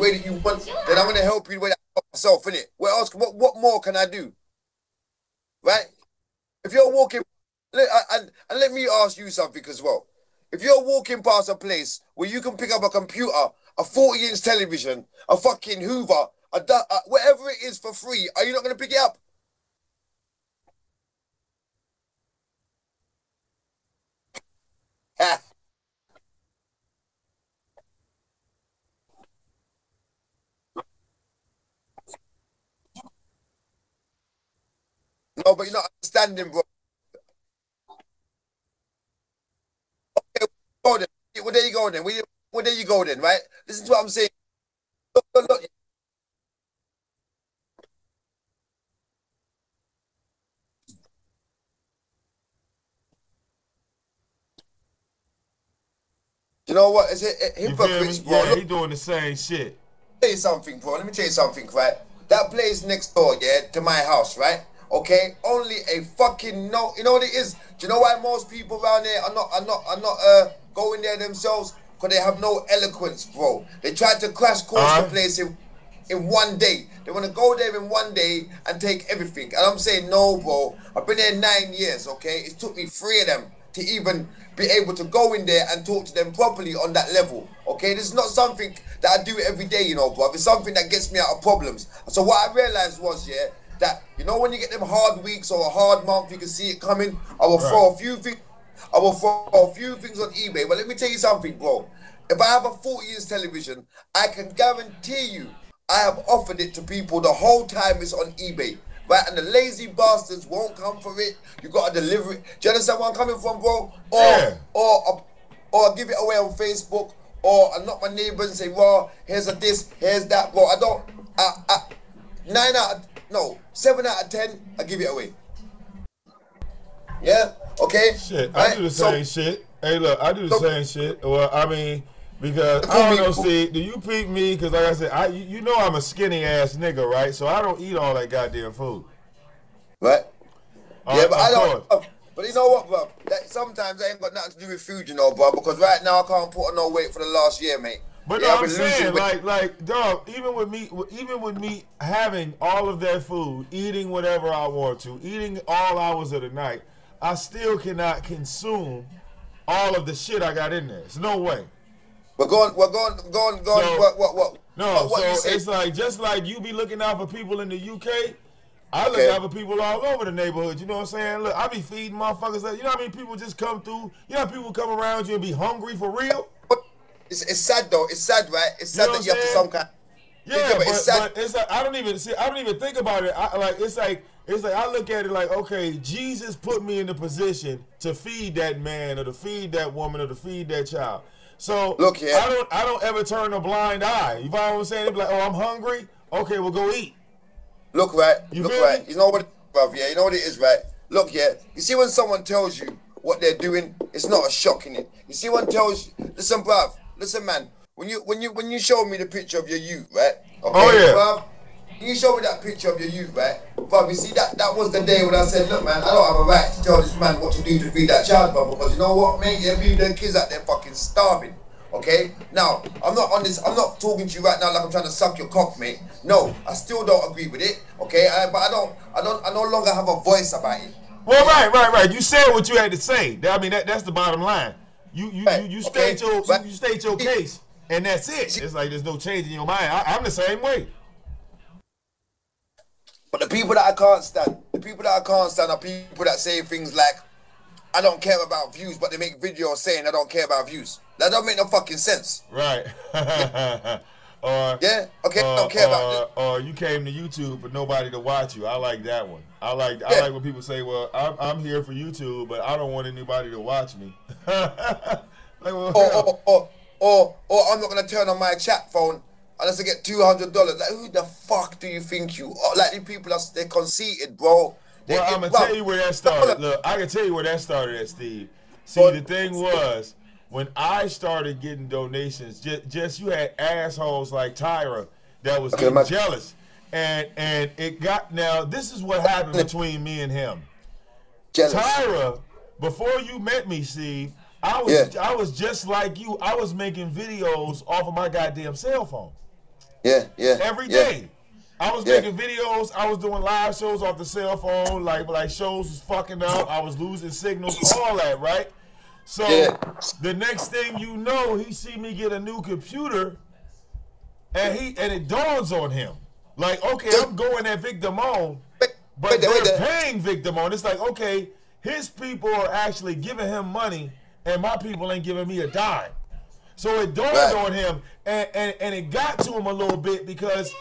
way that you want, then I'm gonna help you the way that I help myself, innit? What else? What more can I do? Right? If you're walking, and let me ask you something as well. If you're walking past a place where you can pick up a computer, a 40-inch television, a fucking Hoover, whatever it is for free, are you not gonna pick it up? No, but you're not understanding, bro. Go then. Well, there you go then. Well, there you go then, right? Listen to what I'm saying. Look. You know what? Is it hypocrites, bro? Yeah, he doing the same shit. Let me tell you something, bro. Let me tell you something, right? That place next door, yeah, to my house, right? Okay, only a fucking no. You know what it is? Do you know why most people around there are not going there themselves? Because they have no eloquence, bro. They tried to crash course the place in one day. They want to go there in one day and take everything. And I'm saying, no, bro. I've been there 9 years, okay? It took me 3 of them to even be able to go in there and talk to them properly on that level, okay? This is not something that I do every day, you know, bro. It's something that gets me out of problems. So what I realized was, yeah, that, you know, when you get them hard weeks or a hard month, you can see it coming. I will throw a few things. I will throw a few things on eBay. But let me tell you something, bro. If I have a 40-inch television, I can guarantee you I have offered it to people the whole time it's on eBay. Right? And the lazy bastards won't come for it. You got to deliver it. Do you understand where I'm coming from, bro? Or give it away on Facebook. Or I knock my neighbor and say, well, here's a this, here's that, bro. I don't, 7 out of 10, I give it away. Yeah? Okay? Shit, right? I do the same shit. Hey, look, I do the same shit. Well, I mean, because, I don't know, Steve, do you peep me? Because, like I said, you know I'm a skinny-ass nigga, right? So I don't eat all that goddamn food. Right? Yeah, but I don't. But you know what, bro? Sometimes I ain't got nothing to do with food, you know, bro. Because right now I can't put on no weight for the last year, mate. But yeah, I'm saying, like, dog, even with me having all of that food, eating whatever I want to, eating all hours of the night, I still cannot consume all of the shit I got in there. There's no way. We're going. So, what? No, so it's like, just like you be looking out for people in the UK, I look out for people all over the neighborhood. You know what I'm saying? Look, I be feeding motherfuckers. You know how many people just come through? You know how people come around you and be hungry for real? It's sad though. It's sad, right? It's sad that you have to some kind. Yeah, but it's like I don't even think about it. It's like I look at it like, okay, Jesus put me in the position to feed that man or to feed that woman or to feed that child. So look here. I don't ever turn a blind eye. You follow what I'm saying? They be like, oh, I'm hungry. Okay, well, go eat. Look right. You know what, bruv? Yeah, you know what it is, right? Look, yeah. You see when someone tells you what they're doing, it's not a shock in it. You see when tells you, listen, bruv. Listen, man. When you showed me the picture of your youth, right? Okay, oh yeah. Bruv, you showed me that picture of your youth, right? Bruv, you see that was the day when I said, look, man, I don't have a right to tell this man what to do to feed that child, bruv, because you know what, mate? Yeah, the kids out there fucking starving. Okay? Now, I'm not talking to you right now like I'm trying to suck your cock, mate. No, I still don't agree with it. Okay? But I no longer have a voice about it. Well, right. You said what you had to say. I mean, that's the bottom line. You state your case, and that's it. It's like there's no change in your mind. I'm the same way. But the people that I can't stand are people that say things like, I don't care about views, but they make videos saying I don't care about views. That don't make no fucking sense. Right. I don't care about it. Or you came to YouTube for nobody to watch you. I like that one. I like when people say, well, I'm here for YouTube, but I don't want anybody to watch me. Or I'm not gonna turn on my chat phone unless I get $200. Like, who the fuck do you think you are? Like, these people they're conceited, bro. Well, I'm gonna tell you where that started. Look, I can tell you where that started at, Steve. See, the thing was, when I started getting donations, just you had assholes like Tyra that was getting jealous, and it got. Now this is what happened between me and him. Jealous. Tyra, before you met me, Steve, I was just like you. I was making videos off of my goddamn cell phone. Yeah. Every day. I was making videos. I was doing live shows off the cell phone. Like shows was fucking up. I was losing signals. All that, right? So the next thing you know, he see me get a new computer, and it dawns on him, like, okay, I'm going at Vic Damone, but they're paying Vic Damone. It's like, okay, his people are actually giving him money, and my people ain't giving me a dime. So it dawned on him, and it got to him a little bit, because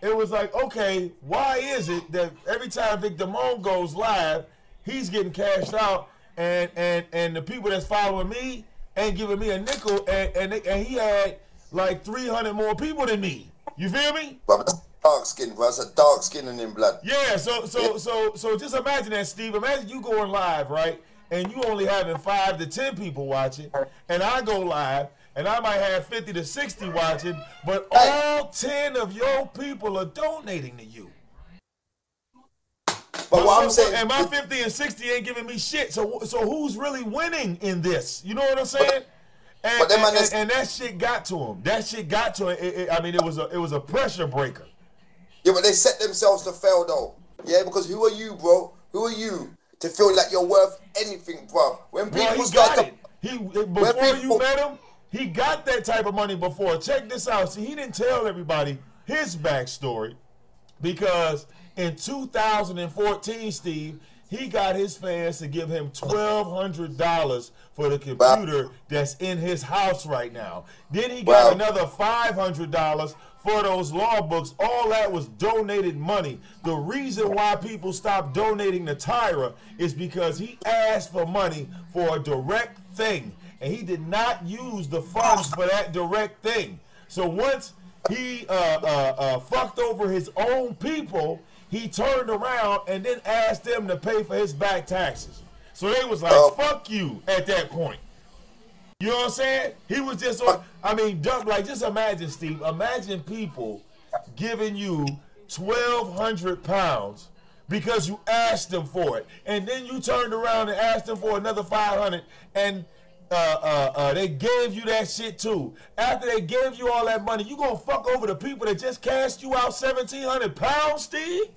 it was like, okay, why is it that every time Vic Damone goes live, he's getting cashed out, and the people that's following me ain't giving me a nickel, and he had like 300 more people than me. You feel me? Bro, that's dark skin, bro. That's a dark skin in him blood. Yeah, so just imagine that, Steve. Imagine you going live, right? And you only having 5 to 10 people watching, and I go live, and I might have 50 to 60 watching, but all 10 of your people are donating to you. But what I'm saying, and my 50 and 60 ain't giving me shit. So who's really winning in this? You know what I'm saying? And that shit got to him. That shit got to him. I mean, it was a pressure breaker. Yeah, but they set themselves to fail though. Yeah, because who are you, bro? Who are you to feel like you're worth anything, bro? When people before you met him, he got that type of money before. Check this out. See, he didn't tell everybody his backstory, because in 2014, Steve, he got his fans to give him $1,200 for the computer that's in his house right now. Then he got another $500 for those law books. All that was donated money. The reason why people stopped donating to Tyra is because he asked for money for a direct thing, and he did not use the funds for that direct thing. So once he fucked over his own people, he turned around and then asked them to pay for his back taxes. So they was like, fuck you at that point. You know what I'm saying? He was just on, I mean, like, just imagine, Steve, imagine people giving you 1,200 pounds because you asked them for it. And then you turned around and asked them for another 500, and they gave you that shit too. After they gave you all that money, you gonna fuck over the people that just cashed you out 1,700 pounds, Steve?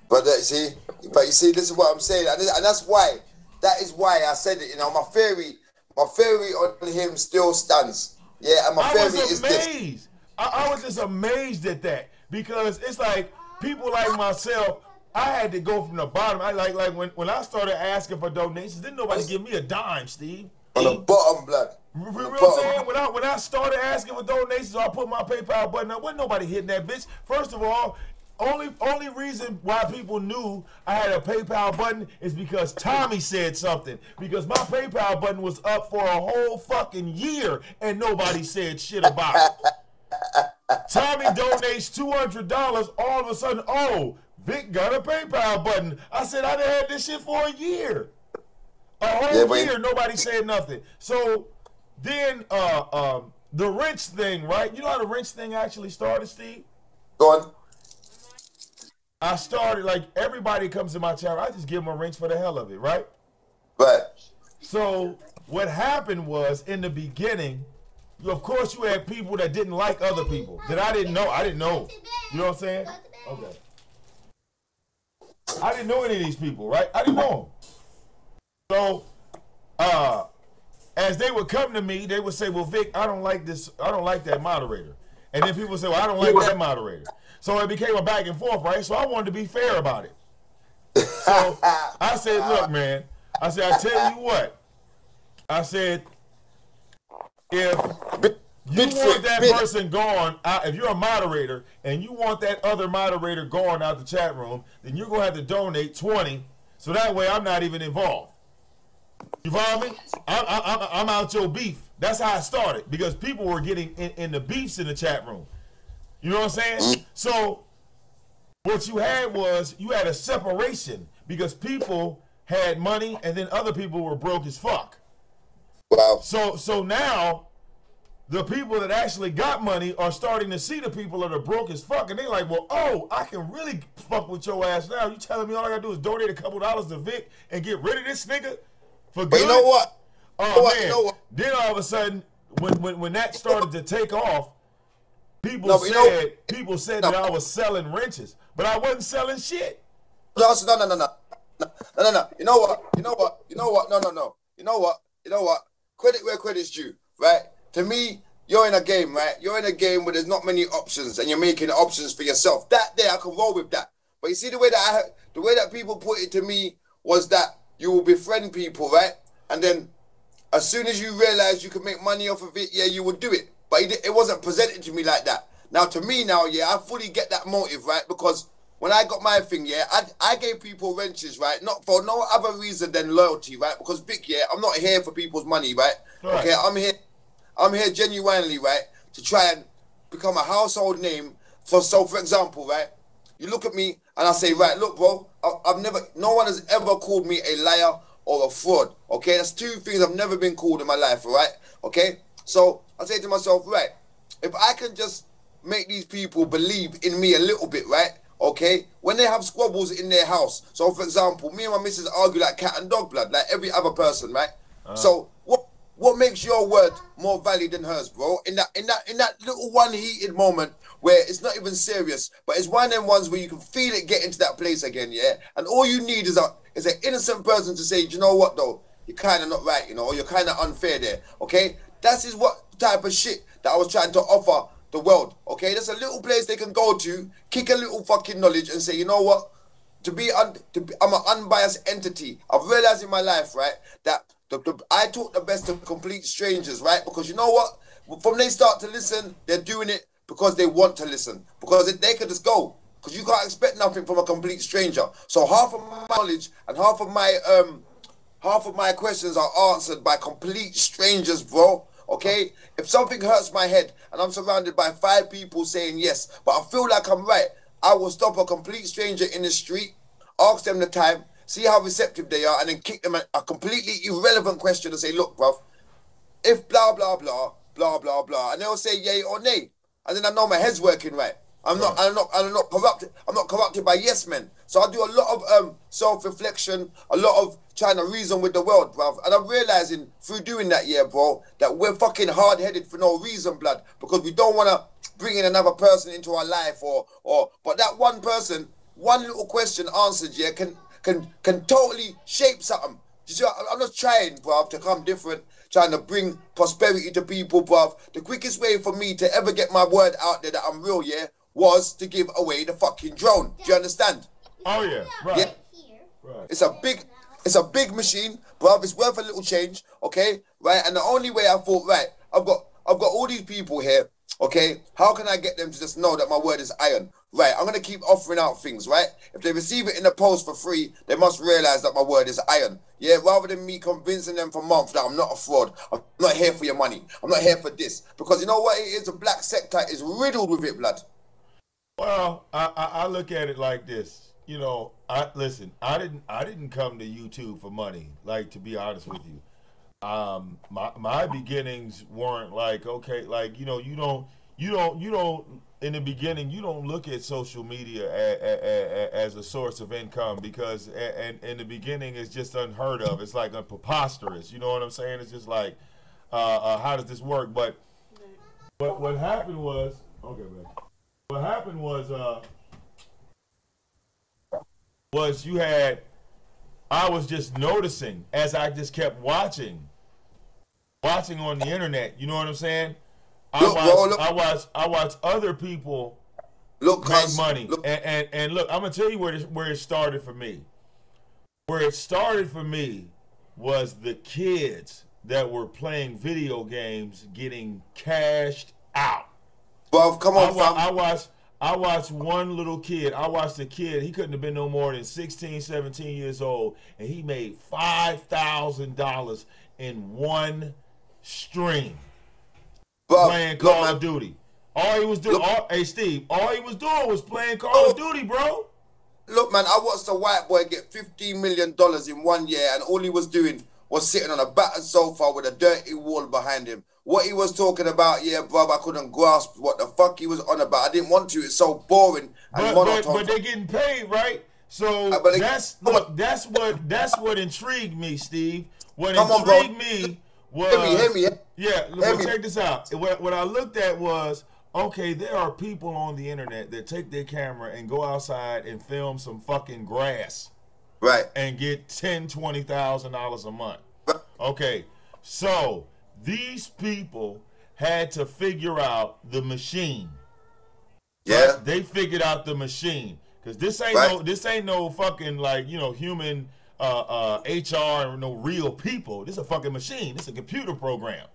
But you see, this is what I'm saying, and that's why. That is why I said it. You know, my theory on him still stands. Yeah, and my theory is this. I was just amazed at that, because it's like people like myself. I had to go from the bottom. I like when I started asking for donations, didn't nobody give me a dime, Steve. On the bottom, blood. You know what I'm saying? When I started asking for donations, I put my PayPal button up. Wasn't nobody hitting that bitch. First of all, only reason why people knew I had a PayPal button is because Tommy said something. Because my PayPal button was up for a whole fucking year and nobody said shit about it. Tommy donates $200. All of a sudden, oh, Vic got a PayPal button. I said I done had this shit for a year. A whole year, nobody said nothing. So then the wrench thing, right? You know how the wrench thing actually started, Steve? Go on. I started, like, everybody comes to my channel, I just give them a wrench for the hell of it, right? Right. So what happened was, in the beginning, of course you had people that didn't like other people, that I didn't know. You know what I'm saying? Okay. I didn't know any of these people, right? I didn't know them. So, as they would come to me, they would say, well, Vic, I don't like this, I don't like that moderator. And then people would say, well, I don't like that moderator. So it became a back and forth, right? So I wanted to be fair about it. So I said, look, man, I said, I tell you what. I said, if you want that person gone, if you're a moderator and you want that other moderator gone out the chat room, then you're going to have to donate 20, so that way I'm not even involved. You follow me? I'm out your beef. That's how it started, because people were getting in the beefs in the chat room. You know what I'm saying? So what you had was, you had a separation, because people had money and then other people were broke as fuck. Wow. So now the people that actually got money are starting to see the people that are broke as fuck, and they're like, well, oh, I can really fuck with your ass now. You telling me all I gotta do is donate a couple dollars to Vic and get rid of this nigga for good? But you know what? Oh, man. You know what? Then all of a sudden, when that started to take off, People said that I was selling wrenches, but I wasn't selling shit. No. You know what? No. You know what? Credit where credit's due, right? To me, you're in a game, right? You're in a game where there's not many options, and you're making options for yourself. That there, I can roll with that. But you see, the way that people put it to me was that you will befriend people, right? And then as soon as you realize you can make money off of it, yeah, you would do it. But it wasn't presented to me like that. Now, to me now, yeah, I fully get that motive, right? Because when I got my thing, yeah, I gave people wrenches, right? Not for no other reason than loyalty, right? Because Vic, yeah, I'm not here for people's money, right? Okay, I'm here genuinely, right, to try and become a household name. For example, right, you look at me and I say, right, look, bro, no one has ever called me a liar or a fraud, okay? That's two things I've never been called in my life, all right? Okay? So I say to myself, right, if I can just make these people believe in me a little bit, right, okay, when they have squabbles in their house, so for example, me and my missus argue like cat and dog blood, like every other person, right? So what makes your word more valid than hers, bro? In that little one heated moment where it's not even serious, but it's one of them ones where you can feel it get into that place again, yeah? And all you need is an innocent person to say, you know what though, you're kind of not right, you know, or you're kind of unfair there, okay? That is what type of shit that I was trying to offer the world, okay? There's a little place they can go to, kick a little fucking knowledge and say, you know what? I'm an unbiased entity. I've realized in my life, right, that I talk the best to complete strangers, right? Because you know what? From they start to listen, they're doing it because they want to listen. Because they could just go. Because you can't expect nothing from a complete stranger. So half of my knowledge and half of my questions are answered by complete strangers, bro. Okay? If something hurts my head and I'm surrounded by 5 people saying yes, but I feel like I'm right, I will stop a complete stranger in the street, ask them the time, see how receptive they are, and then kick them a completely irrelevant question and say, look, bruv, if blah, blah, blah, blah, blah, blah, and they'll say yay or nay. And then I know my head's working right. I'm not corrupted by yes men. So I do a lot of self-reflection, a lot of trying to reason with the world, bruv. And I'm realizing through doing that, yeah, bro, that we're fucking hard-headed for no reason, blood, because we don't want to bring in another person into our life but that one person, one little question answered, yeah, can totally shape something. You see, I'm just trying, bruv, to come different, trying to bring prosperity to people, bruv. The quickest way for me to ever get my word out there that I'm real, yeah, was to give away the fucking drone. Do you understand? Oh yeah, right. Yeah. Right. It's a big machine, bruv. It's worth a little change, okay? Right? And the only way I thought, right, I've got all these people here, okay? How can I get them to just know that my word is iron? Right, I'm going to keep offering out things, right? If they receive it in the post for free, they must realize that my word is iron. Yeah, rather than me convincing them for months that I'm not a fraud. I'm not here for your money. I'm not here for this. Because you know what it is? The black sector is riddled with it, blood. Well, I look at it like this. You know, I didn't come to YouTube for money, like, to be honest with you. My beginnings weren't like, okay, like, you know, you don't in the beginning, you don't look at social media as a source of income, because in the beginning it's just unheard of. It's like preposterous. You know what I'm saying? It's just like, how does this work? But what happened was, okay, man. What happened was I was just noticing as I just kept watching on the internet. You know what I'm saying? I watch other people make money. And look, I'm gonna tell you where it started for me. Where it started for me was the kids that were playing video games getting cashed out. Well, come on, I watched one little kid. I watched a kid. He couldn't have been no more than 16, 17 years old, and he made $5,000 in one stream. Playing Call of Duty. All he was doing, hey Steve, all he was doing was playing Call of Duty, bro. Look, man, I watched a white boy get $15 million in 1 year, and all he was doing was sitting on a battered sofa with a dirty wall behind him. What he was talking about, yeah, bruv, I couldn't grasp what the fuck he was on about. I didn't want to. It's so boring and monotone. But they're getting paid, right? So that's what intrigued me, Steve. What intrigued me was, hear me. Yeah, check this out. What I looked at was, okay, there are people on the internet that take their camera and go outside and film some fucking grass Right. and get $10,000-$20,000 a month. Right. Okay, so these people had to figure out the machine. Yeah. Right? They figured out the machine because this ain't no fucking like human HR or no real people. This is a fucking machine. This is a computer program.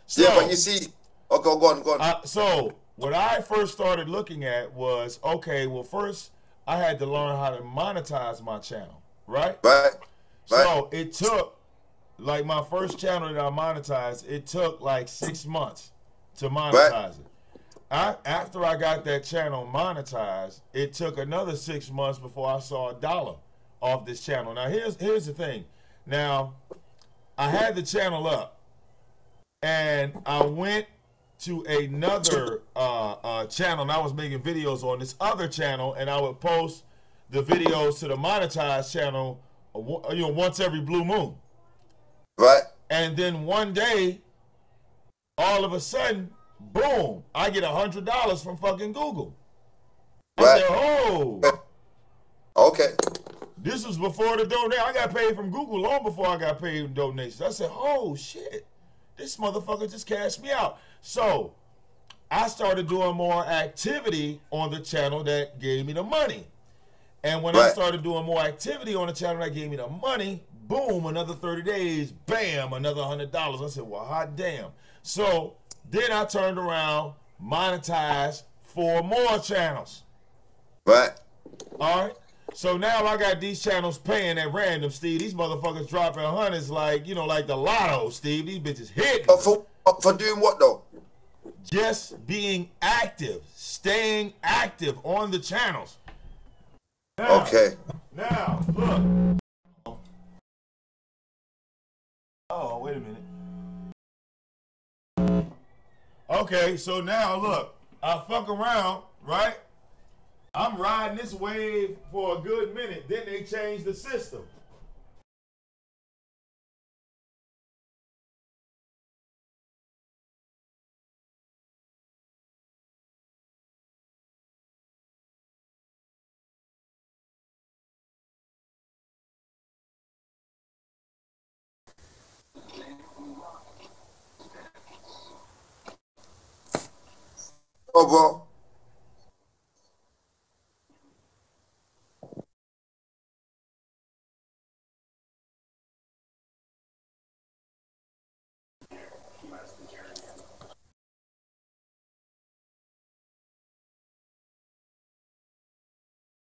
So, yeah, but you see, okay, go on. So what I first started looking at was, okay, well, first I had to learn how to monetize my channel, right? Right. So it took, like my first channel that I monetized, it took like 6 months to monetize it. After I got that channel monetized, it took another 6 months before I saw $1 off this channel. Now here's the thing. Now I had the channel up, and I went to another channel, and I was making videos on this other channel, and I would post the videos to the monetized channel, once every blue moon. Right. And then one day, all of a sudden, boom, I get $100 from fucking Google. I said, oh. Okay. This was before the donation. I got paid from Google long before I got paid in donations. I said, oh, shit. This motherfucker just cashed me out. So I started doing more activity on the channel that gave me the money. And when I started doing more activity on the channel that gave me the money, boom, another 30 days, bam, another $100. I said, well, hot damn. So then I turned around, monetized 4 more channels. Right. All right. So now I got these channels paying at random, Steve. These motherfuckers dropping hundreds like, like the lotto, Steve. These bitches hitting. For doing what, though? Just being active, staying active on the channels. Now, okay. Now, look. Oh, wait a minute. Okay, so now, look. I fuck around, right? I'm riding this wave for a good minute. Then they changed the system. Oh, bro.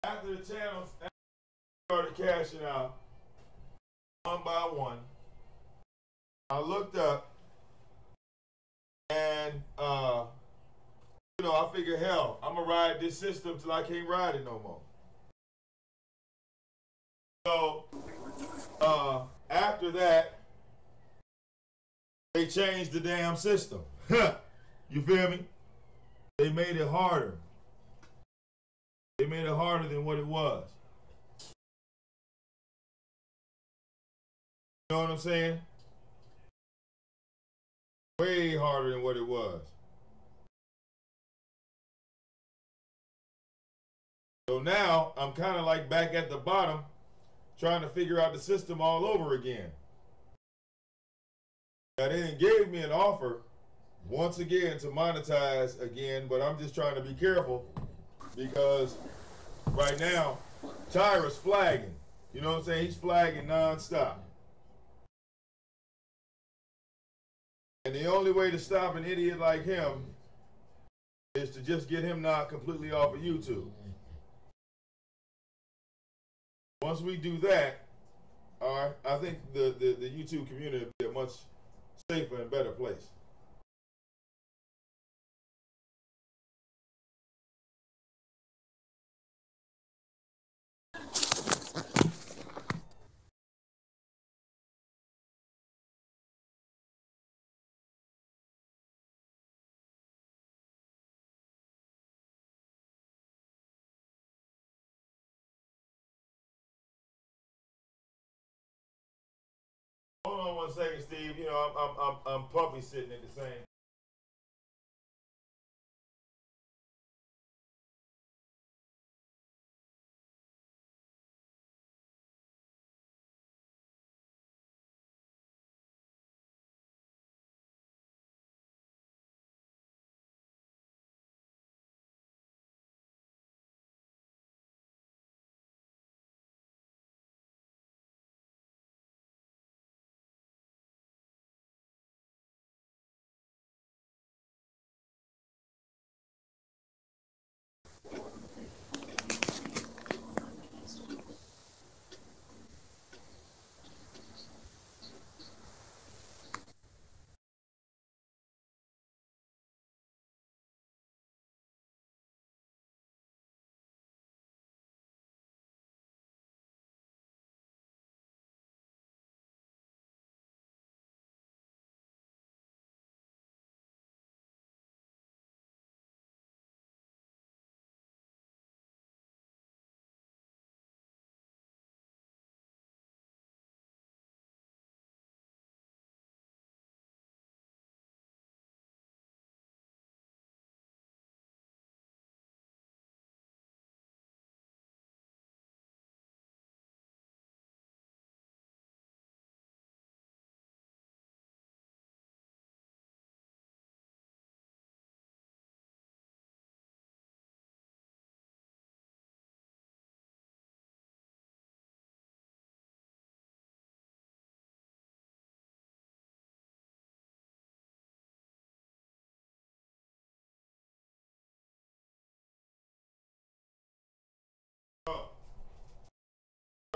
After the channels started cashing out one by one, I looked up and I figured, hell, I'm gonna ride this system till I can't ride it no more. So after that, they changed the damn system. You feel me? They made it harder. They made it harder than what it was. You know what I'm saying? Way harder than what it was. So now I'm kind of like back at the bottom, trying to figure out the system all over again. Now they didn't gave me an offer once again to monetize again, but I'm just trying to be careful because right now Tyra's flagging. You know what I'm saying? He's flagging nonstop. And the only way to stop an idiot like him is to just get him knocked completely off of YouTube. Once we do that, all right, I think the YouTube community will be a much safer and better place. Hold on 1 second, Steve. I'm puppy sitting at the same.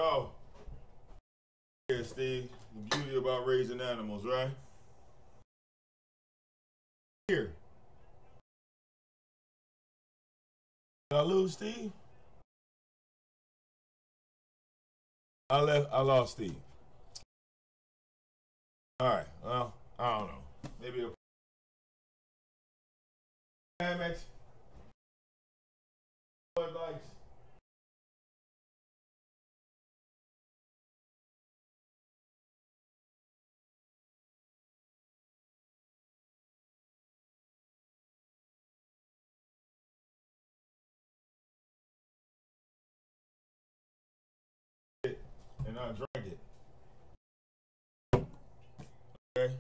Oh, yeah, Steve. The beauty about raising animals, right? Here. Did I lose Steve? I lost Steve. All right. Well, I don't know. Maybe a damn it. Bud Lights. And I drank it. Okay.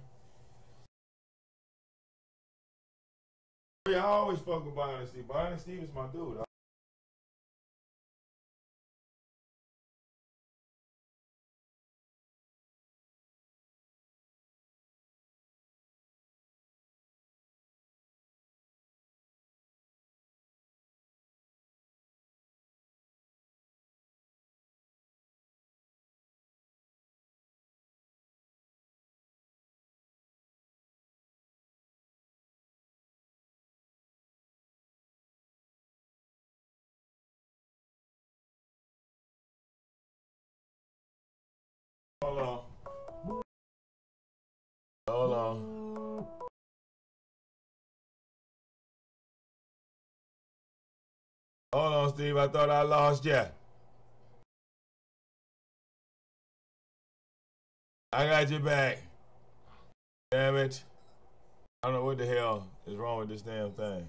Yeah, I always fuck with Bionic Steve. Bionic Steve is my dude. Hold on. Hold on. Hold on, Steve. I thought I lost you. I got you back. Damn it. I don't know what the hell is wrong with this damn thing.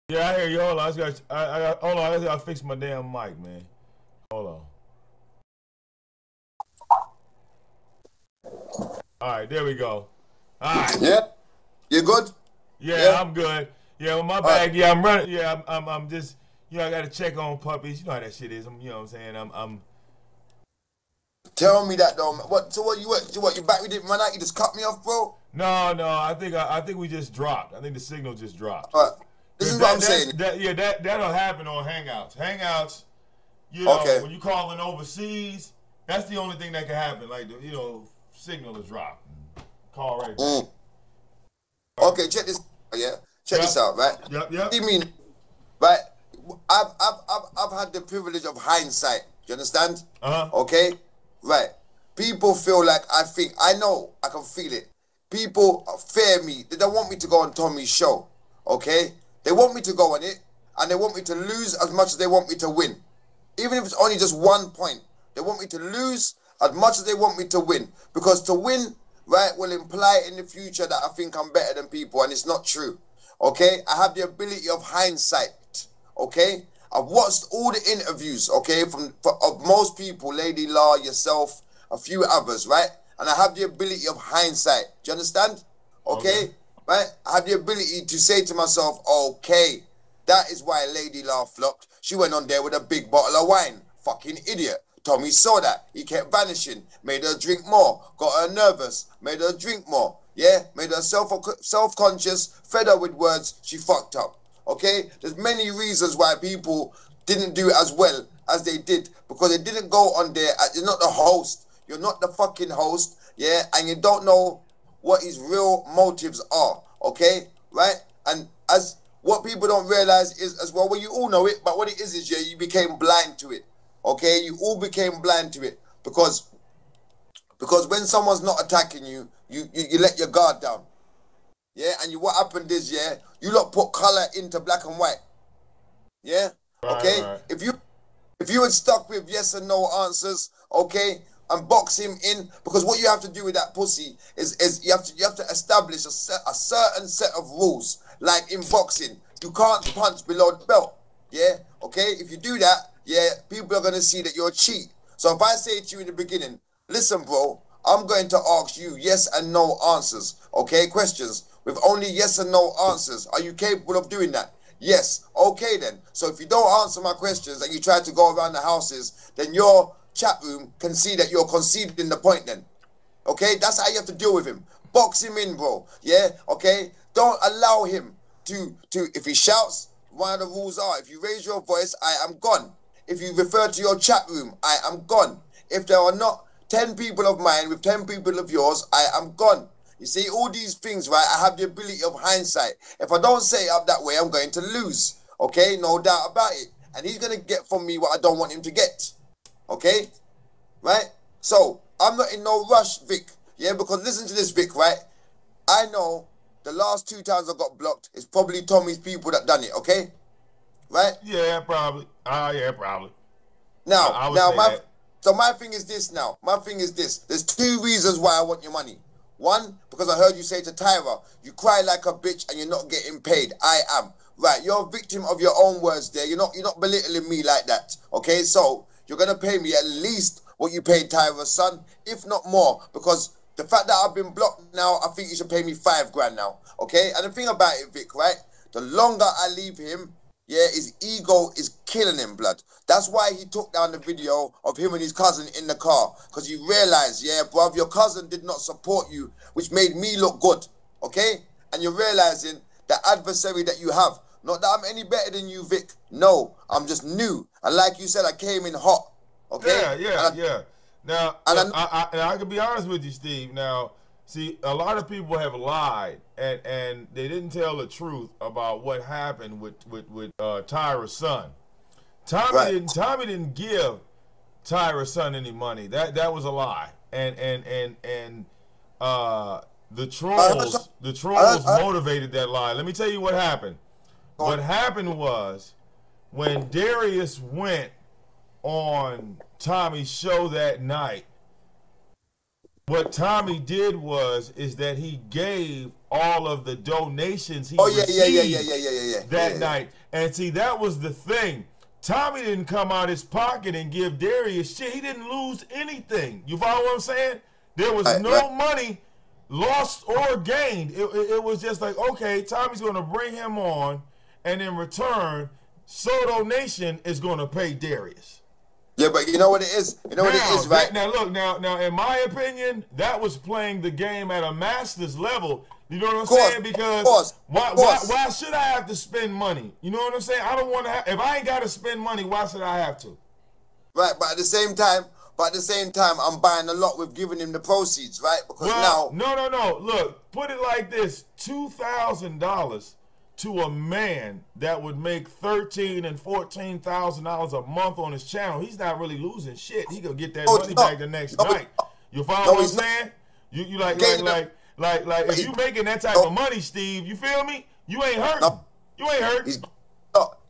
Yeah, I hear you. Hold on. Hold on. I just gotta fix my damn mic, man. Hold on. All right, there we go. All right. Yeah. You good? Yeah, I'm good. Yeah, well, my bag. Right. Yeah, I'm running. Yeah, I'm just. You know, I gotta check on puppies. You know how that shit is. You know what I'm saying? I'm. Tell me that though. What? So what? You back? We didn't run out. You just cut me off, bro. No. I think we just dropped. I think the signal just dropped. All right. This is what I'm saying. That'll happen on Hangouts. Hangouts. You know, when you calling overseas, that's the only thing that can happen. Like signal is dropped. Call right back. Okay, check this. Yeah, check this out, right? Yep. What do you mean, right? I've had the privilege of hindsight. Do you understand? Okay, right. People feel like I know I can feel it. People fear me. They don't want me to go on Tommy's show. Okay, they want me to go on it, and they want me to lose as much as they want me to win. Even if it's only just 1 point, they want me to lose as much as they want me to win. Because to win, right, will imply in the future that I think I'm better than people, and it's not true. Okay, I have the ability of hindsight. Okay, I've watched all the interviews. Okay, of most people, Lady Law, yourself, a few others, right? And I have the ability of hindsight. Do you understand? Okay, right? I have the ability to say to myself, okay, that is why Lady Law flopped. She went on there with a big bottle of wine. Fucking idiot. Tommy saw that. He kept vanishing. Made her drink more. Got her nervous. Made her drink more. Yeah? Made her self-conscious. Fed her with words. She fucked up. Okay, there's many reasons why people didn't do it as well as they did, because they didn't go on there. You're not the host. You're not the fucking host. Yeah, and you don't know what his real motives are. Okay, right? And as what people don't realize is as well, well, you all know it, but what it is yeah, you became blind to it. Okay, you all became blind to it because when someone's not attacking you, you let your guard down. Yeah, and what happened is, yeah, you lot put color into black and white. Yeah, okay. Right. If you had stuck with yes and no answers, okay, and box him in, because what you have to do with that pussy is you have to establish a certain set of rules. Like in boxing, you can't punch below the belt. Yeah, okay. If you do that, yeah, people are gonna see that you're a cheat. So if I say to you in the beginning, listen, bro, I'm going to ask you yes and no answers, okay, questions with only yes and no answers. Are you capable of doing that? Yes. Okay then. So if you don't answer my questions and you try to go around the houses, then your chat room can see that you're conceding the point then. Okay? That's how you have to deal with him. Box him in, bro. Yeah? Okay? Don't allow him to if he shouts, one of the rules are, if you raise your voice, I am gone. If you refer to your chat room, I am gone. If there are not 10 people of mine with 10 people of yours, I am gone. You see, all these things, right, I have the ability of hindsight. If I don't say it up that way, I'm going to lose. Okay? No doubt about it. And he's going to get from me what I don't want him to get. Okay? Right? So, I'm not in no rush, Vic. Yeah, because listen to this, Vic, right? I know the last 2 times I got blocked, it's probably Tommy's people that done it, okay? Right? Yeah, probably. Yeah, probably. Now, my thing is this now. My thing is this. There's 2 reasons why I want your money. One, because I heard you say to Tyra, you cry like a bitch and you're not getting paid. I am. Right, you're a victim of your own words there. You're not belittling me like that. Okay, so you're going to pay me at least what you paid Tyra's son, if not more. Because the fact that I've been blocked now, I think you should pay me 5 grand now. Okay, and the thing about it, Vic, right? The longer I leave him, yeah, his ego is killing him, blood. That's why he took down the video of him and his cousin in the car. Because he realized, yeah, bruv, your cousin did not support you, which made me look good, okay? And you're realizing the adversary that you have. Not that I'm any better than you, Vic. No, I'm just new. And like you said, I came in hot, okay? Yeah. Now, I can be honest with you, Steve. Now, see, a lot of people have lied and they didn't tell the truth about what happened with Tyra's son. Tommy didn't give Tyra's son any money. That was a lie. And the trolls motivated that lie. Let me tell you what happened. What happened was when Darius went on Tommy's show that night, what Tommy did is that he gave all of the donations he received that night. And see, that was the thing. Tommy didn't come out his pocket and give Darius shit. He didn't lose anything. You follow what I'm saying? There was no money lost or gained. It was just like, okay, Tommy's going to bring him on, and in return, Soto Nation is going to pay Darius. Yeah, but you know what it is? You know what it is, right? Now, look, now, in my opinion, that was playing the game at a master's level. You know what I'm saying? Because why should I have to spend money? You know what I'm saying? I don't want to have, if I ain't got to spend money, why should I have to? Right, but at the same time, I'm buying a lot with giving him the proceeds, right? Because no. Look, put it like this: $2,000 to a man that would make $13,000 and $14,000 a month on his channel. He's not really losing shit. He gonna get that money back the next night. You follow what I'm saying? You like if you making that type of money, Steve, you feel me? You ain't hurting. No. You ain't hurting.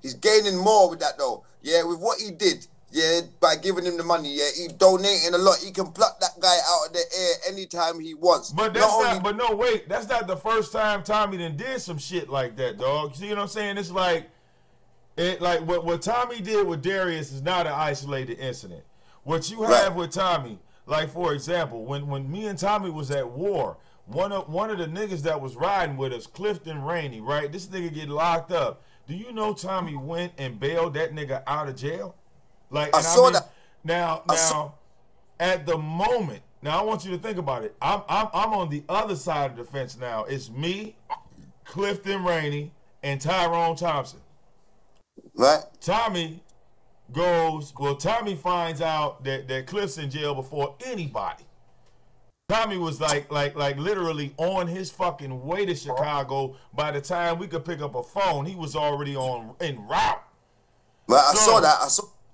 He's gaining more with that though. Yeah, with what he did. Yeah, by giving him the money. Yeah, he donating a lot. He can pluck that guy out of the air anytime he wants. But that's not the first time Tommy did some shit like that, dog. See what I'm saying? It's like what Tommy did with Darius is not an isolated incident. What you have with Tommy, like for example, when me and Tommy was at war, one of the niggas that was riding with us, Clifton Rainey, right? This nigga get locked up. Do you know Tommy went and bailed that nigga out of jail? Like, I saw that. Now, at the moment, now I want you to think about it. I'm on the other side of the fence now. It's me, Clifton Rainey, and Tyrone Thompson. Right. Tommy finds out that Cliff's in jail before anybody. Tommy was like literally on his fucking way to Chicago. By the time we could pick up a phone, he was already en route. Right, I saw that.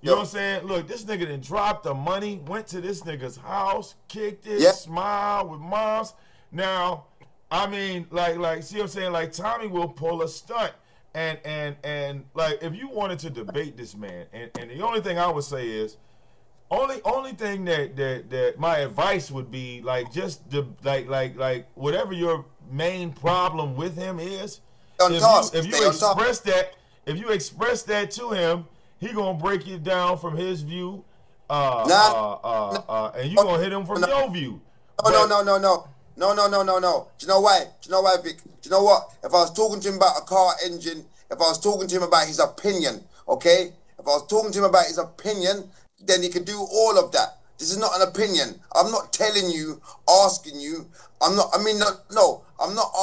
You know what I'm saying? Look, this nigga done dropped the money, went to this nigga's house, kicked it, smiled with moms. Now, I mean, like, see what I'm saying? Like, Tommy will pull a stunt. And like, if you wanted to debate this man, and the only thing I would say is, only thing that my advice would be, like, just like whatever your main problem with him is, if you express that to him, he gonna break it down from his view, and you gonna hit him from your view. No. Do you know why? Vic? Do you know what? If I was talking to him about a car engine, if I was talking to him about his opinion, okay? If I was talking to him about his opinion, then he could do all of that. This is not an opinion. I'm not telling you, asking you. I'm not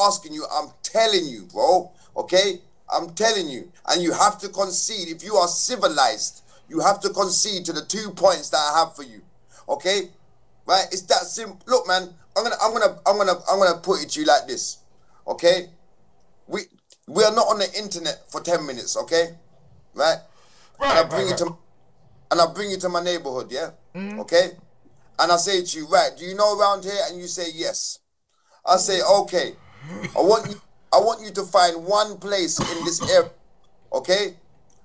asking you. I'm telling you, bro. Okay? I'm telling you. And you have to concede. If you are civilized, you have to concede to the 2 points that I have for you. Okay? Right? It's that simple. Look, man, I'm gonna put it to you like this. Okay? We are not on the internet for 10 minutes, okay? Right? And I bring you to my neighborhood, yeah? Okay? And I say to you, right, do you know around here? And you say yes. I say, okay. I want you to find one place in this area, okay,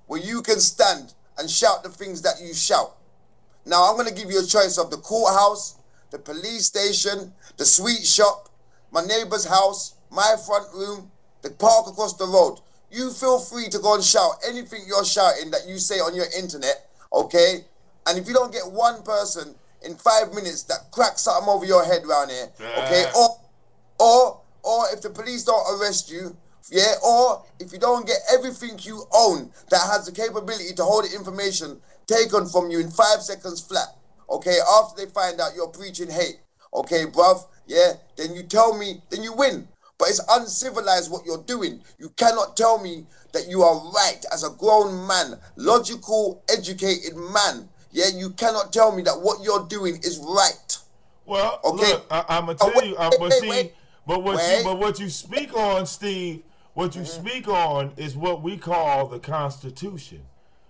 where you can stand and shout the things that you shout. Now, I'm going to give you a choice of the courthouse, the police station, the sweet shop, my neighbor's house, my front room, the park across the road. You feel free to go and shout anything you're shouting that you say on your internet, okay? And if you don't get one person in 5 minutes that cracks something over your head around here, okay, or if the police don't arrest you, yeah, or if you don't get everything you own that has the capability to hold the information taken from you in 5 seconds flat, okay, after they find out you're preaching hate, okay, bruv, yeah, then you tell me, then you win. But it's uncivilized what you're doing. You cannot tell me that you are right as a grown man, logical, educated man. Yeah, you cannot tell me that what you're doing is right. Well, okay. Look, I'm gonna tell you, but what you speak on, Steve, what you speak on is what we call the Constitution.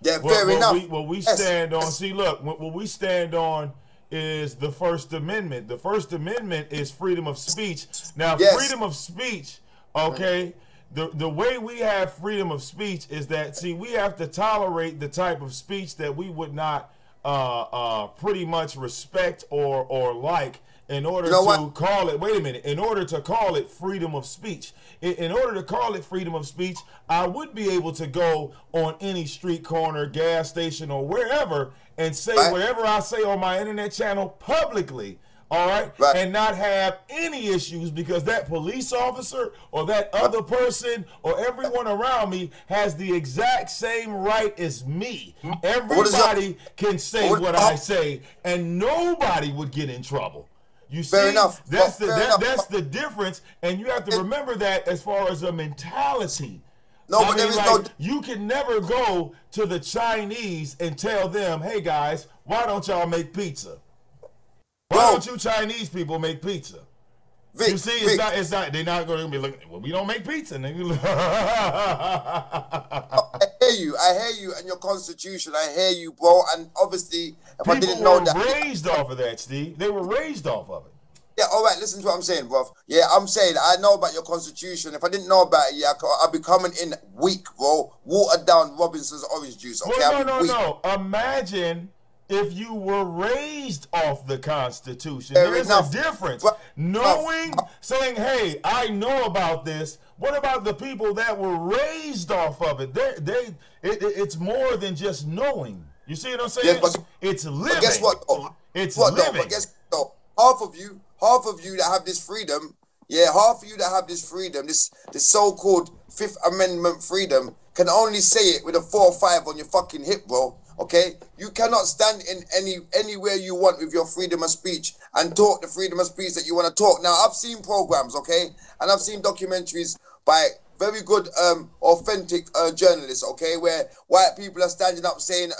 Yeah, fair enough. What we stand on, see, look, what we stand on is the First Amendment. The First Amendment is freedom of speech. Now, freedom of speech, okay, the way we have freedom of speech is that, see, we have to tolerate the type of speech that we would not pretty much respect or like in order to call it, wait a minute, in order to call it freedom of speech. In order to call it freedom of speech, I would be able to go on any street corner, gas station, or wherever and say whatever I say on my internet channel publicly, all right? And not have any issues because that police officer or that other person or everyone around me has the exact same right as me. Everybody can say what I say and nobody would get in trouble. You see, that's the difference, and you have to remember that as far as a mentality. No, but there is no. You can never go to the Chinese and tell them, "Hey guys, why don't y'all make pizza? Why don't you Chinese people make pizza?" Vic, you see, it's not. They're not going to be looking. Well, we don't make pizza, nigga. I hear you, and your constitution. I hear you, bro. And obviously, if I didn't know that, people were raised off of that, Steve. They were raised off of it. Yeah, all right. Listen to what I'm saying, bro. Yeah, I'm saying I know about your constitution. If I didn't know about it, yeah, I'd be coming in weak, bro. Watered down Robinson's orange juice. Okay, well, no. Imagine if you were raised off the Constitution. There's a difference. Knowing, saying, hey, I know about this. What about the people that were raised off of it? It's more than just knowing. You see what I'm saying? Yes, it's living. But guess what, though? It's living. But guess what, though? Half of you that have this freedom, yeah, half of you that have this freedom, this so-called Fifth Amendment freedom, can only say it with a 4 or 5 on your fucking hip, bro. Okay, you cannot stand in anywhere you want with your freedom of speech and talk the freedom of speech that you want to talk. Now, I've seen programs, okay, and I've seen documentaries by very good, authentic journalists, okay, where white people are standing up saying,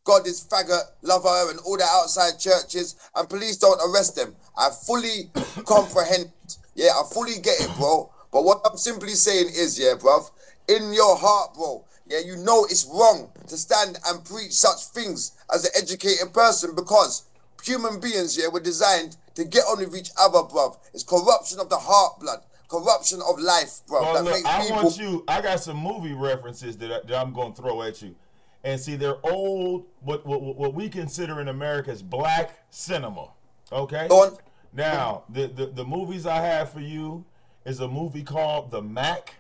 God is faggot lover and all that outside churches, and police don't arrest them. I fully comprehend. Yeah, I fully get it, bro. But what I'm simply saying is, yeah, bruv, in your heart, bro, yeah, you know it's wrong to stand and preach such things as an educated person, because human beings, yeah, were designed to get on with each other, bruv. It's corruption of the heart, blood. Corruption of life, bruv. Well, That look, makes I people... I got some movie references that I'm going to throw at you. And see, they're old, what we consider in America is black cinema. Okay? Go on. Now, the movies I have for you is a movie called The Mac.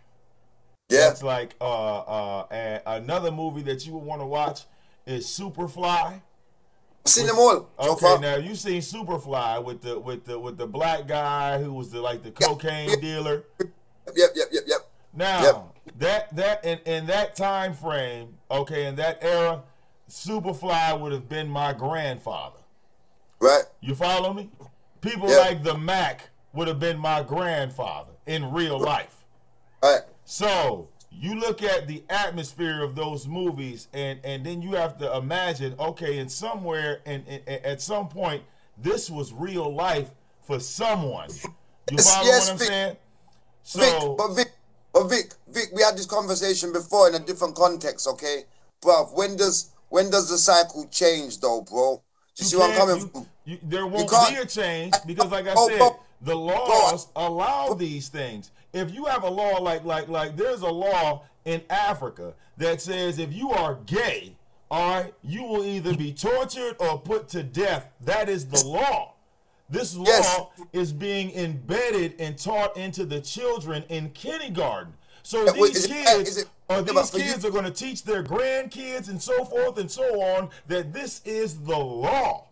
Yeah. It's like another movie that you would want to watch is Superfly. I've seen them all. Okay, now you seen Superfly with the black guy who was the cocaine dealer. Yep. Now that in that time frame, okay, in that era, Superfly would have been my grandfather. Right. You follow me? People like the Mac would have been my grandfather in real life. Right. So you look at the atmosphere of those movies, and then you have to imagine, okay, in somewhere and at some point, this was real life for someone. You follow what I'm saying? So, Vic, we had this conversation before in a different context, okay, bruv? When does the cycle change, though, bro? You see where I'm coming from? There won't be a change because, like I said, the laws allow these things. If you have a law like there's a law in Africa that says if you are gay, all right, you will either be tortured or put to death. That is the law. This law is being embedded and taught into the children in kindergarten. So these kids are going to teach their grandkids and so forth and so on that this is the law.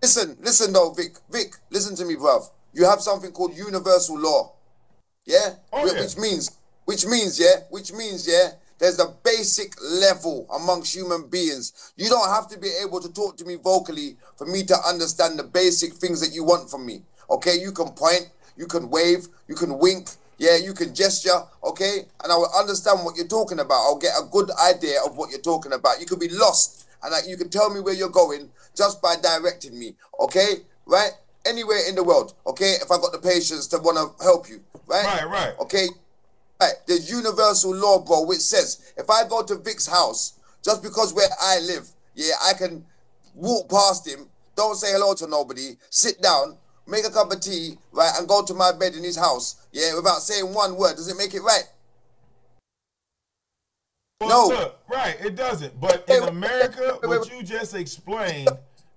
Listen though, Vic, listen to me, bruv. You have something called universal law. Yeah? Which means, there's a basic level amongst human beings. You don't have to be able to talk to me vocally for me to understand the basic things that you want from me. Okay? You can point, you can wave, you can wink, yeah, you can gesture, okay? And I will understand what you're talking about. I'll get a good idea of what you're talking about. You could be lost, and you can tell me where you're going just by directing me, okay? Right? Anywhere in the world, okay? If I got the patience to want to help you, right? Right. Okay? Right, there's universal law, bro, which says if I go to Vic's house, just because where I live, yeah, I can walk past him, don't say hello to nobody, sit down, make a cup of tea, right, and go to my bed in his house, yeah, without saying one word. Does it make it right? Well, look, right, it doesn't. But in America, what you just explained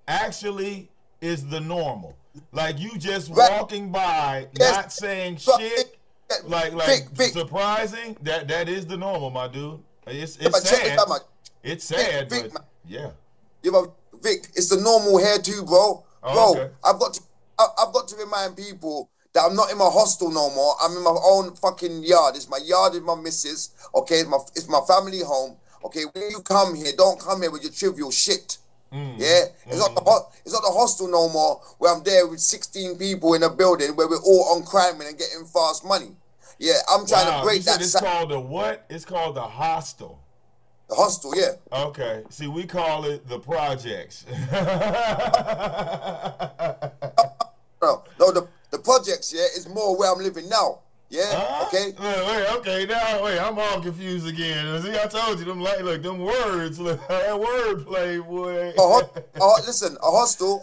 actually is the normal. Like you just walking by, not saying shit. Like Vic, surprising. That is the normal, my dude. It's sad. It's sad, Vic, but yeah. Yeah, but Vic, it's the normal here too, bro. Okay. I've got to remind people that I'm not in my hostel no more. I'm in my own fucking yard. It's my yard with my missus. Okay, it's my family home. Okay, when you come here, don't come here with your trivial shit. Yeah, it's not the hostel no more where I'm there with 16 people in a building where we're all on crime and getting fast money. Yeah, I'm trying to break that. It's called a what? It's called the hostel. The hostel, yeah. Okay. See, we call it the projects. No, the projects, yeah, is more where I'm living now. Yeah, okay. Wait, I'm all confused again. See, I told you them them words, that word play, boy. Listen, a hostel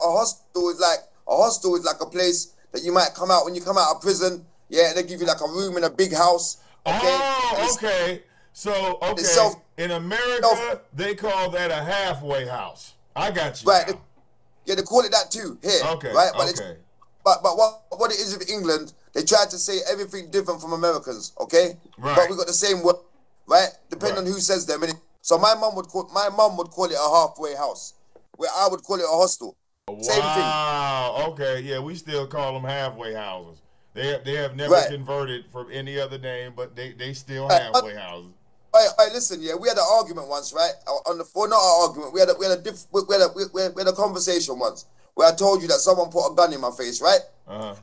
is like a place that you might come out when you come out of prison. Yeah, and they give you like a room in a big house. Okay? Oh, okay. So, in America, they call that a halfway house. I got you. Right. They call it that too here. Okay. Right. But what it is with England, they try to say everything different from Americans. Okay. Right. But we got the same word. Right. Depending on who says them. So my mum would call it a halfway house, where I would call it a hostel. Wow. Same thing. Okay. Yeah, we still call them halfway houses. They have never converted from any other name, but they still halfway houses. Hey, listen, yeah, we had an argument once, right? Not an argument. We had a conversation once where I told you that someone put a gun in my face, right?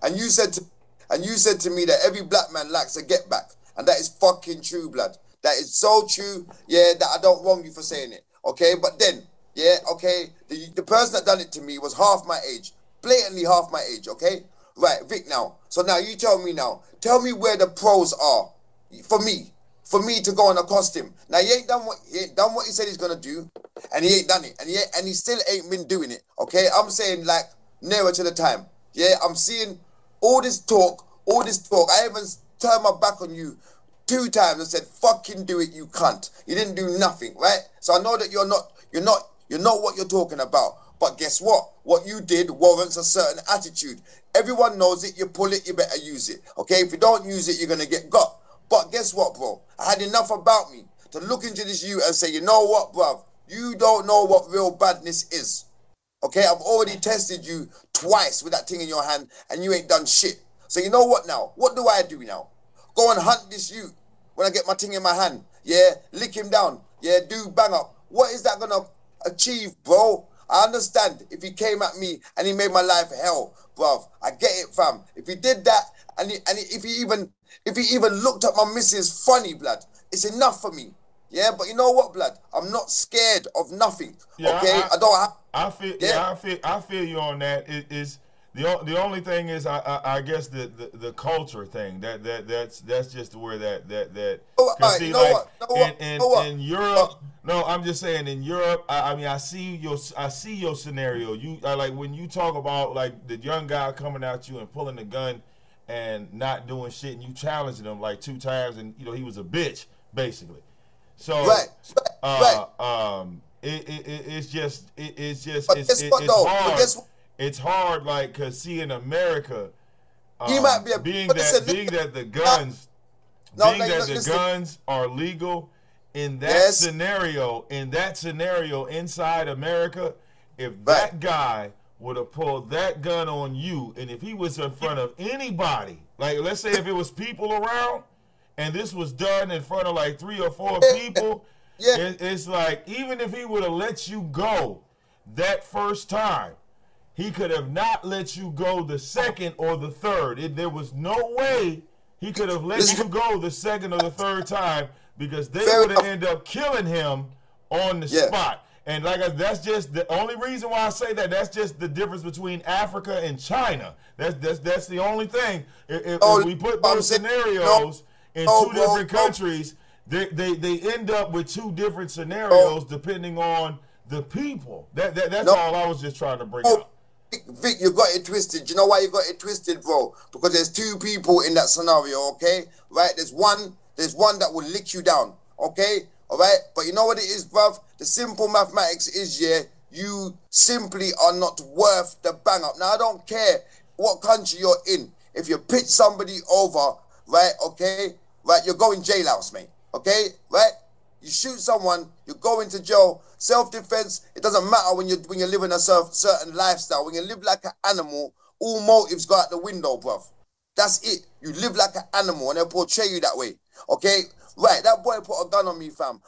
And you said to me that every black man lacks a get back. And that is fucking true, blood. That is so true, yeah, that I don't wrong you for saying it, okay? But then, yeah, okay, the person that done it to me was half my age, blatantly half my age, okay? Right, Vic, now. So now you tell me now. Tell me where the pros are for me to go and accost him. Now he ain't done what he said he's gonna do, and he ain't done it, and he still ain't been doing it. Okay, I'm saying like nearer to the time. Yeah, I'm seeing all this talk. I even turned my back on you 2 times and said, "Fucking do it, you cunt." You didn't do nothing, right? So I know that you're not what you're talking about. But guess what? What you did warrants a certain attitude. Everyone knows it. You pull it, you better use it. Okay? If you don't use it, you're going to get got. But guess what, bro? I had enough about me to look into this you and say, you know what, bruv? You don't know what real badness is. Okay? I've already tested you twice with that thing in your hand and you ain't done shit. So you know what now? What do I do now? Go and hunt this you when I get my thing in my hand. Yeah? Lick him down. Yeah? Do bang up. What is that going to achieve, bro? I understand if he came at me and he made my life hell, bruv. I get it, fam. If he did that and if he even looked at my missus funny, blood, it's enough for me. Yeah, but you know what, blood? I'm not scared of nothing. Yeah, okay, I don't have. I feel you on that. The only thing is I guess the culture thing that's just where that Oh, right, see, in Europe. No, I'm just saying in Europe. I mean, I see your scenario. You like when you talk about like the young guy coming at you and pulling the gun and not doing shit, and you challenging him like 2 times, and you know he was a bitch basically. So it's hard, like, cause see in America, he might be being that the guns are legal in that scenario inside America. If that guy would have pulled that gun on you, and if he was in front of anybody, like let's say if it was people around, and this was done in front of like 3 or 4 people, it's like even if he would have let you go that first time, he could have not let you go the second or the third. There was no way he could have let you go the second or the third time because they would have ended up killing him on the spot. And like that's just the only reason why I say that. That's just the difference between Africa and China. That's the only thing. If we put those scenarios in 2 different countries, they end up with 2 different scenarios depending on the people. That's all I was just trying to bring up. Vic, you got it twisted. You know why you got it twisted, bro? Because there's 2 people in that scenario, okay? Right? There's one that will lick you down, okay? All right? But you know what it is, bruv? The simple mathematics is, you simply are not worth the bang up. Now, I don't care what country you're in. If you pitch somebody over, right, okay, right, you're going jailhouse, mate, okay, right? You shoot someone, you go into jail. Self-defense, it doesn't matter when you're living a certain lifestyle. When you live like an animal, all motives go out the window, bruv. That's it. You live like an animal and they portray you that way. Okay? Right, that boy put a gun on me, fam.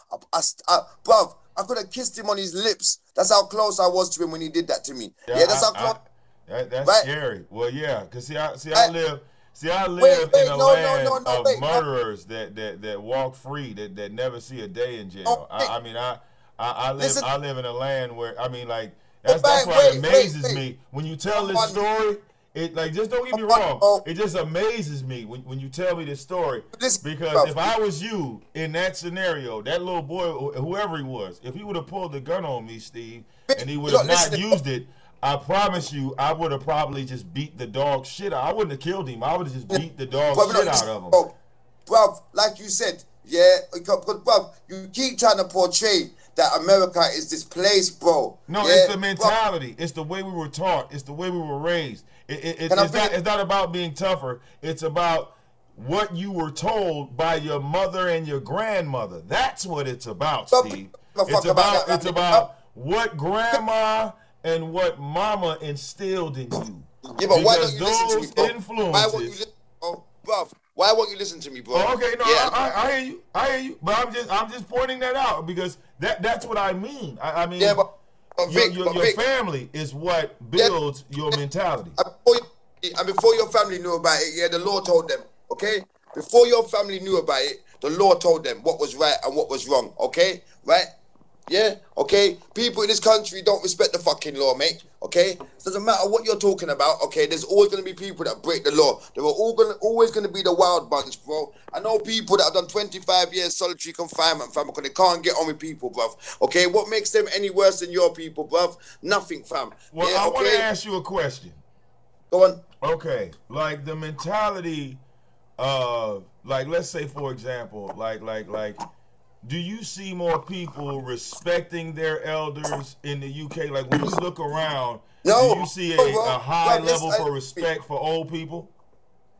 Bruv, I could have kissed him on his lips. That's how close I was to him when he did that to me. Yeah, that's how close. That's right? Scary. Well, yeah, because I live in a land of murderers that walk free, that never see a day in jail. I live in a land where, I mean, like, that's why it amazes me. When you tell this story, it, like, just don't get me wrong, it just amazes me when you tell me this story. Because if I was you in that scenario, that little boy, whoever he was, if he would have pulled the gun on me, Steve, and he would have not used it, I promise you, I would have probably just beat the dog shit out. I wouldn't have killed him. I would have just beat the dog shit out of him. Bruv, like you said, because, bruv, you keep trying to portray that America is this place, bro. No, it's the mentality. It's the way we were taught. It's the way we were raised. It's not about being tougher. It's about what you were told by your mother and your grandmother. That's what it's about, Steve. It's about what grandma and what mama instilled in you. Yeah, but why don't you listen to me, bro? Why won't you listen, bro? Why won't you listen to me, bro? Oh, okay, no, yeah. I hear you. But I'm just pointing that out because that's what I mean. I mean, yeah, but Vic, your family is what builds your mentality. And before your family knew about it, the law told them, okay? before your family knew about it, the law told them what was right and what was wrong, okay? Right? Yeah? Okay? People in this country don't respect the fucking law, mate. Okay? It doesn't matter what you're talking about, okay? There's always going to be people that break the law. There are always going to be the wild bunch, bro. I know people that have done 25 years solitary confinement, fam, because they can't get on with people, bruv. Okay? What makes them any worse than your people, bruv? Nothing, fam. Well, yeah, I want to ask you a question. Go on. Okay. Like the mentality of, like, let's say, for example, like, do you see more people respecting their elders in the UK? Like when you look around, no, do you see a high level for respect for old people?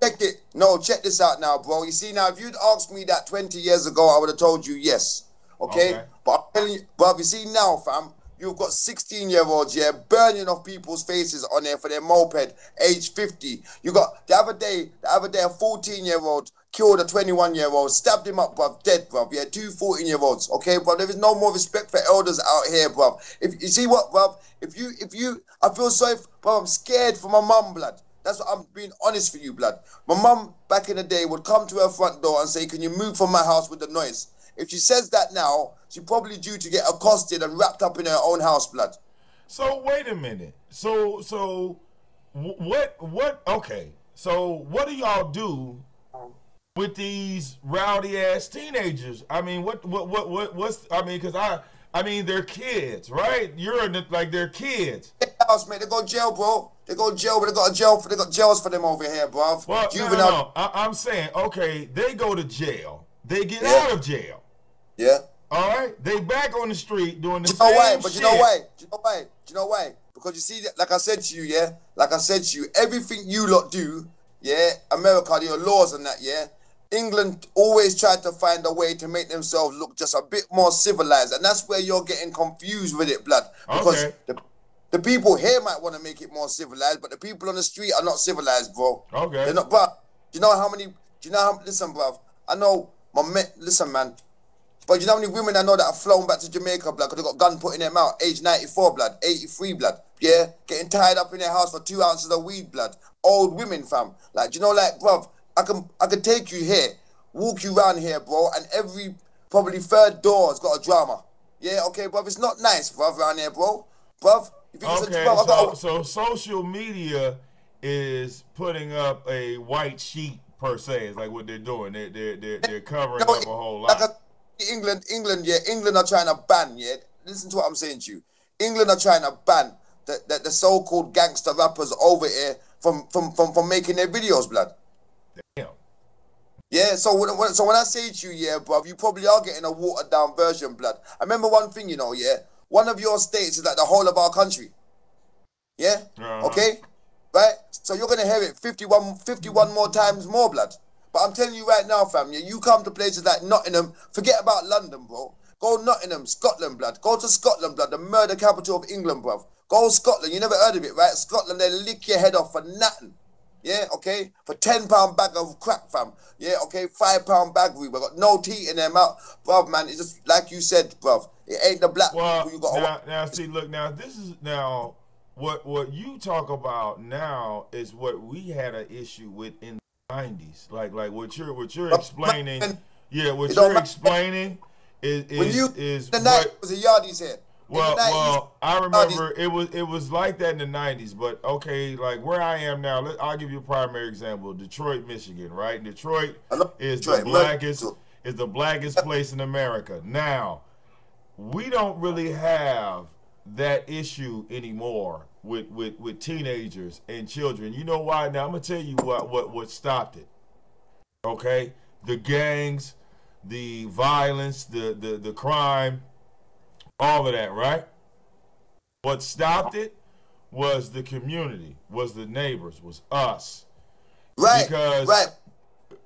Check it. No, check this out now, bro. You see now, if you'd asked me that 20 years ago, I would have told you yes. Okay? But I'm telling you, bro, you see now, fam, you've got 16-year-olds, yeah, burning off people's faces on there for their moped, age 50. You got, the other day, a 14-year-old killed a 21-year-old, stabbed him up, bruv, dead, bruv. Yeah, 2 14-year-olds, okay, bruv? There is no more respect for elders out here, bruv. If you see what, bruv? If you, I feel sorry, bruv, I'm scared for my mum, blood. That's what I'm being honest for you, blood. My mum, back in the day, would come to her front door and say, can you move from my house with the noise? If she says that now, she's probably due to get accosted and wrapped up in her own house, blood. So, wait a minute. So, okay. So, what do y'all do with these rowdy ass teenagers? I mean, what's I mean, because I mean, they're kids, right? You're in the, like, they're kids. House, mate. They go to jail, bro. They go to jail, but they got jails for them over here, bro. Well, no. I'm saying, okay, they go to jail. They get out of jail. Yeah. All right. They back on the street doing the same shit. But you know why? Do you know why? Because you see, like I said to you, yeah? Like I said to you, everything you lot do, yeah? America, your laws and that, yeah? England always tried to find a way to make themselves look just a bit more civilized. And that's where you're getting confused with it, blood. Because the people here might want to make it more civilized, but the people on the street are not civilized, bro. Okay. They're not, bruv. Do you know how, listen, bruv. I know, listen, man. But you know how many women I know that have flown back to Jamaica, blood, because they got gun put in their mouth, age 94, blood, 83, blood, yeah? Getting tied up in their house for 2 ounces of weed, blood. Old women, fam. Like, you know, like, bruv, I can take you here, walk you around here, bro, and every probably third door's got a drama. Yeah, okay, bruv, it's not nice, bruv, around here, bro. Bruv, you think okay, it's a bruv, so social media is putting up a white sheet, per se, is like what they're doing. They're covering up a whole lot. Like England, yeah, England are trying to ban, yeah. Listen to what I'm saying to you. England are trying to ban the so-called gangster rappers over here from making their videos, blood. Damn. Yeah, so when I say to you, yeah, bruv, you probably are getting a watered-down version, blood. I remember one thing, you know, yeah. One of your states is like the whole of our country. Yeah? Okay? Right? So you're going to hear it 51 more times more, blood. But I'm telling you right now, fam, yeah, you come to places like Nottingham, forget about London, bro. Go Nottingham, Scotland, blood. Go to Scotland, blood, the murder capital of England, bruv. Go Scotland, you never heard of it, right? Scotland, they lick your head off for nothing. Yeah, okay? For £10 bag of crack, fam. Yeah, okay? £5 bag of weed. We got no teeth in their mouth. Bruv, man, it's just like you said, bruv. It ain't the black people you got. Now, see, look, now, this is now, what you talk about now is what we had an issue with in 90s, like what you're explaining, yeah, what you're explaining is the night was a yardies here. Well, I remember it was like that in the 90s, but okay, like where I am now, I'll give you a primary example. Detroit, Michigan, right? Detroit is the blackest place in America. Now, we don't really have that issue anymore with teenagers and children. You know why? Now I'm gonna tell you what stopped it. Okay, the gangs, the violence, the crime, all of that, right? What stopped it was the community, was the neighbors, was us. Right. Because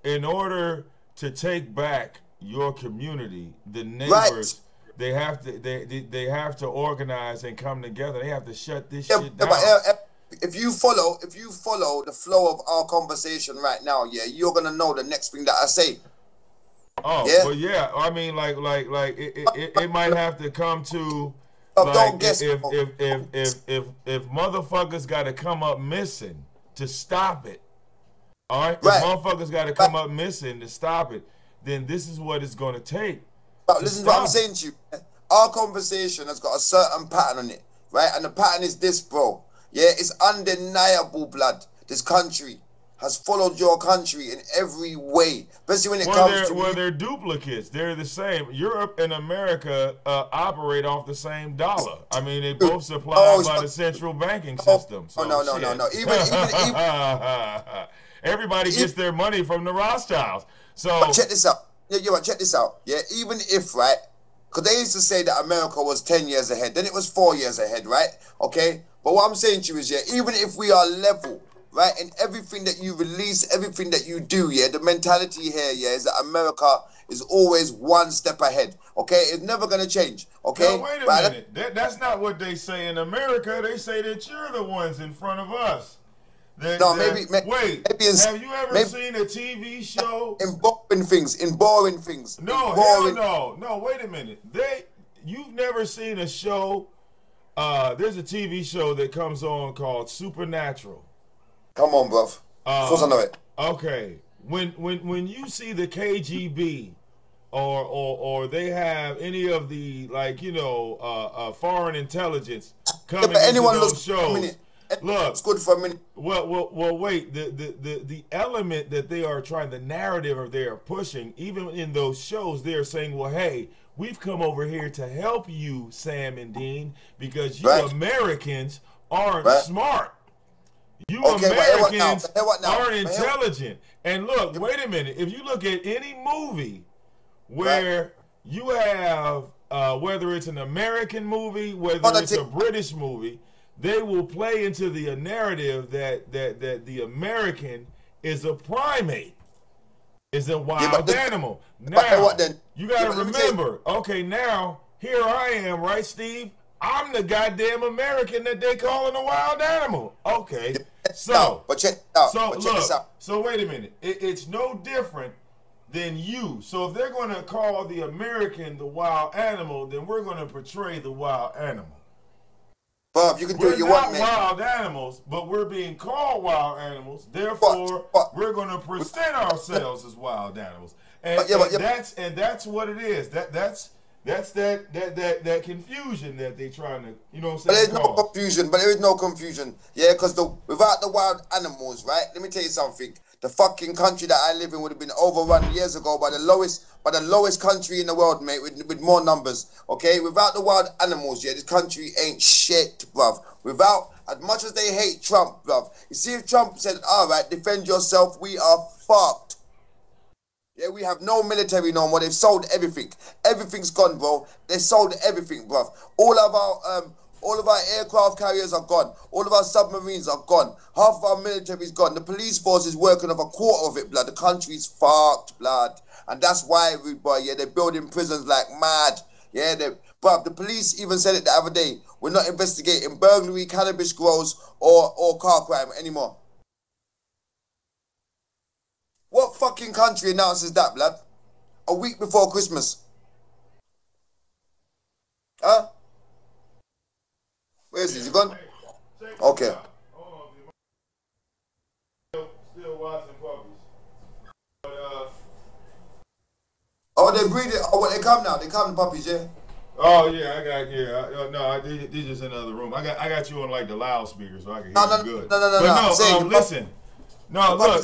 in order to take back your community, the neighbors. They have to organize and come together. They have to shut this shit down. But, if you follow the flow of our conversation right now, yeah, you're gonna know the next thing that I say. Oh, yeah? Well, yeah. I mean, like it might have to come to don't guess. If motherfuckers got to come up missing to stop it. All right? If motherfuckers got to come up missing to stop it, then this is what it's going to take. But listen to what I'm saying to you. Our conversation has got a certain pattern on it, right? And the pattern is this, bro. Yeah, it's undeniable, blood. This country has followed your country in every way, especially when it comes to... Well, they're duplicates. They're the same. Europe and America operate off the same dollar. I mean, they both supply by the central banking system. So no. Even everybody gets their money from the Rothschilds. So check this out. Yeah, check this out. Yeah, even if, right, because they used to say that America was 10 years ahead, then it was 4 years ahead, right? Okay? But what I'm saying to you is, yeah, even if we are level, right, in everything that you release, everything that you do, yeah, the mentality here, yeah, is that America is always one step ahead, okay? It's never going to change, okay? No, wait a minute. That's not what they say in America. They say that you're the ones in front of us. Wait, have you ever seen a TV show? In boring things. No, hell no. No, wait a minute. You've never seen a show, there's a TV show that comes on called Supernatural. Come on, bruv. Of course I know it. Okay. When you see the KGB or they have any of the, like, you know, foreign intelligence coming into those shows. Look, it's good for a minute. Well, wait. The element that they are trying, the narrative of they are pushing, even in those shows, they're saying, well, hey, we've come over here to help you, Sam and Dean, because you Americans aren't smart. You Americans aren't intelligent. And look, wait a minute. If you look at any movie where you have, whether it's an American movie, whether it's a British movie, they will play into the narrative that the American is a primate, is a wild animal. Now, you got to remember, okay, now, here I am, right, Steve? I'm the goddamn American that they calling a wild animal. Okay, so, so wait a minute. It's no different than you. So if they're going to call the American the wild animal, then we're going to portray the wild animal. Bob, you can do what you want, man. We're not wild animals, but we're being called wild animals. Therefore, we're going to present ourselves as wild animals, and that's what it is. That's that confusion that they trying to, you know what I'm saying? But there is no confusion. Yeah, because without the wild animals, right? Let me tell you something. The fucking country that I live in would have been overrun years ago by the lowest country in the world, mate, with more numbers. Okay, without the wild animals, yeah, this country ain't shit, bruv. Without, as much as they hate Trump, bruv. You see, if Trump said, all right, defend yourself, we are fucked. Yeah, we have no military no more. They've sold everything. Everything's gone, bro. They sold everything, bruv. All of our aircraft carriers are gone. All of our submarines are gone. Half of our military is gone. The police force is working off a quarter of it, blood. The country's fucked, blood. And that's why, boy, yeah, they're building prisons like mad. Yeah, bruv, the police even said it the other day. We're not investigating burglary, cannabis grows, or car crime anymore. What fucking country announces that, blood? A week before Christmas. Huh? Where is he? Is he gone? Okay. Still watching puppies. But, oh, they breed it. Oh, well, they come now. They come, the puppies, yeah? Oh, yeah, they're just in the other room. I got you on, like, the loudspeaker, so I can hear you good. No. Listen. No, look,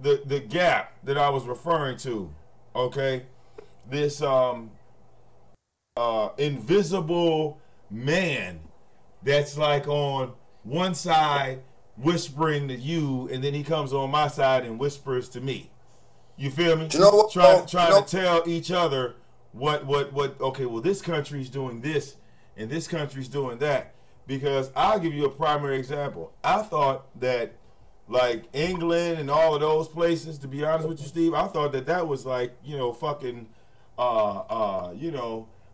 the gap that I was referring to, okay? This invisible man that's like on one side whispering to you, and then he comes on my side and whispers to me. You feel me? You know what? Trying to tell each other what okay, well, this country's doing this and this country's doing that. Because I'll give you a primary example. I thought that, like, England and all of those places, to be honest with you, Steve, I thought that was like, you know, fucking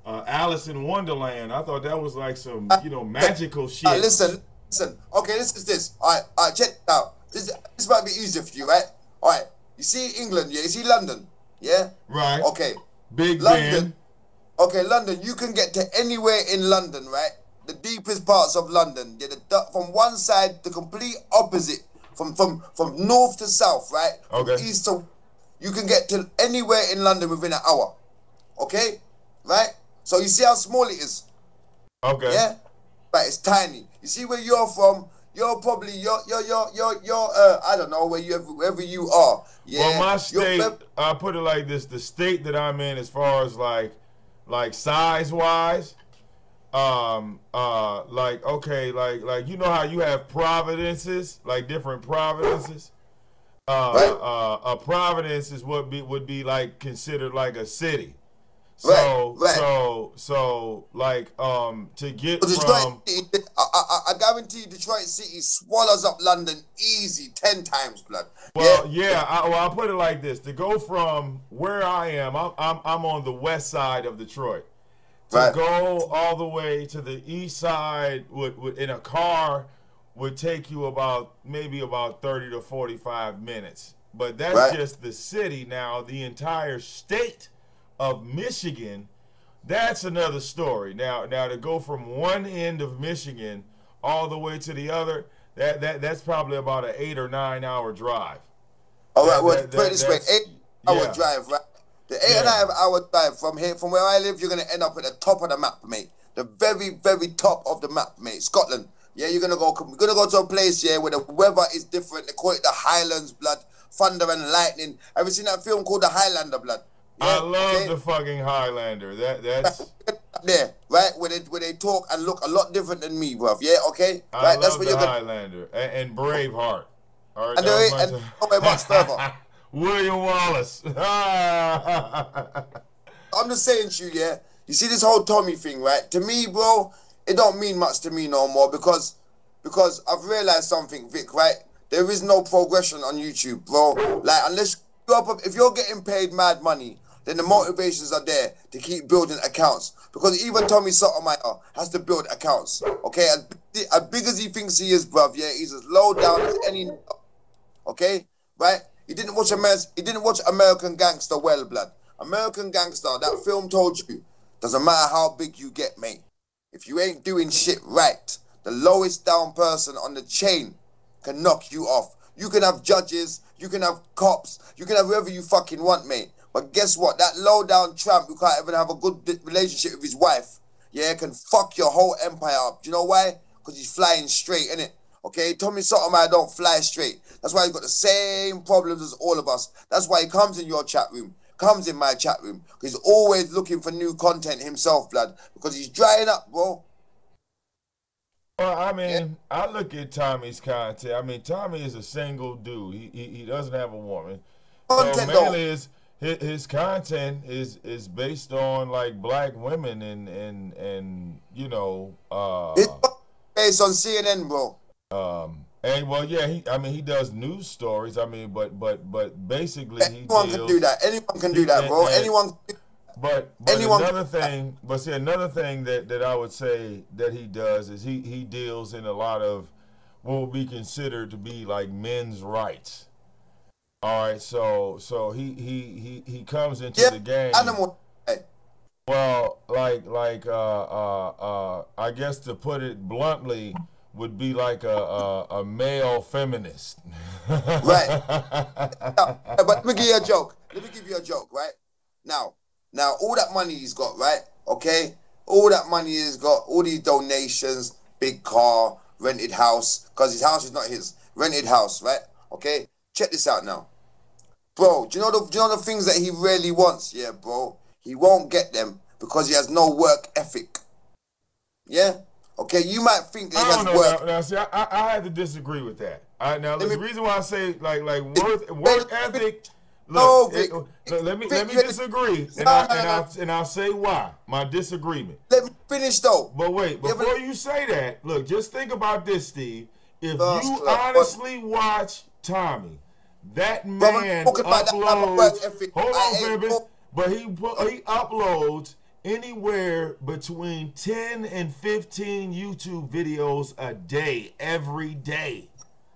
Alice in Wonderland. I thought that was like some, you know, magical shit. Listen. Okay, this. All right, check it out. This might be easier for you, right? All right. You see England, yeah? You see London, yeah? Right. Okay. Big London. Ben. Okay, London. You can get to anywhere in London, right? The deepest parts of London. Yeah, from one side, the complete opposite from north to south, right? From Okay. east to, you can get to anywhere in London within an hour. Okay, right? So you see how small it is. Okay. Yeah, but it's tiny. You see where you're from. You're probably I don't know wherever you are. Yeah. Well, my state, I put it like this: the state that I'm in, as far as like size wise, like okay, like you know how you have providences, like different providences. Right. A providence is would be like considered like a city. So so like to get from I guarantee Detroit City swallows up London easy 10 times, blood. Well, yeah, I'll put it like this: to go from where I am, I'm on the west side of Detroit. To go all the way to the east side would in a car would take you maybe about 30 to 45 minutes. But that's just the city. Now the entire state of Michigan, that's another story. Now to go from one end of Michigan all the way to the other, that's probably about an 8 or 9 hour drive. All right, well, put it this way, 8-hour drive, right? The 8.5 hour drive from here, from where I live, you're gonna end up at the top of the map, mate. The very, very top of the map, mate. Scotland. Yeah, you're gonna go to a place, yeah, where the weather is different. They call it the Highlands, blood, thunder and lightning. Have you seen that film called The Highlander, blood? Yeah, I love the fucking Highlander. That's there, right? Where they talk and look a lot different than me, bruv. Yeah, okay. I love that's what the Highlander and Braveheart. All right, and much further. William Wallace. I'm just saying to you, yeah. You see this whole Tommy thing, right? To me, bro, it don't mean much to me no more because I've realized something, Vic. Right? There is no progression on YouTube, bro. Like unless if you're getting paid mad money, then the motivations are there to keep building accounts. Because even Tommy Sotomayor has to build accounts. Okay, as big as he thinks he is, bruv, yeah, he's as low down as any. Okay, right? He didn't watch American Gangster well, blood. American Gangster, that film told you, doesn't matter how big you get, mate. If you ain't doing shit right, the lowest down person on the chain can knock you off. You can have judges, you can have cops, you can have whoever you fucking want, mate. But guess what? That low down tramp who can't even have a good relationship with his wife, yeah, can fuck your whole empire up. Do you know why? Because he's flying straight, innit? Okay, Tommy Sotomayor don't fly straight. That's why he's got the same problems as all of us. That's why he comes in your chat room, comes in my chat room. Because he's always looking for new content himself, blood. Because he's drying up, bro. Well, I mean, I look at Tommy's content. I mean, Tommy is a single dude. He doesn't have a woman. Content, so mainly his content is based on like black women and you know it's based on CNN, bro. And well, yeah, he does news stories. I mean, but basically anyone can do that. Anyone can do that, bro. Anyone. But another thing that I would say that he does is he deals in a lot of what would be considered to be like men's rights. All right, so he comes into the game. Animal. Well, I guess to put it bluntly, would be like a male feminist. Right. But let me give you a joke. Right? Now, all that money he's got, right? Okay? All that money he's got, all these donations, big car, rented house, because his house is not his. Rented house, right? Okay? Check this out now. Bro, do you know the things that he really wants? Yeah, bro. He won't get them because he has no work ethic. Yeah? Okay, you might think that he has work. Now, see, I have to disagree with that. The reason why I say like work ethic. Look, let me disagree, and I'll say why my disagreement. Let me finish though. But wait, before you say that, look, just think about this, Steve. If you honestly watch Tommy, that man uploads. Hold on, baby. But he uploads anywhere between 10 and 15 YouTube videos a day, every day.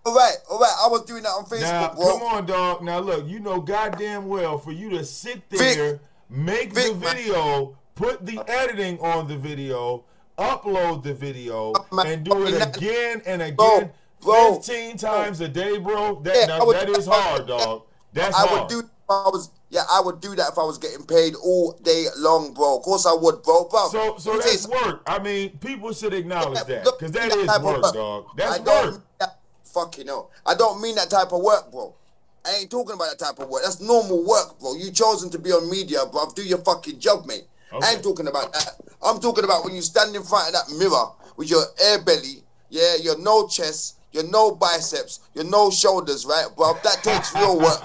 All right. I was doing that on Facebook, now, bro. Come on, dog. Now, look, you know goddamn well for you to sit there, make the video, put the editing on the video, upload the video, and do it again and again. bro. 15 times a day, bro. That is hard, dog. That's I hard. would do if I was. Yeah, I would do that if I was getting paid all day long, bro. Of course I would, bro. So that's work. I mean, people should acknowledge that, because that is work, dog. That's work. Fucking hell. I don't mean that type of work, bro. I ain't talking about that type of work. That's normal work, bro. You chosen to be on media, bro. Do your fucking job, mate. Okay. I ain't talking about that. I'm talking about when you stand in front of that mirror with your air belly, yeah, your no chest, your no biceps, your no shoulders, right, bro? That takes real work.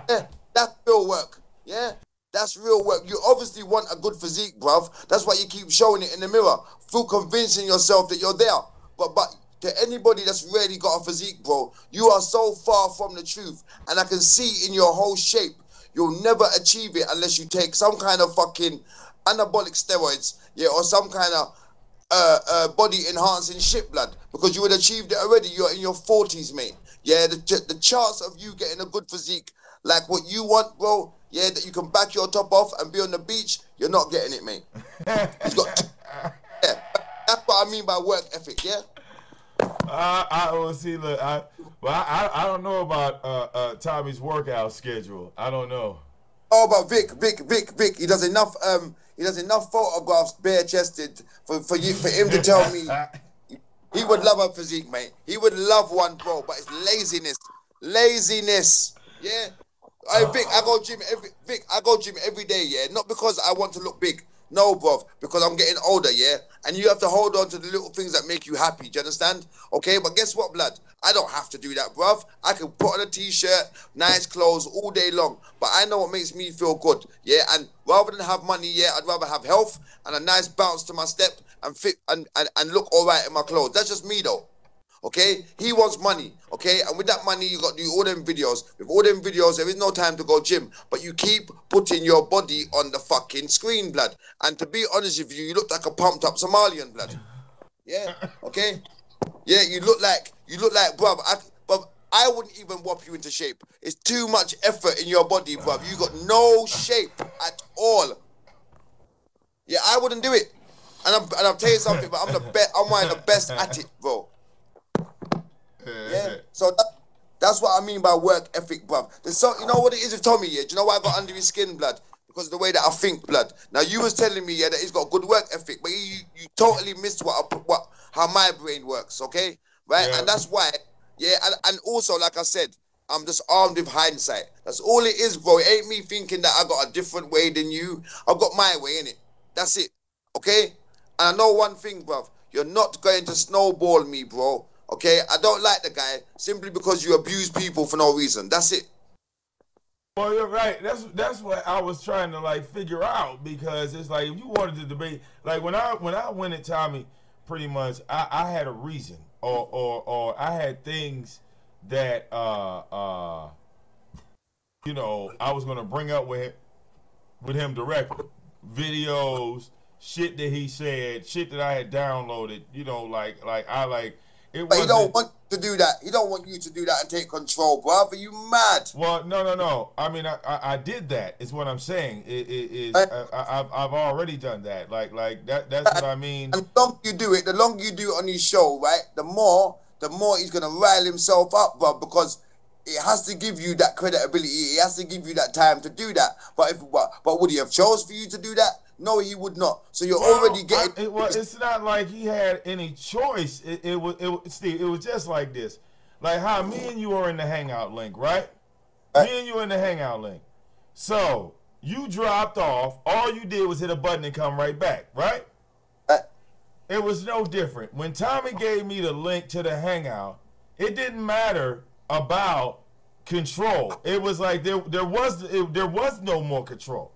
Yeah, that's real work. Yeah, that's real work. You obviously want a good physique, bruv. That's why you keep showing it in the mirror, through convincing yourself that you're there. But to anybody that's really got a physique, bro, you are so far from the truth. And I can see in your whole shape, you'll never achieve it unless you take some kind of fucking anabolic steroids, yeah, or some kind of body enhancing shit, blood, because you would have achieved it already. You're in your 40s, mate. Yeah, the chance of you getting a good physique like what you want, bro, yeah, that you can back your top off and be on the beach, you're not getting it, mate. It's got yeah, that's what I mean by work ethic, yeah? I will see. Look, I don't know about Tommy's workout schedule. I don't know. Oh, but Vic. He does enough. He does enough photographs bare chested for him to tell me he would love a physique, mate. He would love one, bro. But it's laziness. Yeah. Vic, I go gym every day. Yeah, not because I want to look big. No, bruv, because I'm getting older, yeah? And you have to hold on to the little things that make you happy, do you understand? Okay, but guess what, blood? I don't have to do that, bruv. I can put on a t-shirt, nice clothes all day long, but I know what makes me feel good, yeah? And rather than have money, yeah, I'd rather have health and a nice bounce to my step and fit and look all right in my clothes. That's just me, though. Okay, he wants money, okay, and with that money you got to do all them videos. With all them videos there is no time to go gym, but you keep putting your body on the fucking screen, blood. And to be honest with you, you look like a pumped up Somalian, blood. Yeah, okay, yeah, you look like bruv, I wouldn't even whop you into shape. It's too much effort in your body, bruv. You got no shape at all. Yeah, I wouldn't do it. And I'll tell you something, but I'm one of the best at it, bro. Yeah, so that's what I mean by work ethic, bruv. You know what it is with Tommy, yeah? Do you know why I got under his skin, blood? Because of the way that I think, blood. Now, you was telling me, yeah, that he's got good work ethic, but you totally missed how my brain works, okay? Right? Yeah. And that's why, yeah, and also, like I said, I'm just armed with hindsight. That's all it is, bro. It ain't me thinking that I got a different way than you. I've got my way, innit? That's it, okay? And I know one thing, bruv. You're not going to snowball me, bro. Okay, I don't like the guy simply because you abuse people for no reason. That's it. Well, you're right. That's what I was trying to like figure out, because it's like if you wanted to debate, like when I went at Tommy, pretty much I had a reason or I had things that you know, I was gonna bring up with him directly, videos, shit that he said, shit that I had downloaded, you know, like I like. But he don't want to do that. He don't want you to do that and take control, bruv. Are you mad? Well, no. I mean, I did that. Is what I'm saying. I've already done that. Like that's what I mean. And the longer you do it, on his show, right? The more he's gonna rile himself up, bruv, because it has to give you that credibility. It has to give you that time to do that. But would he have chose for you to do that? No, he would not. So you're already getting. It's not like he had any choice. It was just like this, like how me and you are in the Hangout Link, right? Me and you in the Hangout Link. So you dropped off. All you did was hit a button and come right back, right? It was no different. When Tommy gave me the link to the Hangout, it didn't matter about control. It was like there was no more control.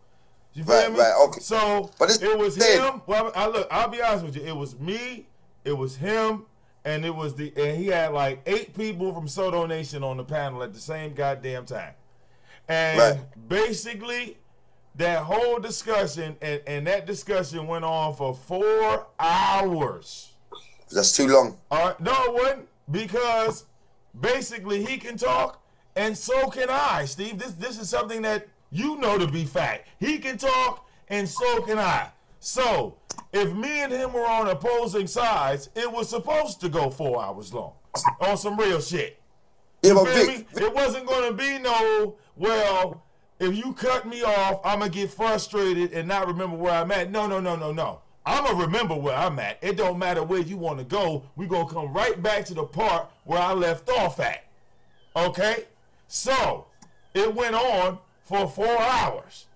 You feel me? Right, okay. So it was him. Well, I'll be honest with you. It was me. It was him, and he had like 8 people from Soto Nation on the panel at the same goddamn time. And basically, that whole discussion and that discussion went on for 4 hours. That's too long. All right, no, it wasn't, because basically he can talk and so can I, Steve. This is something that you know to be fact. He can talk, and so can I. So, if me and him were on opposing sides, it was supposed to go 4 hours long. on some real shit. Yeah, You but feel Vic, me? It wasn't gonna be no, well, if you cut me off, I'm gonna get frustrated and not remember where I'm at. No. I'm gonna remember where I'm at. It don't matter where you want to go. We gonna come right back to the part where I left off at. Okay? So, it went on for 4 hours.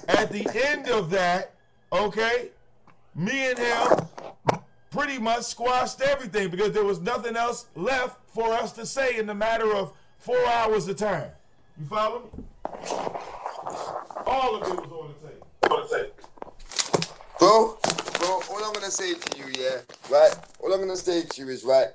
At the end of that, okay, me and him pretty much squashed everything because there was nothing else left for us to say in the matter of 4 hours of time. You follow me? All of it was on the table. Bro, all I'm gonna say to you, yeah, right? All I'm gonna say to you is, right,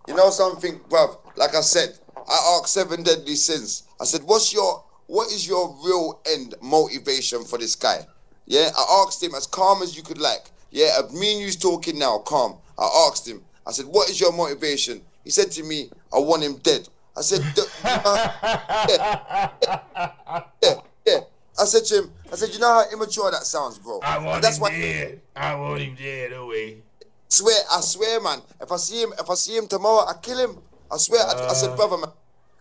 you know something, bruv, like I said, I asked 7 deadly sins. I said, what is your real end motivation for this guy? Yeah, I asked him as calm as you could like. Yeah, me and you's talking now, calm. I asked him, I said, what is your motivation? He said to me, I want him dead. I said, yeah. I said to him, you know how immature that sounds, bro? I want that's him dead. I want him dead, away. I swear, man. If I see him tomorrow, I kill him. I swear. I said, brother, man.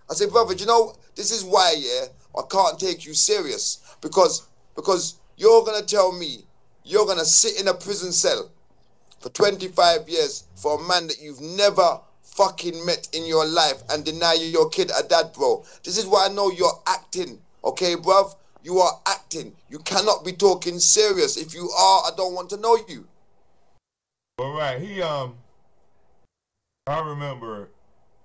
I said, brother, you know, this is why, yeah, I can't take you serious. Because you're gonna tell me you're gonna sit in a prison cell for 25 years for a man that you've never fucking met in your life and deny your kid a dad, bro. This is why I know you're acting, okay, bruv? You are acting. You cannot be talking serious. If you are, I don't want to know you. All right, I remember,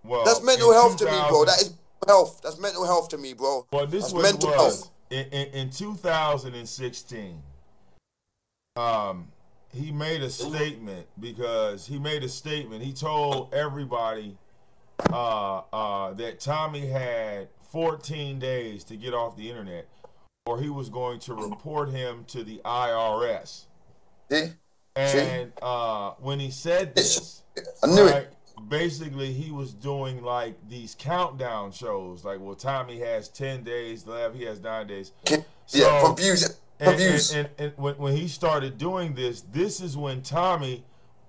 well, that's mental health to me, bro. That is health. That's mental health to me, bro. Well, this was mental health. In 2016, he made a statement He told everybody that Tommy had 14 days to get off the internet, or he was going to report him to the IRS. See? And when he said this, I knew it. Basically, he was doing like these countdown shows. Like, well, Tommy has 10 days left. He has 9 days. Yeah, for views. And when he started doing this is when Tommy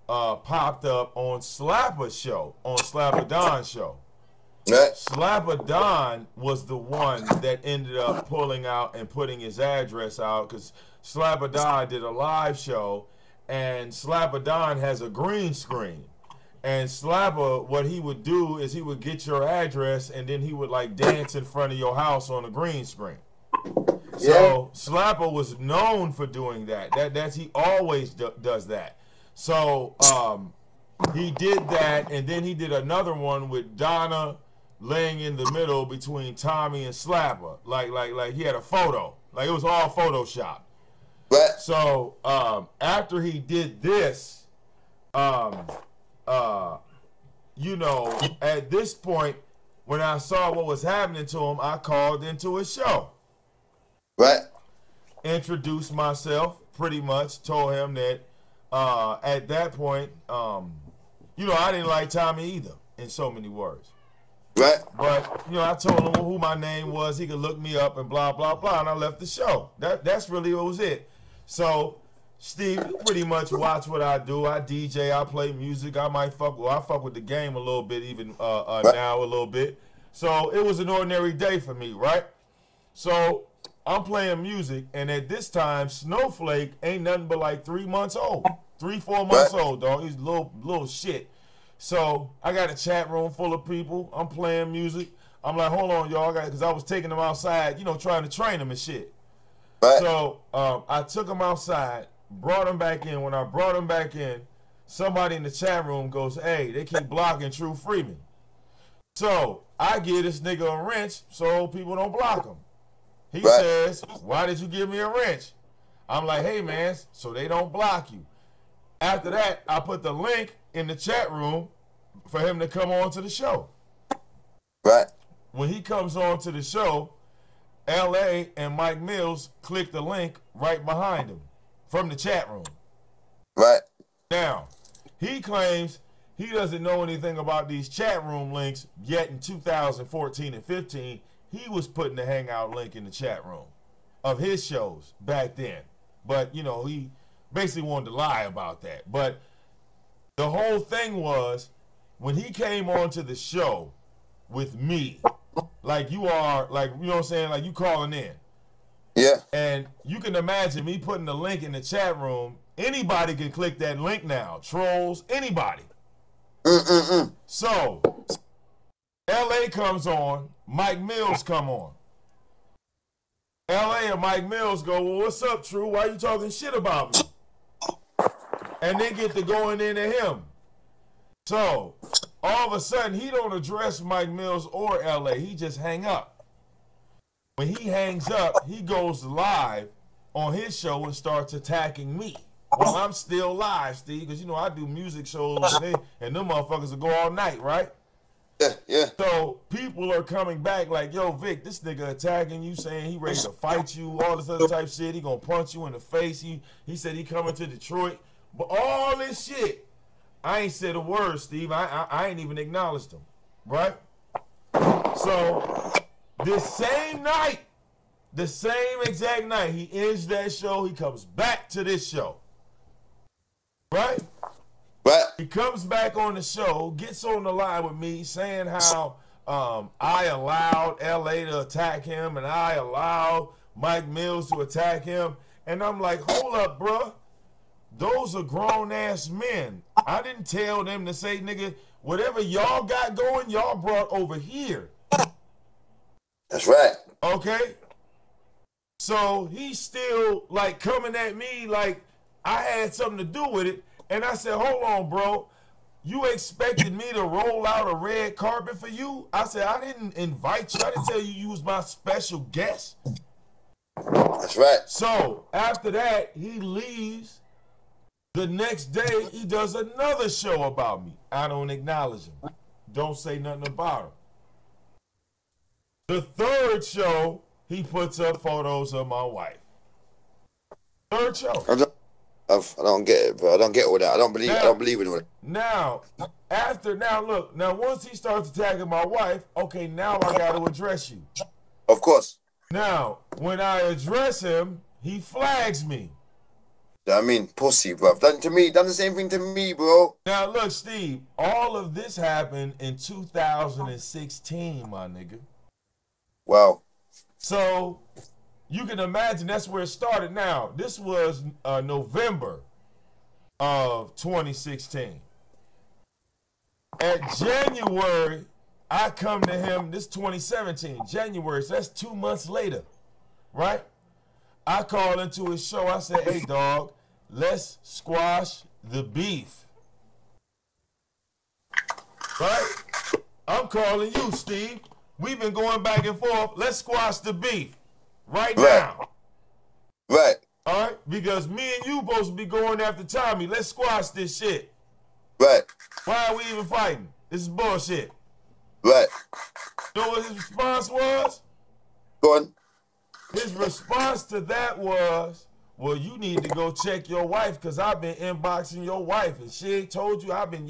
popped up on Slapper's show, on Slapper Don's show. Right. Slapper Don was the one that ended up pulling out and putting his address out because Slapper Don did a live show, and Slapper Don has a green screen. And Slapper, what he would do is he would get your address and then he would like dance in front of your house on a green screen. Yeah. So Slapper was known for doing that. That's he always does that. So he did that, and then he did another one with Donna laying in the middle between Tommy and Slapper. Like he had a photo. Like it was all Photoshop. What? So after he did this, you know, at this point, when I saw what was happening to him, I called into his show. Right. Introduced myself, pretty much, told him that at that point, you know, I didn't like Tommy either, in so many words. Right. But, you know, I told him who my name was, he could look me up and blah, blah, blah, and I left the show. That's really what was it. So, Steve, you pretty much watch what I do. I DJ, I play music, I fuck with the game a little bit, even now a little bit. So it was an ordinary day for me, right? So I'm playing music, and at this time, Snowflake ain't nothing but like 3 months old. 3-4 months old, dog. He's little shit. So I got a chat room full of people. I'm playing music. I'm like, hold on, y'all, because I was taking them outside, you know, trying to train them and shit. Right. So I took them outside, brought them back in. When I brought them back in, somebody in the chat room goes, hey, they keep blocking True Freeman. So I give this nigga a wrench so people don't block him. He says, why did you give me a wrench? I'm like, hey, man, so they don't block you. After that, I put the link in the chat room for him to come on to the show. Right. When he comes on to the show, L.A. and Mike Mills click the link right behind him from the chat room. Right. Now, he claims he doesn't know anything about these chat room links, yet in 2014 and 15, he was putting the Hangout link in the chat room of his shows back then. But, you know, he basically wanted to lie about that. But the whole thing was when he came onto the show with me, like you are, like, you know what I'm saying, like you calling in. Yeah. And you can imagine me putting the link in the chat room. Anybody can click that link now. Trolls, anybody. So, LA comes on, Mike Mills come on. LA and Mike Mills go, well, what's up, True? Why you talking shit about me? And they get to going into him. So, all of a sudden, he don't address Mike Mills or LA. He just hang up. When he hangs up, he goes live on his show and starts attacking me. While I'm still live, Steve, because, you know, I do music shows and them motherfuckers will go all night, right? Yeah. So people are coming back like, yo, Vic, this nigga attacking you, saying he ready to fight you, all this other type shit. He gonna punch you in the face. He said he coming to Detroit. But all this shit, I ain't said a word, Steve. I ain't even acknowledged him, right? So this same night, the same exact night, he ends that show. He comes back to this show, right? He comes back on the show, gets on the line with me, saying how I allowed LA to attack him and I allowed Mike Mills to attack him. And I'm like, hold up, bruh. Those are grown-ass men. I didn't tell them to say, nigga, whatever y'all got going, y'all brought over here. That's right. Okay? So he's still, like, coming at me like I had something to do with it. And I said, hold on, bro. You expected me to roll out a red carpet for you? I said, I didn't invite you. I didn't tell you was my special guest. That's right. So after that, he leaves. The next day, he does another show about me. I don't acknowledge him. Don't say nothing about him. The third show, he puts up photos of my wife. Third show. I don't get it, bro. I don't get all that. I don't believe in all that. Now, once he starts attacking my wife, okay, now I got to address you. Of course. Now, when I address him, he flags me. I mean, pussy, bro. Done the same thing to me, bro. Now, look, Steve, all of this happened in 2016, my nigga. Wow. So, you can imagine that's where it started. Now, this was November of 2016. At January, I come to him, this 2017, January, so that's 2 months later, right? I call into his show, I said, hey, dog, let's squash the beef. Right? I'm calling you, Steve. We've been going back and forth. Let's squash the beef. Right now. Right. All right? Because me and you supposed to be going after Tommy. Let's squash this shit. Right. Why are we even fighting? This is bullshit. Right. You know what his response was? Go on. His response to that was, well, you need to go check your wife because I've been inboxing your wife. And she ain't told you I've been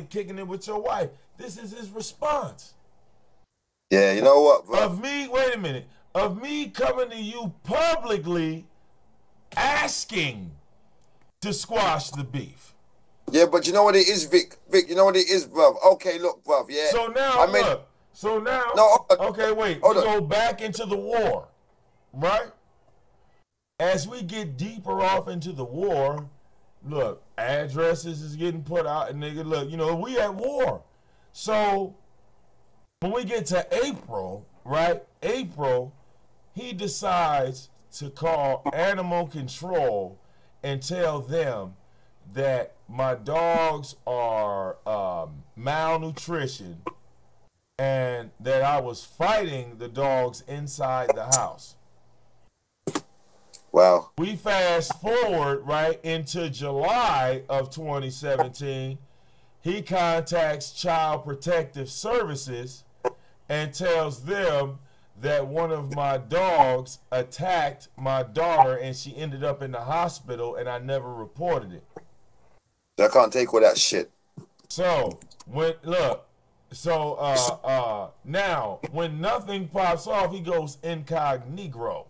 kicking it with your wife. This is his response. Yeah, you know what, bro? Wait a minute. Of me coming to you publicly asking to squash the beef. Yeah, but you know what it is, Vic? Vic, you know what it is, bruv? Okay, look, bruv, yeah. So now, okay, wait. We go back into the war, right? As we get deeper off into the war, look, addresses is getting put out, and nigga, look, you know, we at war. So when we get to April, right? April, he decides to call animal control and tell them that my dogs are malnutrition and that I was fighting the dogs inside the house. Wow. We fast forward right into July of 2017. He contacts Child Protective Services and tells them that one of my dogs attacked my daughter and she ended up in the hospital and I never reported it. I can't take all that shit. So now when nothing pops off, he goes incognito.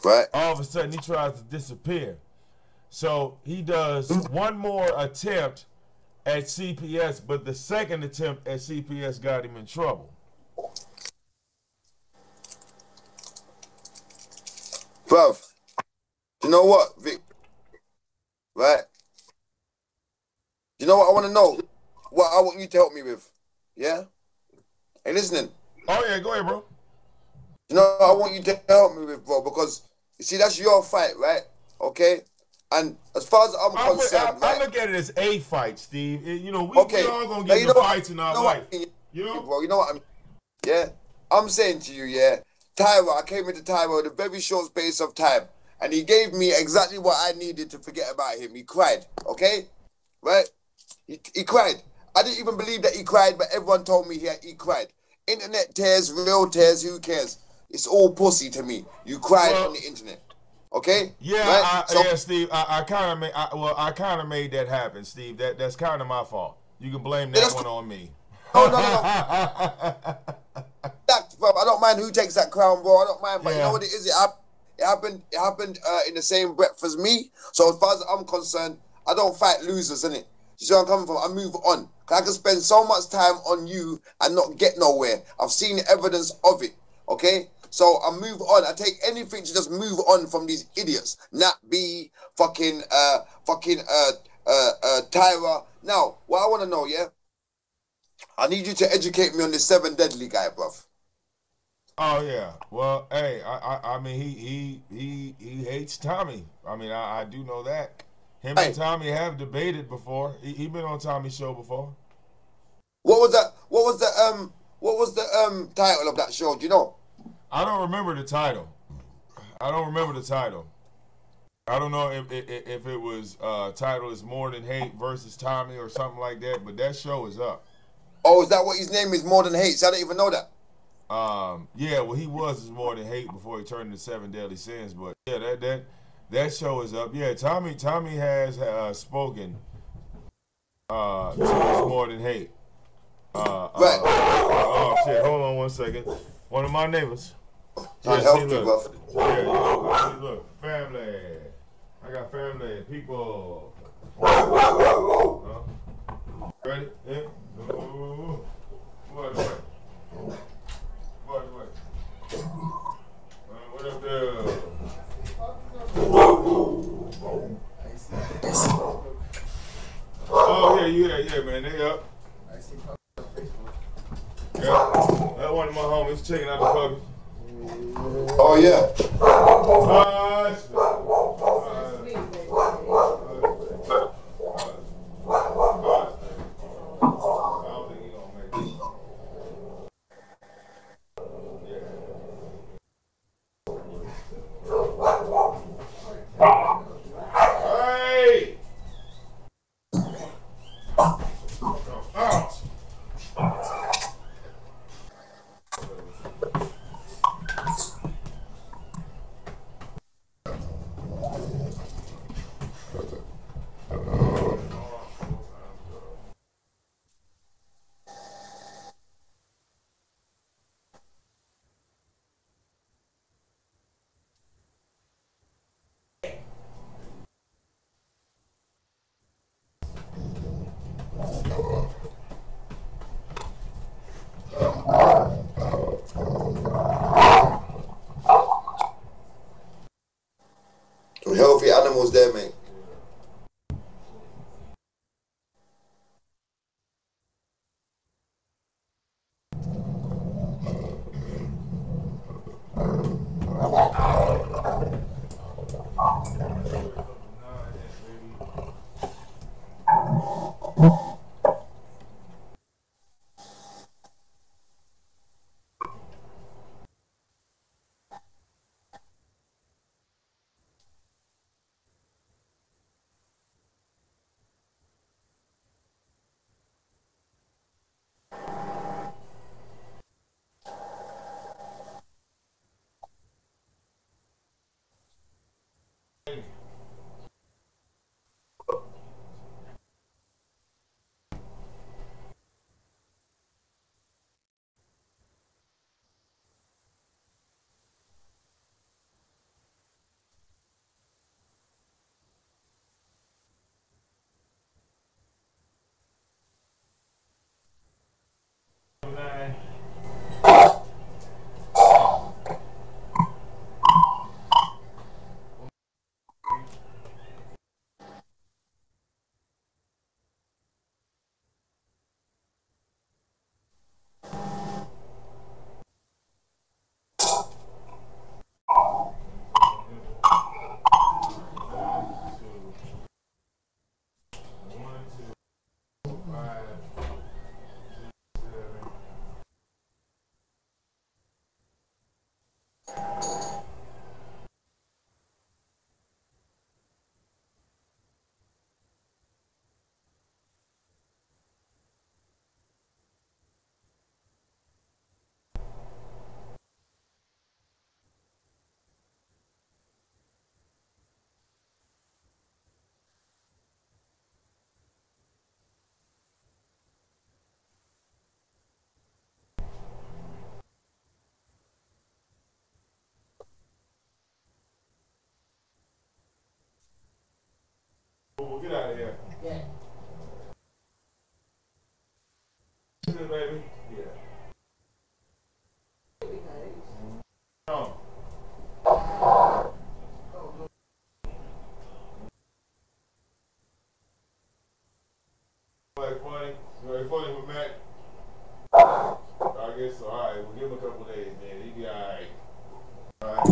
Right. All of a sudden he tries to disappear. So he does one more attempt at CPS, but the second attempt at CPS got him in trouble. Bruv, you know what, Vic? Right? You know what I want to know? What I want you to help me with? Yeah? Hey, listening? Oh, yeah, go ahead, bro. You know what I want you to help me with, bro? Because, you see, that's your fight, right? Okay? And as far as I'm concerned, I look at it as a fight, Steve. We all going to get you into fights in our life. You know? Bro, you know what I mean? Yeah? I'm saying to you, yeah? Tyra, I came into Tyra in a very short space of time. And he gave me exactly what I needed to forget about him. He cried, okay? Right? He cried. I didn't even believe that he cried, but everyone told me he cried. Internet tears, real tears, who cares? It's all pussy to me. You cried on the internet. Okay? Yeah, right? Steve. I kind of made that happen, Steve. That's kind of my fault. You can blame that one on me. No. I don't mind who takes that crown, bro. I don't mind, but you know what it is? It happened in the same breath as me. So as far as I'm concerned, I don't fight losers, innit? You see where I'm coming from? I move on. I can spend so much time on you and not get nowhere. I've seen evidence of it. Okay? So I move on. I take anything to just move on from these idiots. Nat B, Tyra. Now, what I want to know, yeah? I need you to educate me on the 7 deadly guy, bruv. Oh yeah. Well, hey, I mean he hates Tommy. I mean I do know that. Him and Tommy have debated before. He been on Tommy's show before. What was that? What was the title of that show? Do you know? I don't remember the title. I don't know if it was title is More Than Hate versus Tommy or something like that. But that show is up. Oh, is that what his name is? More Than Hate? So I don't even know that. Yeah, well, he was More Than Hate before he turned into 7 Deadly Sins, but yeah, that show is up. Yeah, Tommy has spoken to his More Than Hate. Right. Oh shit! Hold on one second. One of my neighbors. Yeah, see, look. Yeah, look, family. I got family, people. Ready? Yeah. What up there? Oh yeah, man. They up. Yeah, that one of my homies checking out the puppies. Oh yeah. Some healthy animals there, mate. We'll get out of here. Yeah. Good, baby. Yeah. No. Like funny? Very funny with Mac? I guess so. Alright, we'll give him a couple days, man. He'll be alright. Alright.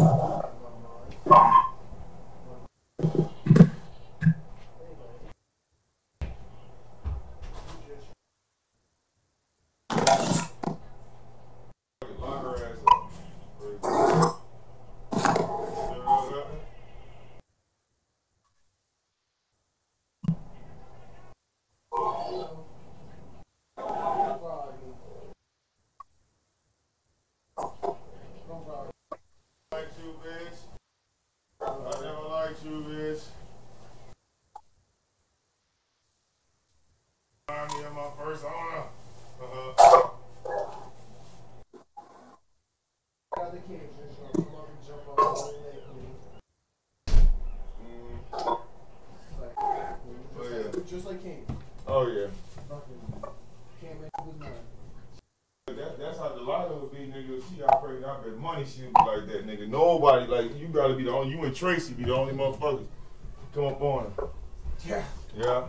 Lock her ass up. Liked you, bitch. I never liked you, bitch. Remind me of my first owner. Other kids just gonna come up and jump on the leg, please. Just like King. Oh, yeah. Can't make it with none. That's how Delilah would be, nigga. She got pregnant. I bet money she would be like that, nigga. Nobody, like, you gotta be the only, you and Tracy be the only motherfuckers come up on her. Yeah. Yeah?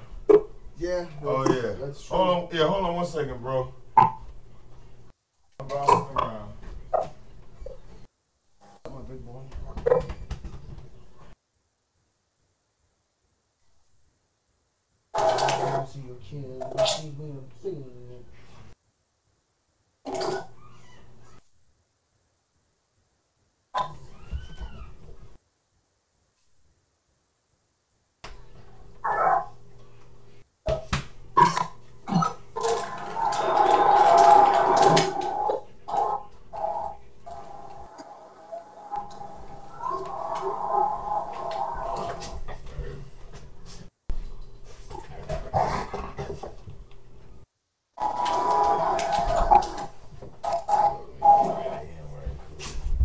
Yeah. Oh, yeah. That's true. Hold on 1 second, bro. I'm bouncing around. Come on, big boy. I see your kid. I see him singing.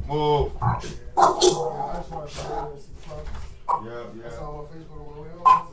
Move. I just want to show you some talks. Yeah. That's all on Facebook on my way home.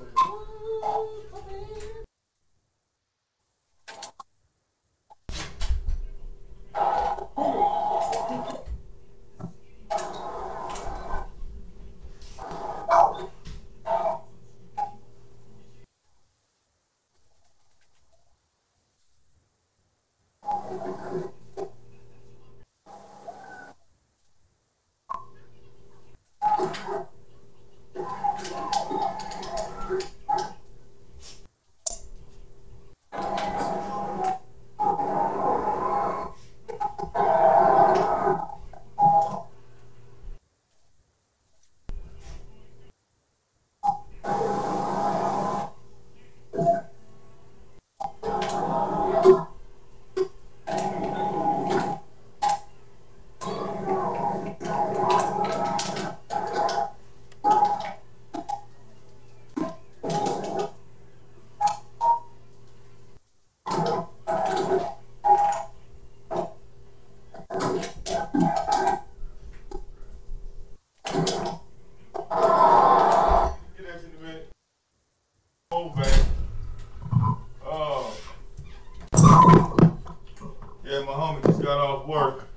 Yeah, my homie just got off work.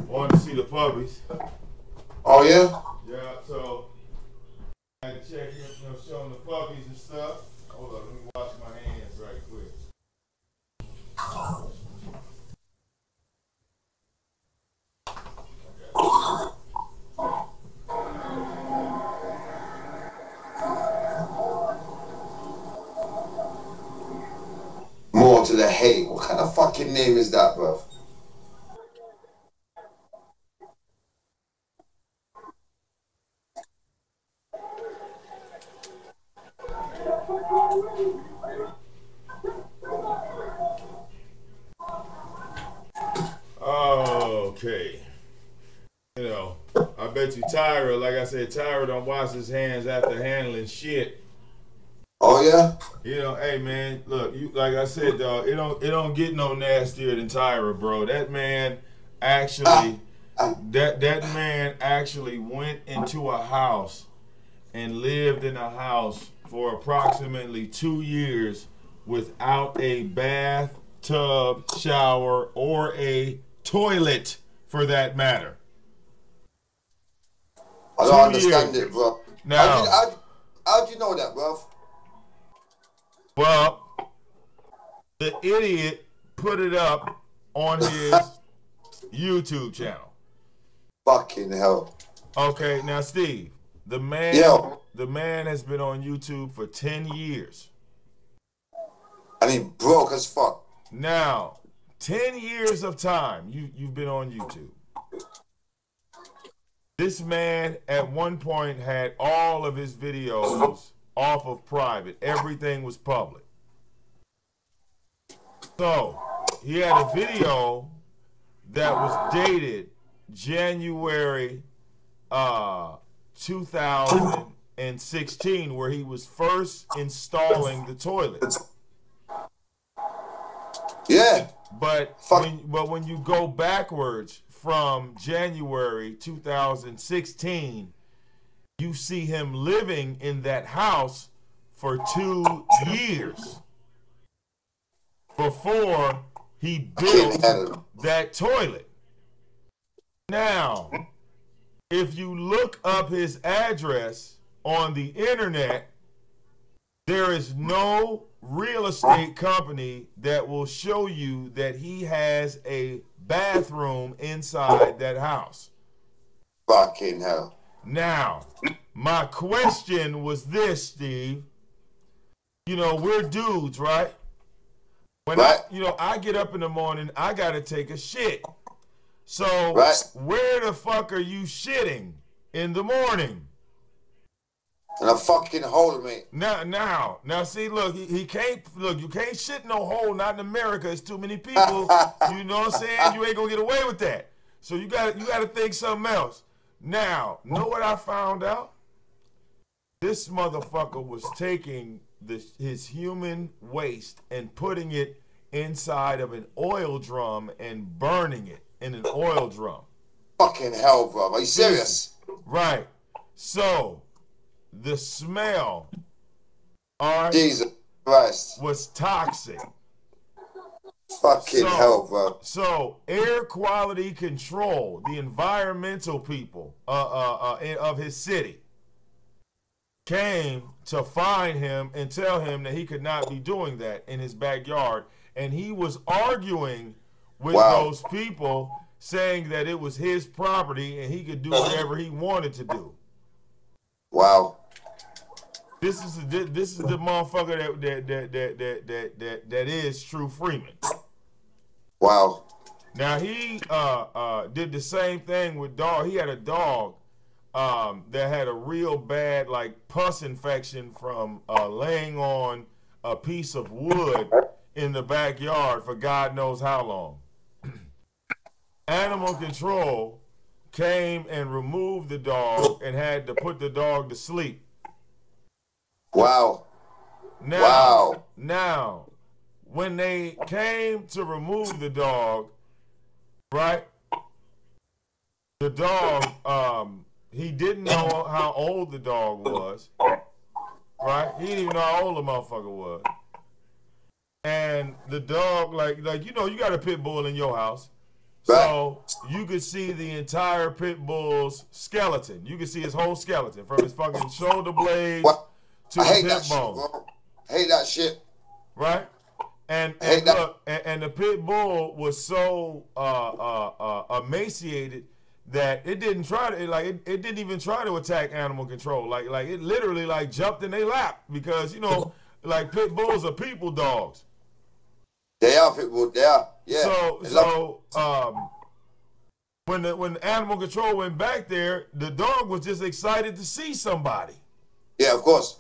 Wanted to see the puppies. Oh, yeah? Yeah, so I had to check him, show him the puppies and stuff. Hold up, let me wash my hands right quick. More to the hate. What kind of fucking name is that, bruv? Okay. You know, I bet you Tyra, like I said, Tyra don't wash his hands after handling shit. Oh, yeah? You know, hey man, look, you like I said, dog, it don't get no nastier than Tyra, bro. That man actually that man actually went into a house and lived in a house for approximately 2 years without a bathtub, shower, or a toilet, for that matter. I don't understand it, bro. Now, how'd you know that, bro? Well, the idiot put it up on his YouTube channel. Fucking hell. Okay, now Steve, the man has been on YouTube for 10 years. And he broke as fuck. Now, 10 years of time you've been on YouTube. This man at one point had all of his videos off of private. Everything was public. So, he had a video that was dated January 2016 where he was first installing the toilet. Yeah. But when you go backwards from January 2016, you see him living in that house for 2 years before he built that toilet. Now, if you look up his address on the internet, there is no real estate company that will show you that he has a bathroom inside that house. Fucking hell. Now, my question was this, Steve. You know, we're dudes, right? When I get up in the morning, I gotta take a shit. So where the fuck are you shitting in the morning? In a fucking hole, mate. Now, see, look, he can't, look, you can't shit no hole, not in America. It's too many people. You know what I'm saying? You ain't gonna get away with that. So you gotta think something else. Now, know what I found out? This motherfucker was taking his human waste and putting it inside of an oil drum and burning it in an oil drum. Fucking hell, bro. Are you serious? Right. So, the smell, Jesus Christ, was toxic. Fucking hell, bro. So, air quality control, the environmental people of his city, came to find him and tell him that he could not be doing that in his backyard. And he was arguing with those people, saying that it was his property and he could do whatever he wanted to do. Wow. This is the motherfucker that is True Freeman. Wow. Now he did the same thing with dog. He had a dog that had a real bad like pus infection from laying on a piece of wood in the backyard for God knows how long. Animal control came and removed the dog and had to put the dog to sleep. Wow. Now, when they came to remove the dog, right? The dog, he didn't know how old the dog was, right? He didn't even know how old the motherfucker was. And the dog, like you know, you got a pit bull in your house. So you could see the entire pit bull's skeleton. You could see his whole skeleton from his fucking shoulder blades to his hip bone. I hate that shit. Right? And look, and the pit bull was so emaciated that it didn't try to it didn't even try to attack animal control. Like it literally like jumped in their lap because you know like pit bulls are people dogs. They are people. They are. Yeah. So when the animal control went back there, the dog was just excited to see somebody. Yeah, of course.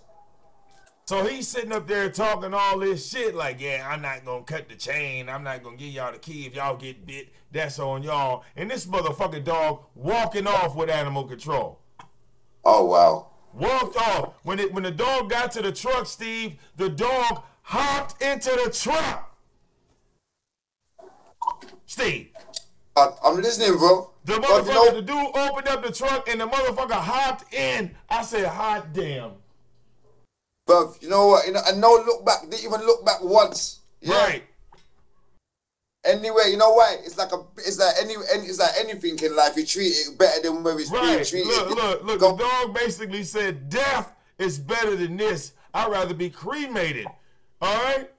So he's sitting up there talking all this shit like, yeah, I'm not gonna cut the chain. I'm not gonna give y'all the key. If y'all get bit, that's on y'all. And this motherfucking dog walking off with animal control. Oh wow. Walked off. When the dog got to the truck, Steve, the dog hopped into the truck. Steve. I'm listening, bro. The motherfucker, the dude opened up the truck and the motherfucker hopped in. I said, hot damn. Bruv, you know what? You know, and no look back. Didn't even look back once. Yeah. Right. Anyway, you know why? It's like anything in life. You treat it better than where it's being Right. treated. Look. The dog basically said, death is better than this. I'd rather be cremated. All right?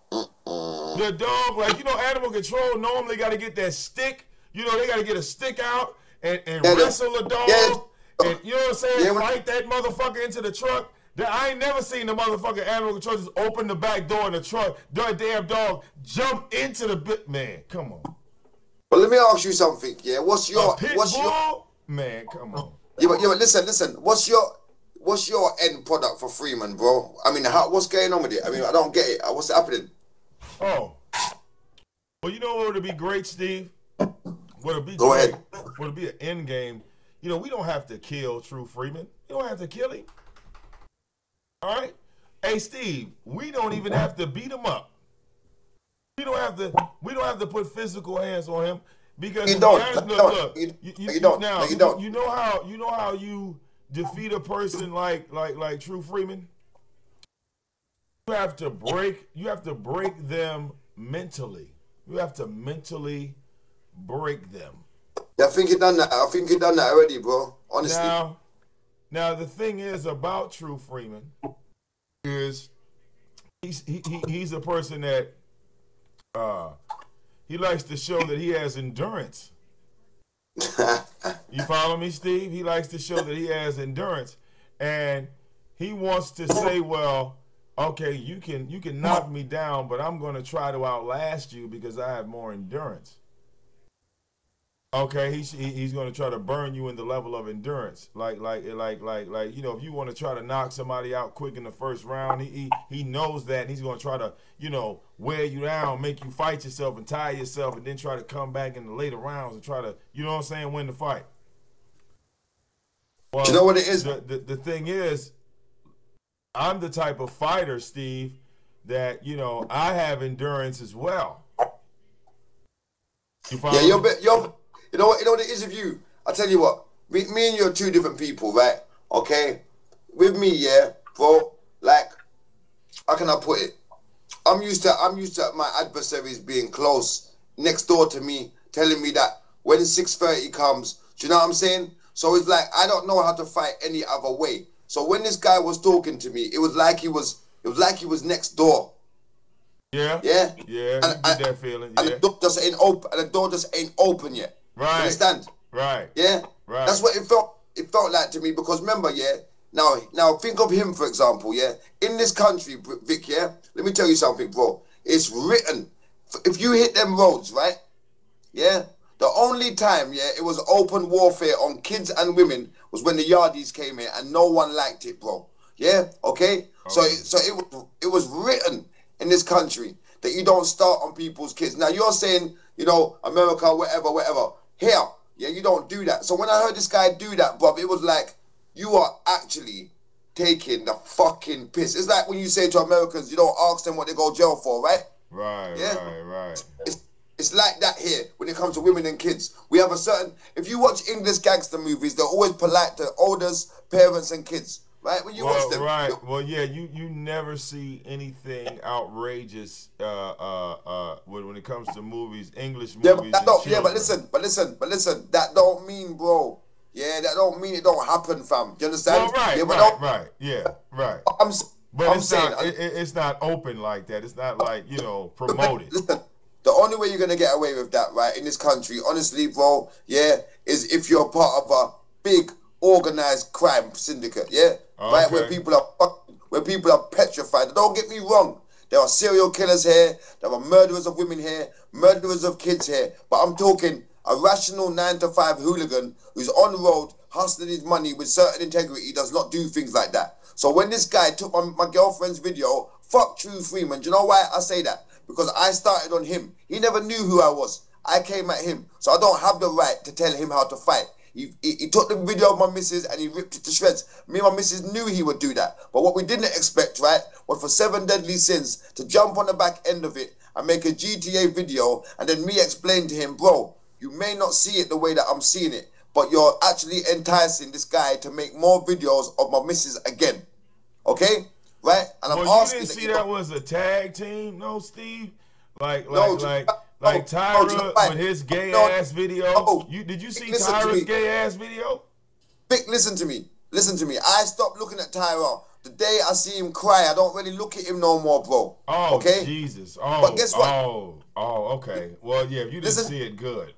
The dog, like, you know, animal control normally got to get that stick. You know, they got to get a stick out and wrestle a dog. Yeah. And, you know what I'm saying? Yeah, Fight that motherfucker into the truck. I ain't never seen the motherfucking animal control just open the back door in the truck, the damn dog jump into the bit. Man, come on. But let me ask you something, yeah? What's your Man, come on. Yeah, but listen. What's your end product for Freeman, bro? I mean, what's going on with it? I mean, I don't get it. What's happening? Oh. Well, you know what would be great, Steve? Would be Go great? ahead. Would be an end game? You know, we don't have to kill True Freeman. You don't have to kill him. All right? Hey, Steve, we don't even have to beat him up. We don't have to put physical hands on him because You don't. you don't. Now, No, you don't. You know how you defeat a person like True Freeman? You have to break them mentally. You have to mentally break them. Yeah, I think you done that. I think you done that already, bro. Honestly. Now the thing is about True Freeman is he's a person that he likes to show that he has endurance. You follow me, Steve? He likes to show that he has endurance, and he wants to say, well, okay, you can knock me down, but I'm going to try to outlast you because I have more endurance. Okay, he's going to try to burn you in the level of endurance. Like you know, if you want to try to knock somebody out quick in the first round, he knows that, and he's going to try to, you know, wear you down, make you fight yourself and tire yourself, and then try to come back in the later rounds and try to, you know what I'm saying, win the fight. Well, you know what it is? The thing is, I'm the type of fighter, Steve, that, you know, I have endurance as well. You follow me? You know what it is with you? I tell you what, me and you are two different people, right? Okay? With me, yeah, bro, like, how can I put it? I'm used to my adversaries being close, next door to me, telling me that when 6:30 comes, do you know what I'm saying? So it's like, I don't know how to fight any other way. So when this guy was talking to me, it was like he was next door. Yeah. Yeah. Yeah. You get that feeling. And yeah. the door just ain't open. And the door just ain't open yet. Right. You understand? Right. Yeah. Right. That's what it felt. It felt like to me because remember, yeah. Now think of him for example, yeah. In this country, Vic, yeah. Let me tell you something, bro. It's written. If you hit them roads, right? Yeah. The only time, yeah, it was open warfare on kids and women was when the Yardies came here, and no one liked it, bro. Yeah. Okay. So it was written in this country that you don't start on people's kids. Now you're saying, you know, America, whatever. Here, yeah, you don't do that. So when I heard this guy do that, bruv, it was like, you are actually taking the fucking piss. It's like when you say to Americans, you don't ask them what they go jail for, right? Right, yeah? right. It's like that here when it comes to women and kids. We have a certain, if you watch English gangster movies, they're always polite to elders, parents, and kids. Right? When you watch them. Right. Well, yeah, you never see anything outrageous when it comes to movies, English movies. But listen. That don't mean, bro. Yeah, that don't mean it don't happen, fam. Do you understand? Well, right. Yeah, right. I'm saying it's not open like that. It's not like, you know, promoted. Listen, the only way you're gonna get away with that, right, in this country, honestly, bro, yeah, is if you're part of a big organized crime syndicate, yeah, right, where people are petrified. Don't get me wrong. There are serial killers here. There are murderers of women here, murderers of kids here. But I'm talking a rational 9-to-5 hooligan who's on road hustling his money with certain integrity does not do things like that. So when this guy took my girlfriend's video, fuck True Freeman. Do you know why I say that? Because I started on him. He never knew who I was. I came at him. So I don't have the right to tell him how to fight. He took the video of my missus and he ripped it to shreds. Me and my missus knew he would do that. But what we didn't expect, right, was for 7 Deadly Sins to jump on the back end of it and make a GTA video and then me explain to him, bro, you may not see it the way that I'm seeing it, but you're actually enticing this guy to make more videos of my missus again. Okay? Right? And I'm Well, you asking didn't see that was a tag team, no, Steve? Like Tyra with his gay ass video. Did you see Tyra's gay ass video? Vic, listen to me. Listen to me. I stopped looking at Tyra. The day I see him cry, I don't really look at him no more, bro. Oh, okay? Jesus. Oh, but guess what? Okay. Well, yeah, if you didn't see it, good.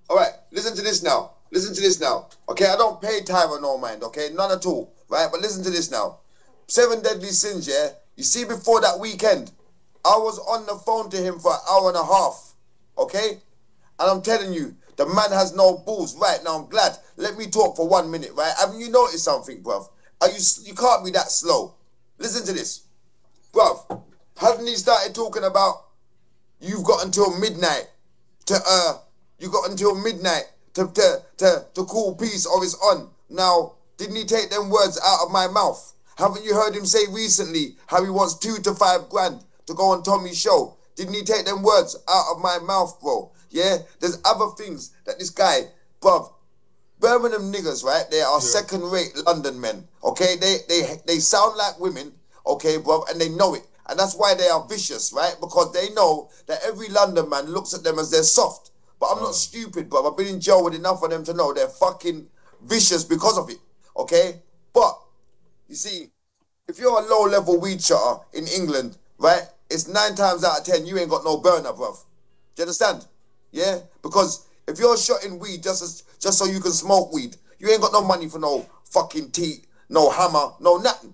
All right. Listen to this now. Listen to this now. Okay, I don't pay Tyra no mind, okay? None at all, right? But listen to this now. 7 deadly sins, yeah? You see, before that weekend, I was on the phone to him for an hour and a half, okay? And I'm telling you, the man has no balls. Right, now I'm glad. Let me talk for 1 minute, right? Haven't you noticed something, bruv? You can't be that slow. Listen to this. Bruv, hasn't he started talking about you've got until midnight to call peace or it's on? Now, didn't he take them words out of my mouth? Haven't you heard him say recently how he wants 2 to 5 grand to go on Tommy's show? Didn't he take them words out of my mouth, bro? Yeah? There's other things that this guy, bruv, Birmingham niggas, right? They are second-rate London men, okay? They sound like women, okay, bruv, and they know it. And that's why they are vicious, right? Because they know that every London man looks at them as they're soft. But I'm not stupid, bruv. I've been in jail with enough of them to know they're fucking vicious because of it, okay? But, you see, if you're a low-level weed shotter in England, right, it's 9 times out of 10 you ain't got no burner, bruv. Do you understand? Yeah? Because if you're shotting weed just so you can smoke weed, you ain't got no money for no fucking tea, no hammer, no nothing.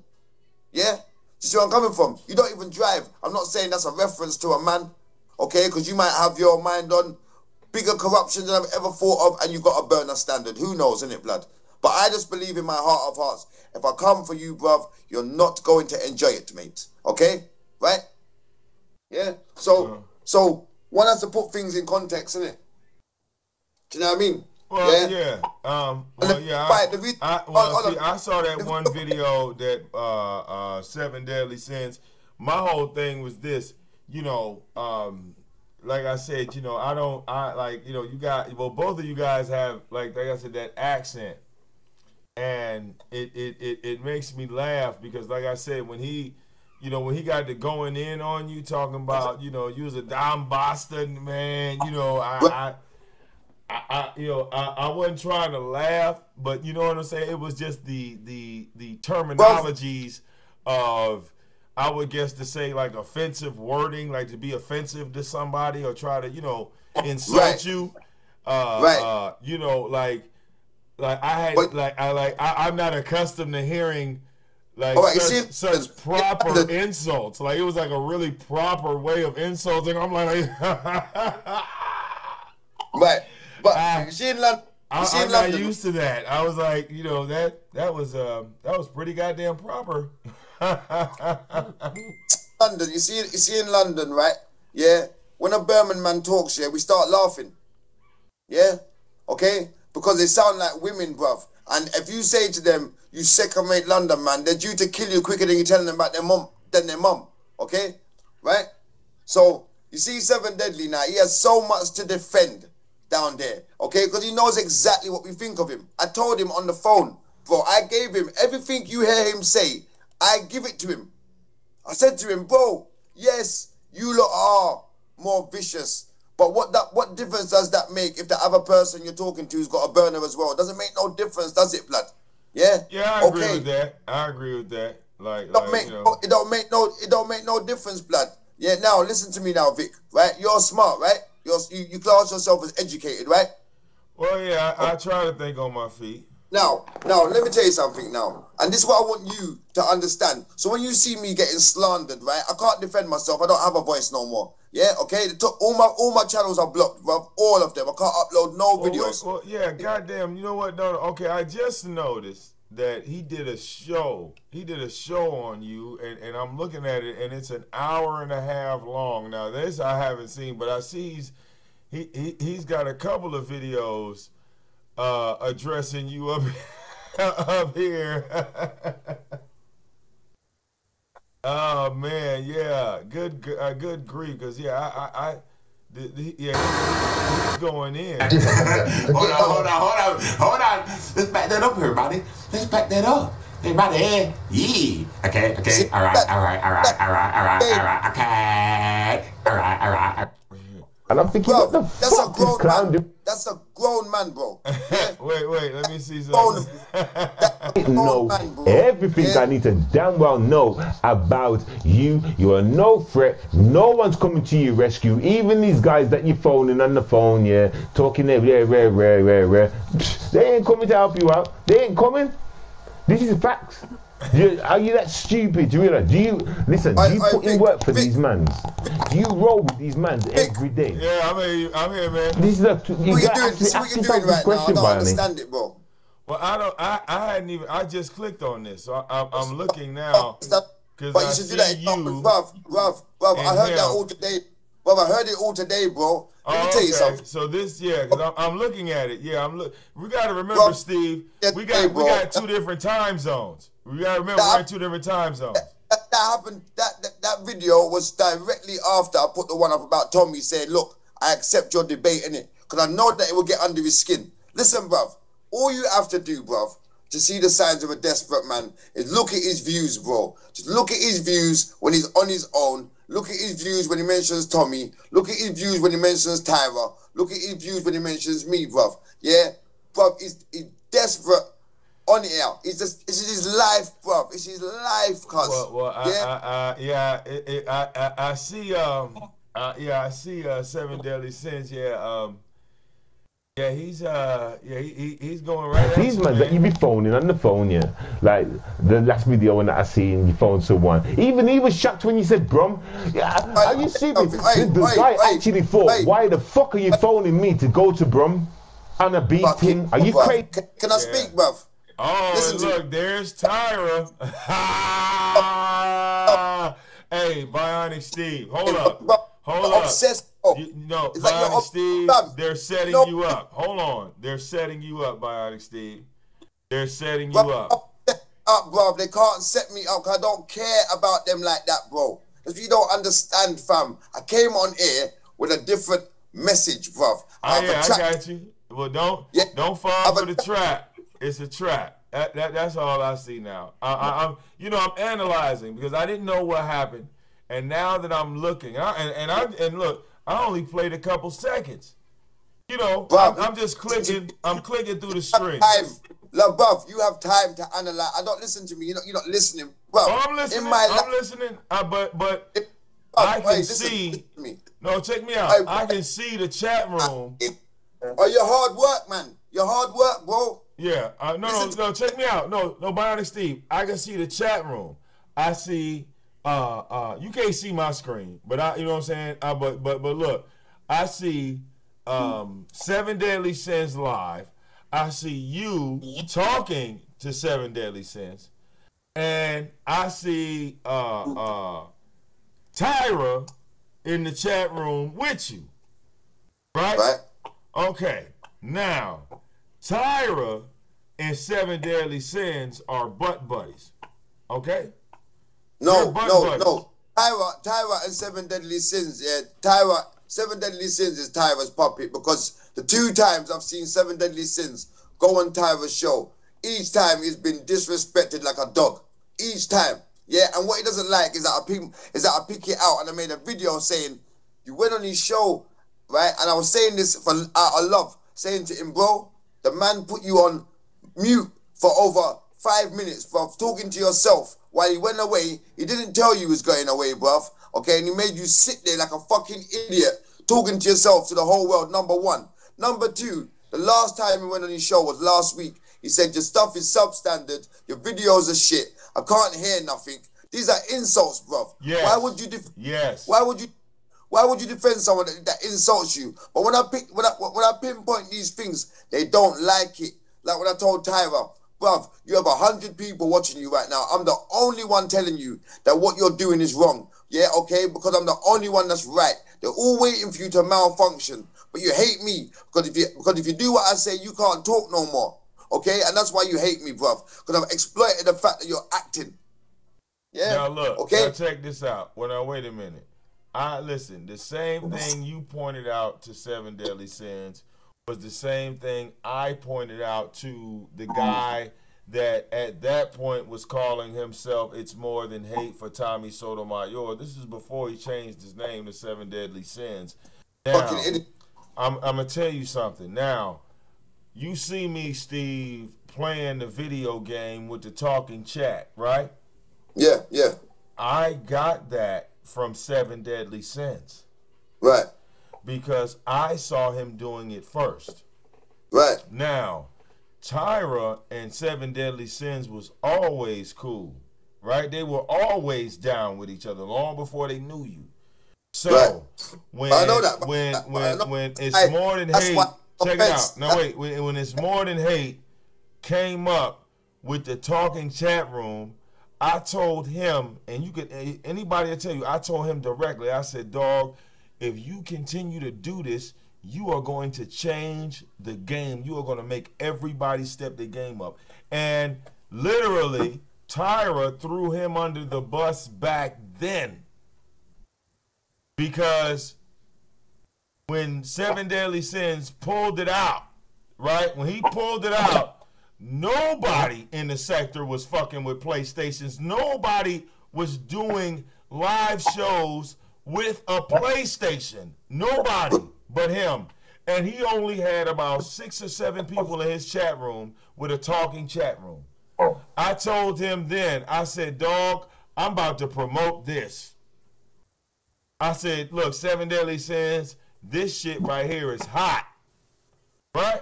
Yeah? You see where I'm coming from? You don't even drive. I'm not saying that's a reference to a man, okay? Because you might have your mind on bigger corruption than I've ever thought of, and you got a burner standard. Who knows, innit, blood? But I just believe in my heart of hearts, if I come for you, bruv, you're not going to enjoy it, mate. Okay? Right? Yeah? So one has to put things in context, innit? Do you know what I mean? Well, yeah. I saw that one video that 7 Deadly Sins. My whole thing was this, like I said, you both of you guys have, like I said, that accent. And it makes me laugh because, like I said, when he got to going in on you, talking about, you was a damn Boston man, I wasn't trying to laugh, but you know what I'm saying? It was just the terminologies of, I would guess to say, like, offensive wording, like to be offensive to somebody or try to, insult you. I'm not accustomed to hearing such proper insults. Like, it was like a really proper way of insulting. I'm like, right. But you see in London, I'm not used to that. I was like, that was pretty goddamn proper. London, you see in London, right? Yeah. When a Birmingham man talks, yeah, we start laughing. Yeah. Okay. Because they sound like women, bruv. And if you say to them, you second-rate London man, they're due to kill you quicker than you telling them about their mum. Okay? Right? So, you see 7 Deadly now, he has so much to defend down there. Okay? Because he knows exactly what we think of him. I told him on the phone, bro, I gave him everything you hear him say, I give it to him. I said to him, bro, yes, you lot are more vicious. But what difference does that make if the other person you're talking to has got a burner as well? It doesn't make no difference, does it, blood? Yeah? Yeah, I agree with that. I agree with that. It don't make no difference, blood. Yeah, now listen to me now, Vic. Right? You're smart, right? You class yourself as educated, right? Well, yeah, I try to think on my feet. Now, let me tell you something now. And this is what I want you to understand. So when you see me getting slandered, right? I can't defend myself. I don't have a voice no more. Yeah, okay? All my channels are blocked, bro. All of them. I can't upload no videos. Well, yeah, goddamn. You know what? No, okay, I just noticed that he did a show. He did a show on you, and I'm looking at it, and it's an hour and a half long. Now, this I haven't seen, but I see he's got a couple of videos addressing you up here. Oh man, yeah, good grief, because yeah, I He's going in. Hold on. Let's back that up, everybody. Let's back that up. Everybody, yeah. Okay. All right. Okay. And I'm thinking, Bro, what the that's fuck a grown is clown man. doing? That's a grown man, bro. Yeah? Wait, let me see something. Know man, bro. everything Yeah? I need to damn well know about you. You are no threat. No one's coming to your rescue. Even these guys that you're phoning on the phone, yeah, talking there, rare. They ain't coming to help you out. They ain't coming. This is facts. Are you that stupid? Do you realize? Do you put in work for these mans? Do you roll with these mans every day? Yeah, I'm here, man. This is What you doing? This is what you're doing right now. I don't understand it, bro. Well, I hadn't even. I just clicked on this, so I'm looking now because But I you should see do that, you. bruv. I heard that all today. Bruv, I heard it all today, bro. Let me tell you something. So this, because I'm looking at it. Yeah, we got to remember, Bro, Steve. yeah, We hey, got bro. two different time zones. We got to remember we're in two different time zones. That happened. That video was directly after I put the one up about Tommy saying, "Look, I accept your debate in it because I know that it will get under his skin." Listen, bruv. All you have to do, bruv, to see the signs of a desperate man is look at his views, bro. Just look at his views when he's on his own. Look at his views when he mentions Tommy. Look at his views when he mentions Tyra. Look at his views when he mentions me, bruv. Yeah, bruv, he's desperate on it out. It's his life, bruv. It's his life, cuz. I see. I see. Seven Deadly Sins. He's going right at these you, men that you be phoning on the phone, yeah. Like the last video when I seen you phone someone. Even he was shocked when you said Brum. Yeah, are you serious? The guy actually thought, why the fuck are you phoning me to go to Brum on a beating? Are you crazy? Can I speak, bruv? Oh, listen, look, there's Tyra. Hey, Bionic Steve, hold up. Obsessed. Bionic Steve, they're setting you up. Hold on. They're setting you up, Bionic Steve. They're setting you up. Bro. They can't set me up because I don't care about them like that, bro. If you don't understand, fam, I came on air with a different message, bro. I got you. Well, don't fall for the trap. It's a trap. That's all I see now. I'm analyzing because I didn't know what happened, and now that I'm looking, and look, I only played a couple seconds. I'm just clicking. I'm clicking through the stream. Look, bruv, you have time to analyze. I don't listen to me. You're not listening, bro. Oh, I'm listening. I'm listening. But I can see. No, check me out. I can see the chat room. You're hard work, man. You're hard work, bro. Yeah. No. Check me out. No, Bionic Steve. I can see the chat room. I see. You can't see my screen, but you know what I'm saying. But look, I see Seven Deadly Sins live. I see you talking to Seven Deadly Sins, and I see Tyra in the chat room with you. Right? Okay. Now, Tyra and Seven Deadly Sins are butt buddies. Okay? No. Tyra and Seven Deadly Sins, Seven Deadly Sins is Tyra's puppet because the 2 times I've seen Seven Deadly Sins go on Tyra's show, each time he's been disrespected like a dog. Each time. Yeah, and what he doesn't like is that I pick it out and I made a video saying, you went on his show, right? And I was saying this for out of love, saying to him, bro, the man put you on mute for over 5 minutes, bruv, talking to yourself while he went away. He didn't tell you he was going away, bruv. Okay, and he made you sit there like a fucking idiot, talking to yourself to the whole world, number 1. Number 2, the last time he went on his show was last week. He said, your stuff is substandard, your videos are shit, I can't hear nothing. These are insults, bruv. Yes. Why would you defend someone that insults you? But when I pinpoint these things, they don't like it. Like when I told Tyra, bruv, you have 100 people watching you right now. I'm the only one telling you that what you're doing is wrong. Yeah, okay? Because I'm the only one that's right. They're all waiting for you to malfunction. But you hate me. Because if you do what I say, you can't talk no more. Okay? And that's why you hate me, bruv. Because I've exploited the fact that you're acting. Yeah? Now look, okay? now check this out. Well, now wait a minute. listen, the same thing you pointed out to Seven Deadly Sins was the same thing I pointed out to the guy that at that point was calling himself It's More Than Hate for Tommy Sotomayor. This is before he changed his name to Seven Deadly Sins. Now, I'm going to tell you something. Now, you see me, Steve, playing the video game with the talking chat, right? Yeah, yeah. I got that from Seven Deadly Sins. Right. Because I saw him doing it first. Right. Now, Tyra and Seven Deadly Sins was always cool, right? They were always down with each other long before they knew you. So right. when I know that. When It's More Than Hate, check it out. Now wait, when It's More Than Hate came up with the talking chat room, I told him, and you could anybody will tell you, I told him directly. I said, dog, if you continue to do this, you are going to change the game. You are going to make everybody step their game up. And literally, Tyra threw him under the bus back then. Because when Seven Deadly Sins pulled it out, right? When he pulled it out, nobody in the sector was fucking with PlayStations. Nobody was doing live shows with a PlayStation. Nobody but him. And he only had about 6 or 7 people in his chat room with a talking chat room. I told him then, I said, dog, I'm about to promote this. I said, look, Seven Deadly Sins, this shit right here is hot. Right?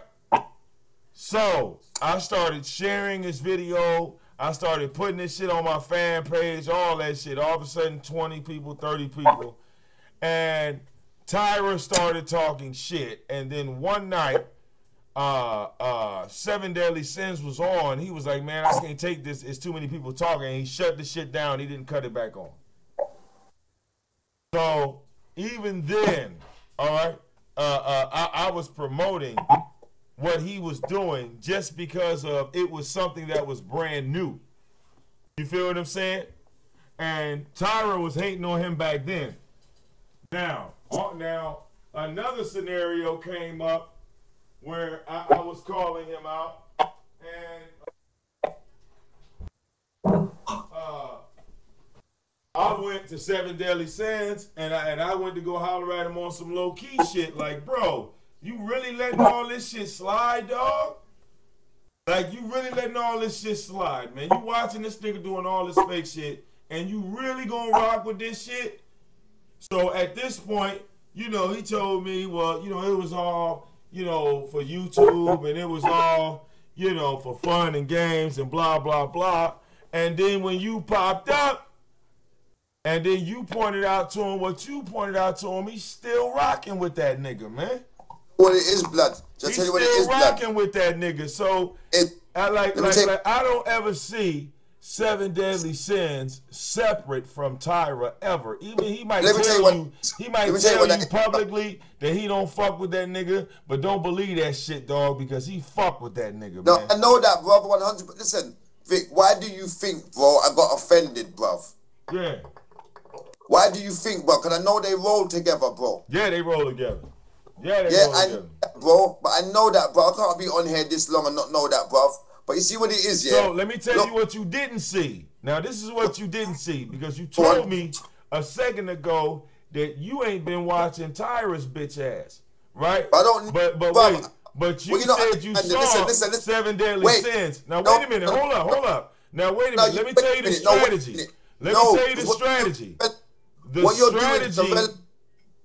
So I started sharing this video. I started putting this shit on my fan page, all that shit. All of a sudden, 20 people, 30 people. And Tyra started talking shit. And then one night, Seven Deadly Sins was on. He was like, man, I can't take this. It's too many people talking. And he shut the shit down. He didn't cut it back on. So even then, all right, I was promoting what he was doing just because of it was something that was brand new. You feel what I'm saying? And Tyra was hating on him back then. Now another scenario came up where I was calling him out, and I went to Seven Deadly Sins, and I went to go holler at him on some low key shit, like, bro, you really letting all this shit slide, dog? Like, you really letting all this shit slide, man? You watching this nigga doing all this fake shit, and you really gonna rock with this shit? So at this point, you know, he told me, well, you know, it was all, you know, for YouTube, and it was all, you know, for fun and games and blah, blah, blah. And then when you popped up, and then you pointed out to him what you pointed out to him, he's still rocking with that nigga, man. What it is, blood. Just tell you what it is, blood. He's still rocking with that nigga. So I I don't ever see Seven Deadly Sins separate from Tyra ever. Even he might tell you publicly that he don't fuck with that nigga, but don't believe that shit, dog, because he fuck with that nigga, no, man. I know that, brother, 100%. Listen, Vic, why do you think, bro, I got offended, bruv? Yeah. Why do you think, bro? Because I know they roll together, bro. Yeah, they roll together. Yeah, they roll I together. know that, bro, but I know that, bro. I can't be on here this long and not know that, bruv. But you see what it is, yeah? So let me tell you what you didn't see. Now, this is what you didn't see, because you told me a second ago that you ain't been watching Tyra's bitch ass, right? I don't. But wait. But you said you saw listen. Seven Deadly Sins. Now, wait a minute. Hold up. Now, wait a minute. Let me tell you the strategy. Let me tell you the strategy. What you're doing,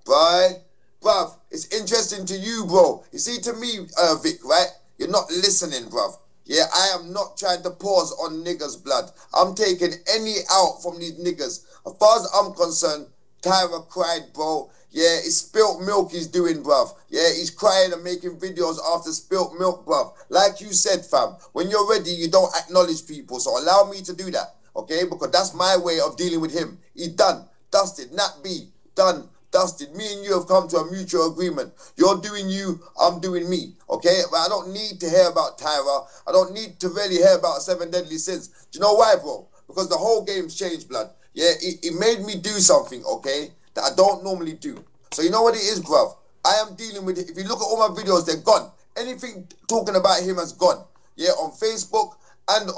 right? Bruv, it's interesting to you, bro. You see, to me, Vic, right? You're not listening, bruv. Yeah, I am not trying to pause on niggas' blood. I'm taking any out from these niggas. As far as I'm concerned, Tyra cried, bro. Yeah, it's spilt milk he's doing, bruv. Yeah, he's crying and making videos after spilt milk, bruv. Like you said, fam, when you're ready, you don't acknowledge people. So allow me to do that, okay? Because that's my way of dealing with him. He's done, dusted, Nat B, done, dusted. Me and you have come to a mutual agreement. You're doing you, I'm doing me, okay? But I don't need to hear about Tyra. I don't need to really hear about Seven Deadly Sins. Do you know why, bro? Because the whole game's changed, blood. Yeah, it made me do something, okay, that I don't normally do. So you know what it is, bruv? I am dealing with it. If you look at all my videos, they're gone. Anything talking about him has gone. Yeah, on Facebook and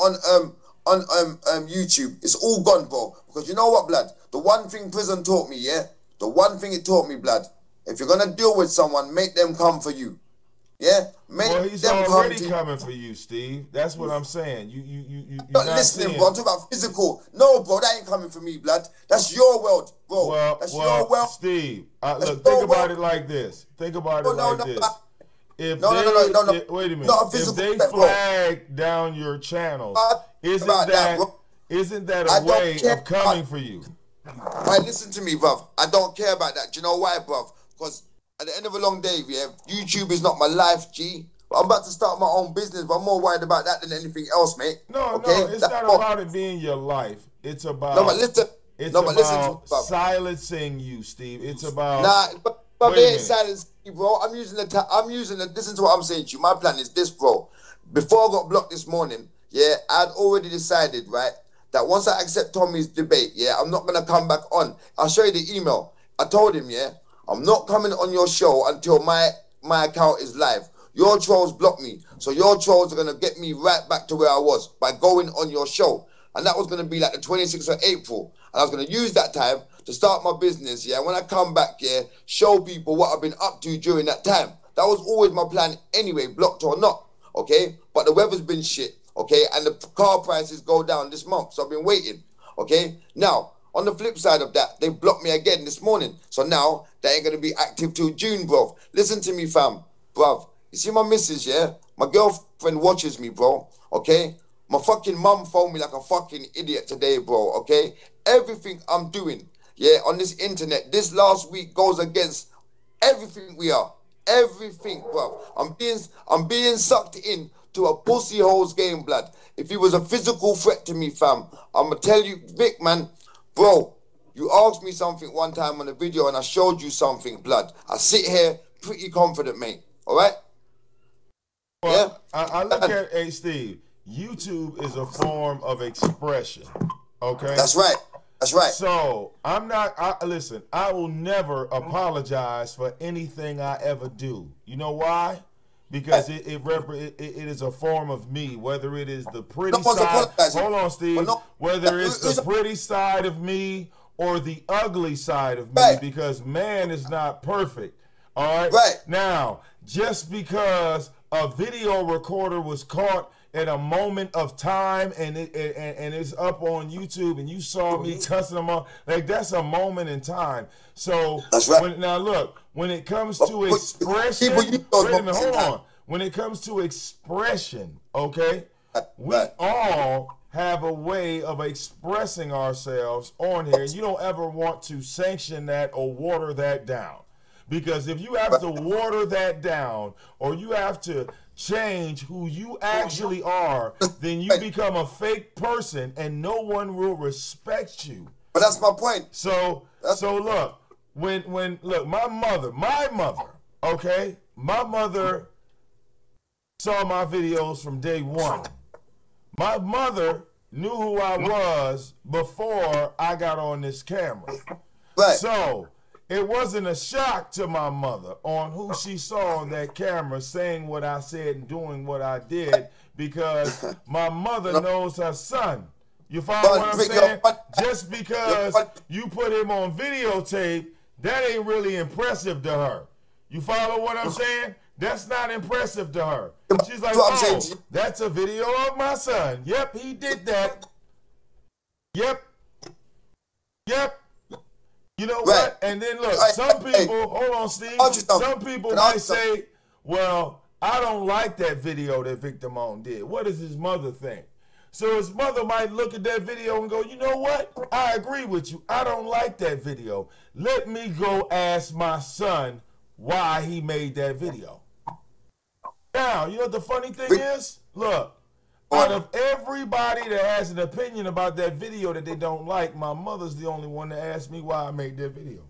on YouTube, it's all gone, bro. Because you know what, blood? The one thing prison taught me, yeah? The one thing it taught me, blood. If you're gonna deal with someone, make them come for you. Yeah, well, he's already coming for you, Steve. That's what I'm saying. You're not listening, bro. I'm talking about physical. No, bro, that ain't coming for me, blood. That's your world, bro. That's your world. Steve, look, think about it like this. Think about it like this. If wait a minute. If they flag down your channels, isn't that a way of coming for you? Right, listen to me, bruv. I don't care about that. Do you know why, bruv? Because at the end of a long day, yeah, YouTube is not my life, G. But I'm about to start my own business, but I'm more worried about that than anything else, mate. No, it's not about it being your life. It's about silencing you, Steve. It's about but they ain't silencing me, bro. I'm using the listen to what I'm saying to you. My plan is this, bro. Before I got blocked this morning, yeah, I'd already decided, right, that once I accept Tommy's debate, yeah, I'm not gonna come back on. I'll show you the email. I told him, yeah, I'm not coming on your show until my account is live. Your trolls blocked me. So your trolls are going to get me right back to where I was by going on your show. And that was going to be like the 26th of April. And I was going to use that time to start my business, yeah. When I come back, yeah, show people what I've been up to during that time. That was always my plan anyway, blocked or not, okay? But the weather's been shit, okay? And the car prices go down this month. So I've been waiting, okay? Now, on the flip side of that, they blocked me again this morning. So now, they ain't going to be active till June, bruv. Listen to me, fam. Bruv, you see my missus, yeah? My girlfriend watches me, bro, okay? My fucking mum phoned me like a fucking idiot today, bro, okay? Everything I'm doing, yeah, on this internet, this last week goes against everything we are. Everything, bruv. I'm being sucked in to a pussy hole's game, blood. If he was a physical threat to me, fam, I'm going to tell you, Vic, man, bro, you asked me something one time on a video and I showed you something, blood. I sit here pretty confident, mate. All right? Well, yeah? I look at, hey, Steve, YouTube is a form of expression, okay? That's right. That's right. So, listen, I will never apologize for anything I ever do. You know why? Because it is a form of me, whether it is the pretty side. Hold on, Steve. Whether it's the pretty side of me or the ugly side of me, because man is not perfect. All right. Right. Now, just because a video recorder was caught at a moment of time and it's up on YouTube and you saw me cussing them off, like that's a moment in time. So that's right. Now look, when it comes to expression, wait a minute, hold on. When it comes to expression, okay, we all have a way of expressing ourselves on here. You don't ever want to sanction that or water that down. Because if you have to water that down or you have to change who you actually are, then you become a fake person and no one will respect you. But that's my point. So look, look, my mother, okay, my mother saw my videos from day one. My mother knew who I was before I got on this camera. Right. So it wasn't a shock to my mother on who she saw on that camera saying what I said and doing what I did, because my mother knows her son. You follow what I'm saying? Just because you put him on videotape, that ain't really impressive to her. You follow what I'm saying? That's not impressive to her. She's like, oh, that's a video of my son. Yep, he did that. Yep. You know what? And then look, some people, hold on, Steve. Some people might say, well, I don't like that video that Victor Moan did. What does his mother think? So his mother might look at that video and go, you know what? I agree with you. I don't like that video. Let me go ask my son why he made that video. Now, you know what the funny thing is? Look, out of everybody that has an opinion about that video that they don't like, my mother's the only one that asked me why I made that video.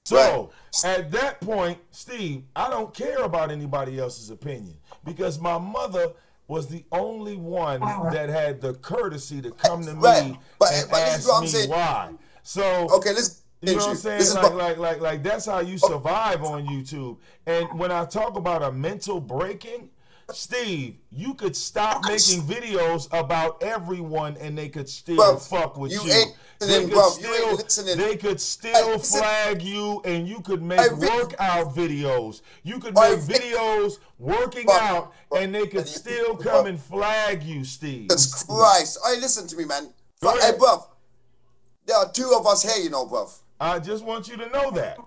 So, at that point, Steve, I don't care about anybody else's opinion, because my mother was the only one that had the courtesy to come to me and ask me why. So, okay, You know what I'm saying? Like that's how you survive on YouTube. And when I talk about a mental breaking, Steve, you could stop making videos about everyone and they could still fuck with you. They could still flag you, and you could make workout videos. You could make videos working out and they could still come and flag you, Steve. Jesus Christ. Hey, listen to me, man. Hey, bruv. There are two of us here, you know, bruv. I just want you to know that.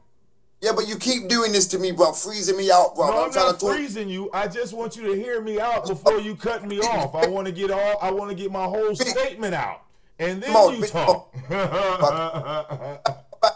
Yeah, but you keep doing this to me, bro. Freezing me out, bro. No, I'm not freezing you. I just want you to hear me out before you cut me off. I want to get my whole statement out, and then you talk.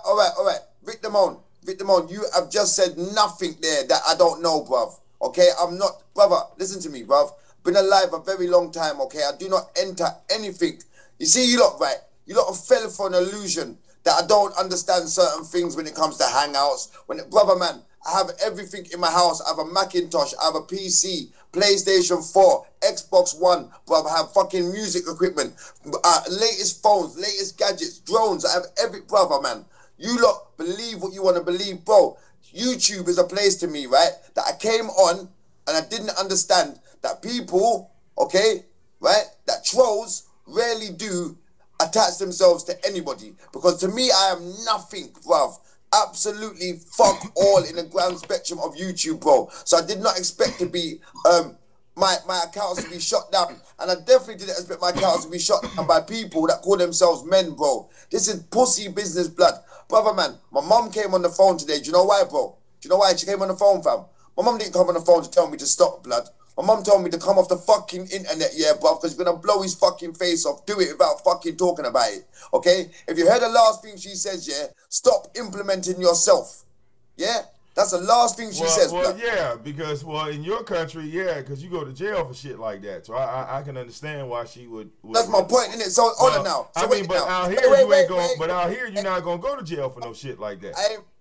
All right. Vic Damone, you have just said nothing there that I don't know, bruv. Okay, I'm not, brother. Listen to me, bruv. Been alive a very long time. Okay, I do not enter anything. You see, you lot, right? You lot have fell for an illusion that I don't understand certain things when it comes to Hangouts. Brother, man, I have everything in my house. I have a Macintosh, I have a PC, PlayStation 4, Xbox One, bro. I have fucking music equipment, latest phones, latest gadgets, drones. I have every, brother, man. You lot believe what you want to believe, bro. YouTube is a place to me, right, that I came on and I didn't understand that people, okay, right, that trolls rarely do attach themselves to anybody, because to me I am nothing, bruv. Absolutely fuck all in the grand spectrum of YouTube, bro. So I did not expect to be my accounts to be shut down, and I definitely didn't expect my accounts to be shut down by people that call themselves men, bro. This is pussy business, blood, brother, man. My mom came on the phone today. Do you know why, bro? Do you know why she came on the phone, fam? My mom didn't come on the phone to tell me to stop, blood. My mum told me to come off the fucking internet, yeah, bruv, because you're going to blow his fucking face off. Do it without fucking talking about it, okay? If you heard the last thing she says, yeah, stop implementing yourself, yeah? That's the last thing she says, well, bruv. yeah, because, in your country, yeah, because you go to jail for shit like that. So I can understand why she would. That's my point, innit? So, hold it now. So I mean, but out here, you ain't going, but out here, you're not going to go to jail for no shit like that.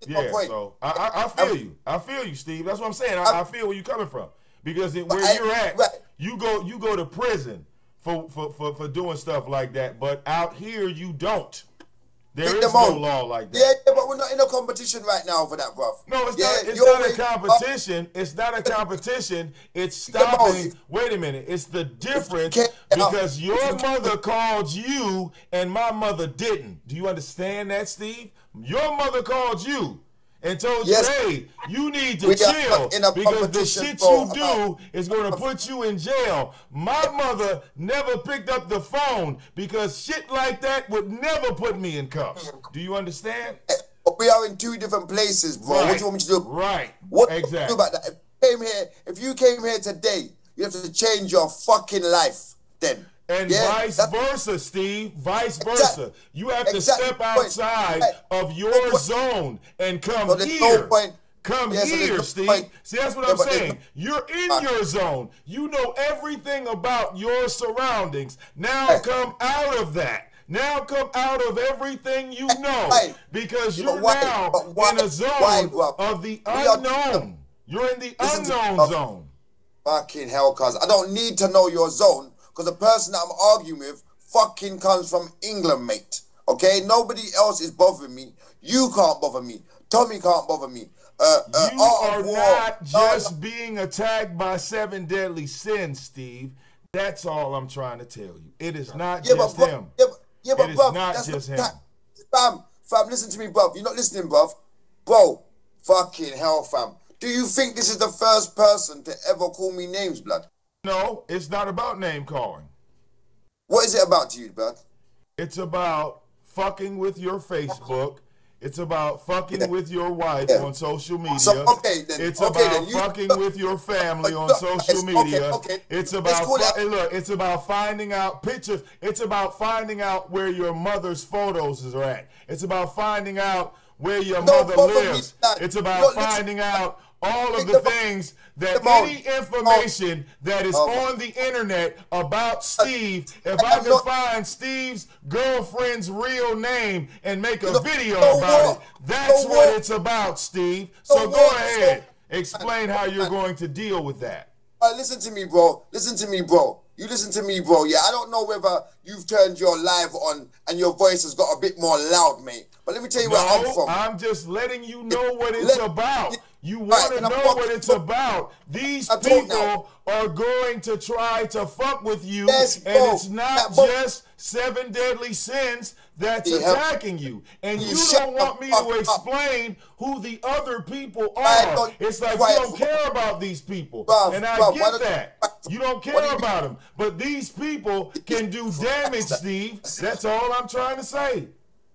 My point. So I feel you. I feel you, Steve. That's what I'm saying. I feel where you're coming from. Because where you're at, you go to prison for doing stuff like that. But out here, you don't. There is no law like that. Yeah, but we're not in a competition right now for that, bruv. No, it's not a competition. It's not a competition. It's stopping. Wait a minute. It's the difference because your mother called you and my mother didn't. Do you understand that, Steve? Your mother called you and told you, hey, you need to chill because the shit you do is going to put you in jail. My mother never picked up the phone because shit like that would never put me in cuffs. Do you understand? We are in two different places, bro. Right. What do you want me to do? Right. What exactly. do about that? If you came here today, you have to change your fucking life then. And vice versa, Steve. Vice versa. You have to step outside of your zone and come here. Come here, Steve. See, that's what I'm saying. You're in your zone. You know everything about your surroundings. Now come out of that. Now come out of everything you know. Because you're now in a zone of the unknown. You're in the unknown zone. Fucking hell, cuz. I don't need to know your zone. Because the person that I'm arguing with fucking comes from England, mate. Okay? Nobody else is bothering me. You can't bother me. Tommy can't bother me. You are not just being attacked by 7 deadly sins, Steve. That's all I'm trying to tell you. It is not just him. It is not just him. Fam, listen to me, bruv. You're not listening, bruv. Bro, fucking hell, fam. Do you think this is the first person to ever call me names, blood? No, it's not about name calling. What is it about to you, blood? It's about fucking with your Facebook. It's about fucking with your wife on social media. So, it's about fucking with your family on social media. It's about look, it's about finding out pictures. It's about finding out where your mother's photos are at. It's about finding out where your mother lives. It's about finding out all of the things that any information that is on the internet about Steve, if I could find Steve's girlfriend's real name and make a video about it, that's what it's about, Steve. So go ahead, explain how you're going to deal with that. Listen to me, bro. Listen to me, bro. You listen to me, bro. Yeah, I don't know whether you've turned your live on and your voice has got a bit more loud, mate. But let me tell you where I'm from. I'm just letting you know what it's about. You want Right, to and I'm know fucking- what it's about. These I talk now. people are going to try to fuck with you, Yes, and bro. it's not Bro. just 7 deadly sins that's Yeah. attacking you. And You you shut don't want the me fuck to up. explain who the other people I are. don't- It's like quiet, you don't care about these people. Bruv, And I bruv, why get don't- that. You don't What do care you- about them. But these people can do damage, Steve. That's all I'm trying to say.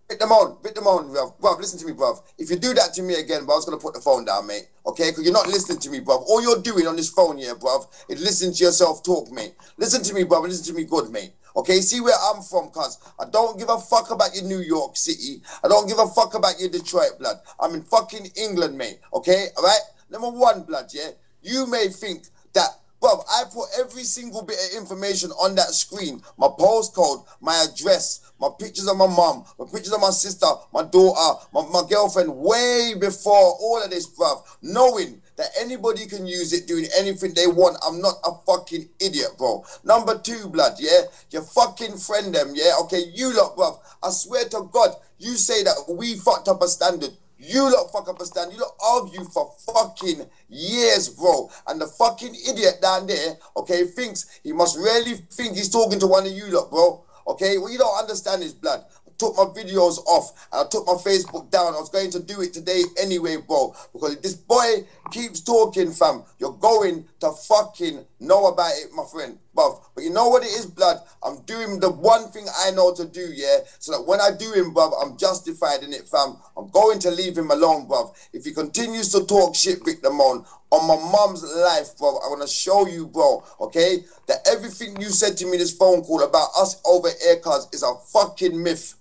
Bit them on, bruv. Bruv, listen to me, bruv. If you do that to me again, bruv, I was going to put the phone down, mate. Okay? Because you're not listening to me, bruv. All you're doing on this phone here, bruv, is listening to yourself talk, mate. Listen to me, bruv, and listen to me good, mate. Okay? See where I'm from, cuz. I don't give a fuck about your New York City. I don't give a fuck about your Detroit, blood. I'm in fucking England, mate. Okay? Alright? Number one, blood, yeah? You may think that, bruv, I put every single bit of information on that screen. My postcode, my address, my pictures of my mom, my pictures of my sister, my daughter, my girlfriend, way before all of this, bruv. Knowing that anybody can use it doing anything they want. I'm not a fucking idiot, bro. Number two, blood, yeah? Your fucking friend them, yeah? Okay, you lot, bruv. I swear to God, you say that we fucked up a standard. You lot fuck up a stand. You lot argue for fucking years, bro. And the fucking idiot down there, okay, thinks he must really think he's talking to one of you lot, bro. Okay, what you don't understand is, blood, I took my videos off and I took my Facebook down. I was going to do it today anyway, bro. Because if this boy keeps talking, fam, you're going to fucking know about it, my friend, bruv. But you know what it is, blood? I'm doing the one thing I know to do, yeah? So that when I do him, bruv, I'm justified in it, fam. I'm going to leave him alone, bruv. If he continues to talk shit, Vic Damone, on my mum's life, bro, I want to show you, bro, okay, that everything you said to me in this phone call about us over air cards is a fucking myth.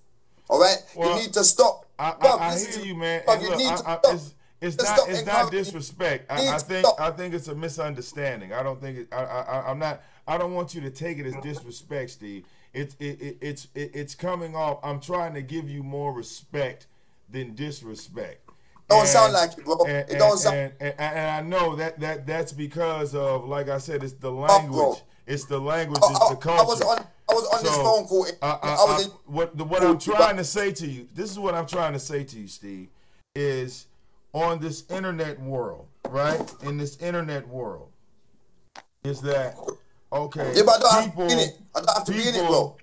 All right? Well, you need to stop. I hear you, man. Bruv, And you look, need to stop. it's not disrespect. I think it's a misunderstanding. I don't think it, I'm not. I don't want you to take it as disrespect, Steve. It's coming off. I'm trying to give you more respect than disrespect. Don't sound like it, bro. It don't sound. And I know that's because of, like I said, it's the language. It's the language. It's the culture. I was on this phone call. What I'm trying to say to you, this is what I'm trying to say to you, Steve, is on this internet world, right? In this internet world, is that okay? Yeah, but I don't have to be in it. I don't have to be in it, bro.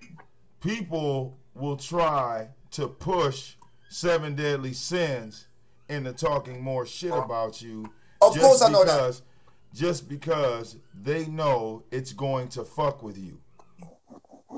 People will try to push 7 deadly sins into talking more shit about you. Of course I know that. Just because they know it's going to fuck with you.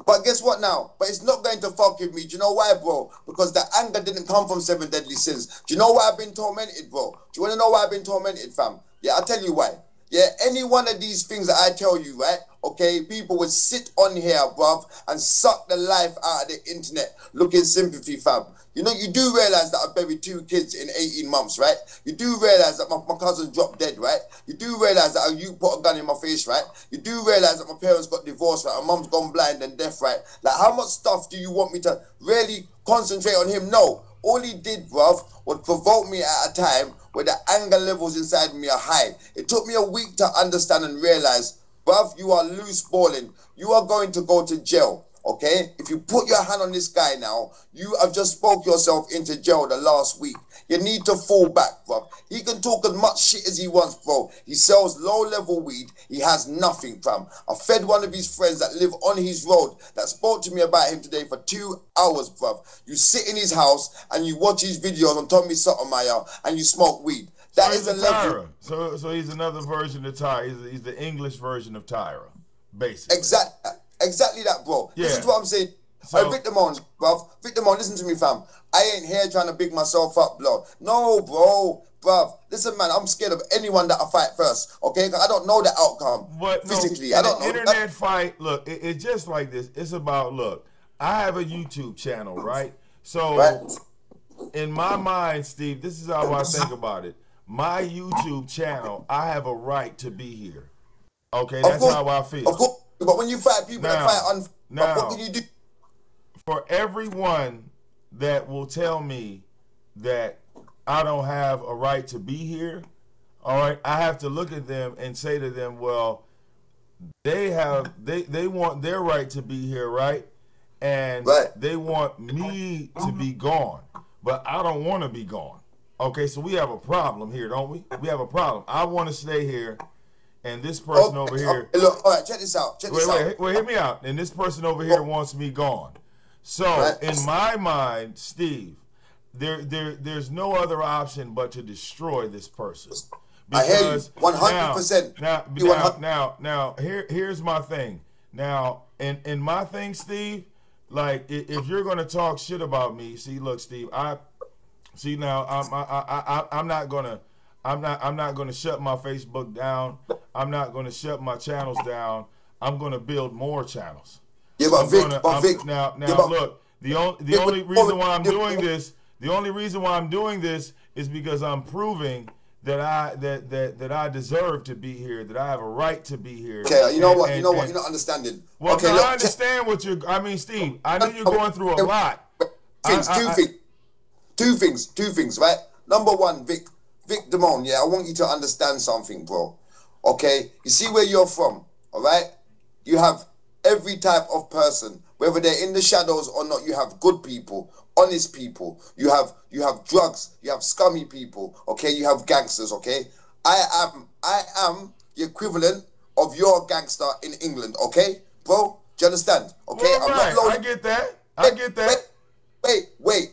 But guess what now? But it's not going to fuck with me. Do you know why, bro? Because the anger didn't come from 7 deadly sins. Do you know why I've been tormented, bro? Do you want to know why I've been tormented, fam? Yeah, I'll tell you why. Yeah, any one of these things that I tell you, right? Okay, people would sit on here, bruv, and suck the life out of the internet looking sympathy, fam. You know, you do realize that I buried 2 kids in 18 months, right? You do realize that my cousin dropped dead, right? You do realize that you put a gun in my face, right? You do realize that my parents got divorced, right? My mum's gone blind and deaf, right? Like, how much stuff do you want me to really concentrate on him? No. All he did, bruv, was provoke me at a time where the anger levels inside me are high. It took me a week to understand and realize, bruv, you are loose balling. You are going to go to jail. Okay, if you put your hand on this guy now, you have just spoke yourself into jail the last week. You need to fall back, bro. He can talk as much shit as he wants, bro. He sells low-level weed. He has nothing, fam. I fed one of his friends that live on his road that spoke to me about him today for 2 hours, bro. You sit in his house and you watch his videos on Tommy Sotomayor and you smoke weed. That is a level. So he's another version of Tyra. He's the English version of Tyra, basically. Exactly that, bro. Yeah. This is what I'm saying. So, Vic Damone, bruv. Vic Damone, listen to me, fam. I ain't here trying to big myself up, blood. No, bro. Bruv. Listen, man, I'm scared of anyone that I fight first, okay? Because I don't know the outcome physically. No, I don't know. Internet fight, look, it's just like this. It's about, look, I have a YouTube channel, right? So, in my mind, Steve, this is how I think about it. My YouTube channel, I have a right to be here. Okay, that's how I feel. Of course. But when you fight people that fight what can you do? For everyone that will tell me that I don't have a right to be here, all right, I have to look at them and say to them, well, they want their right to be here, right? And they want me to be gone, but I don't want to be gone. Okay, so we have a problem here, don't we? We have a problem. I want to stay here, and this person over here. Look, all right, check this out. Wait, hear me out. And this person over here wants me gone. So in my mind, Steve, there's no other option but to destroy this person. I hear you 100%. Now, here's my thing. Now, in my thing, Steve, like if you're gonna talk shit about me, see, look, Steve, I'm not gonna shut my Facebook down. I'm not gonna shut my channels down. I'm gonna build more channels. Yeah, but Vic, look, the only reason why I'm doing this, is because I'm proving that I deserve to be here, that I have a right to be here. Okay, you know what? You're not understanding. Well, okay, I understand what you're. I mean, Steve, I know you're going through a lot. Two things, right? Number one, Vic Damone, yeah, I want you to understand something, bro. Okay, you see where you're from, all right? You have every type of person, whether they're in the shadows or not. You have good people, honest people. You have drugs. You have scummy people. Okay, you have gangsters. Okay, I am the equivalent of your gangster in England. Okay, bro, do you understand? Okay, well, I'm not. I get that. I get that. Wait.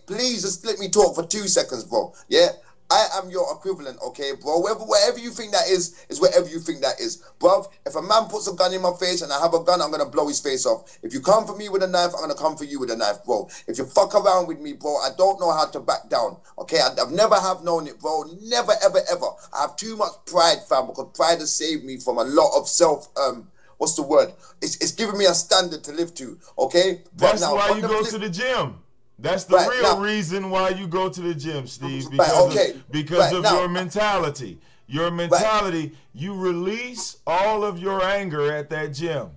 Please just let me talk for 2 seconds, bro. Yeah. I am your equivalent, okay, bro? Whatever you think that is whatever you think that is. Bruv, if a man puts a gun in my face and I have a gun, I'm going to blow his face off. If you come for me with a knife, I'm going to come for you with a knife, bro. If you fuck around with me, bro, I don't know how to back down, okay? I've never have known it, bro. Never, ever, ever. I have too much pride, fam, because pride has saved me from a lot of what's the word? It's giving me a standard to live to, okay? That's why you go to the gym. That's the real reason why you go to the gym, Steve, because of your mentality. Your mentality, you release all of your anger at that gym.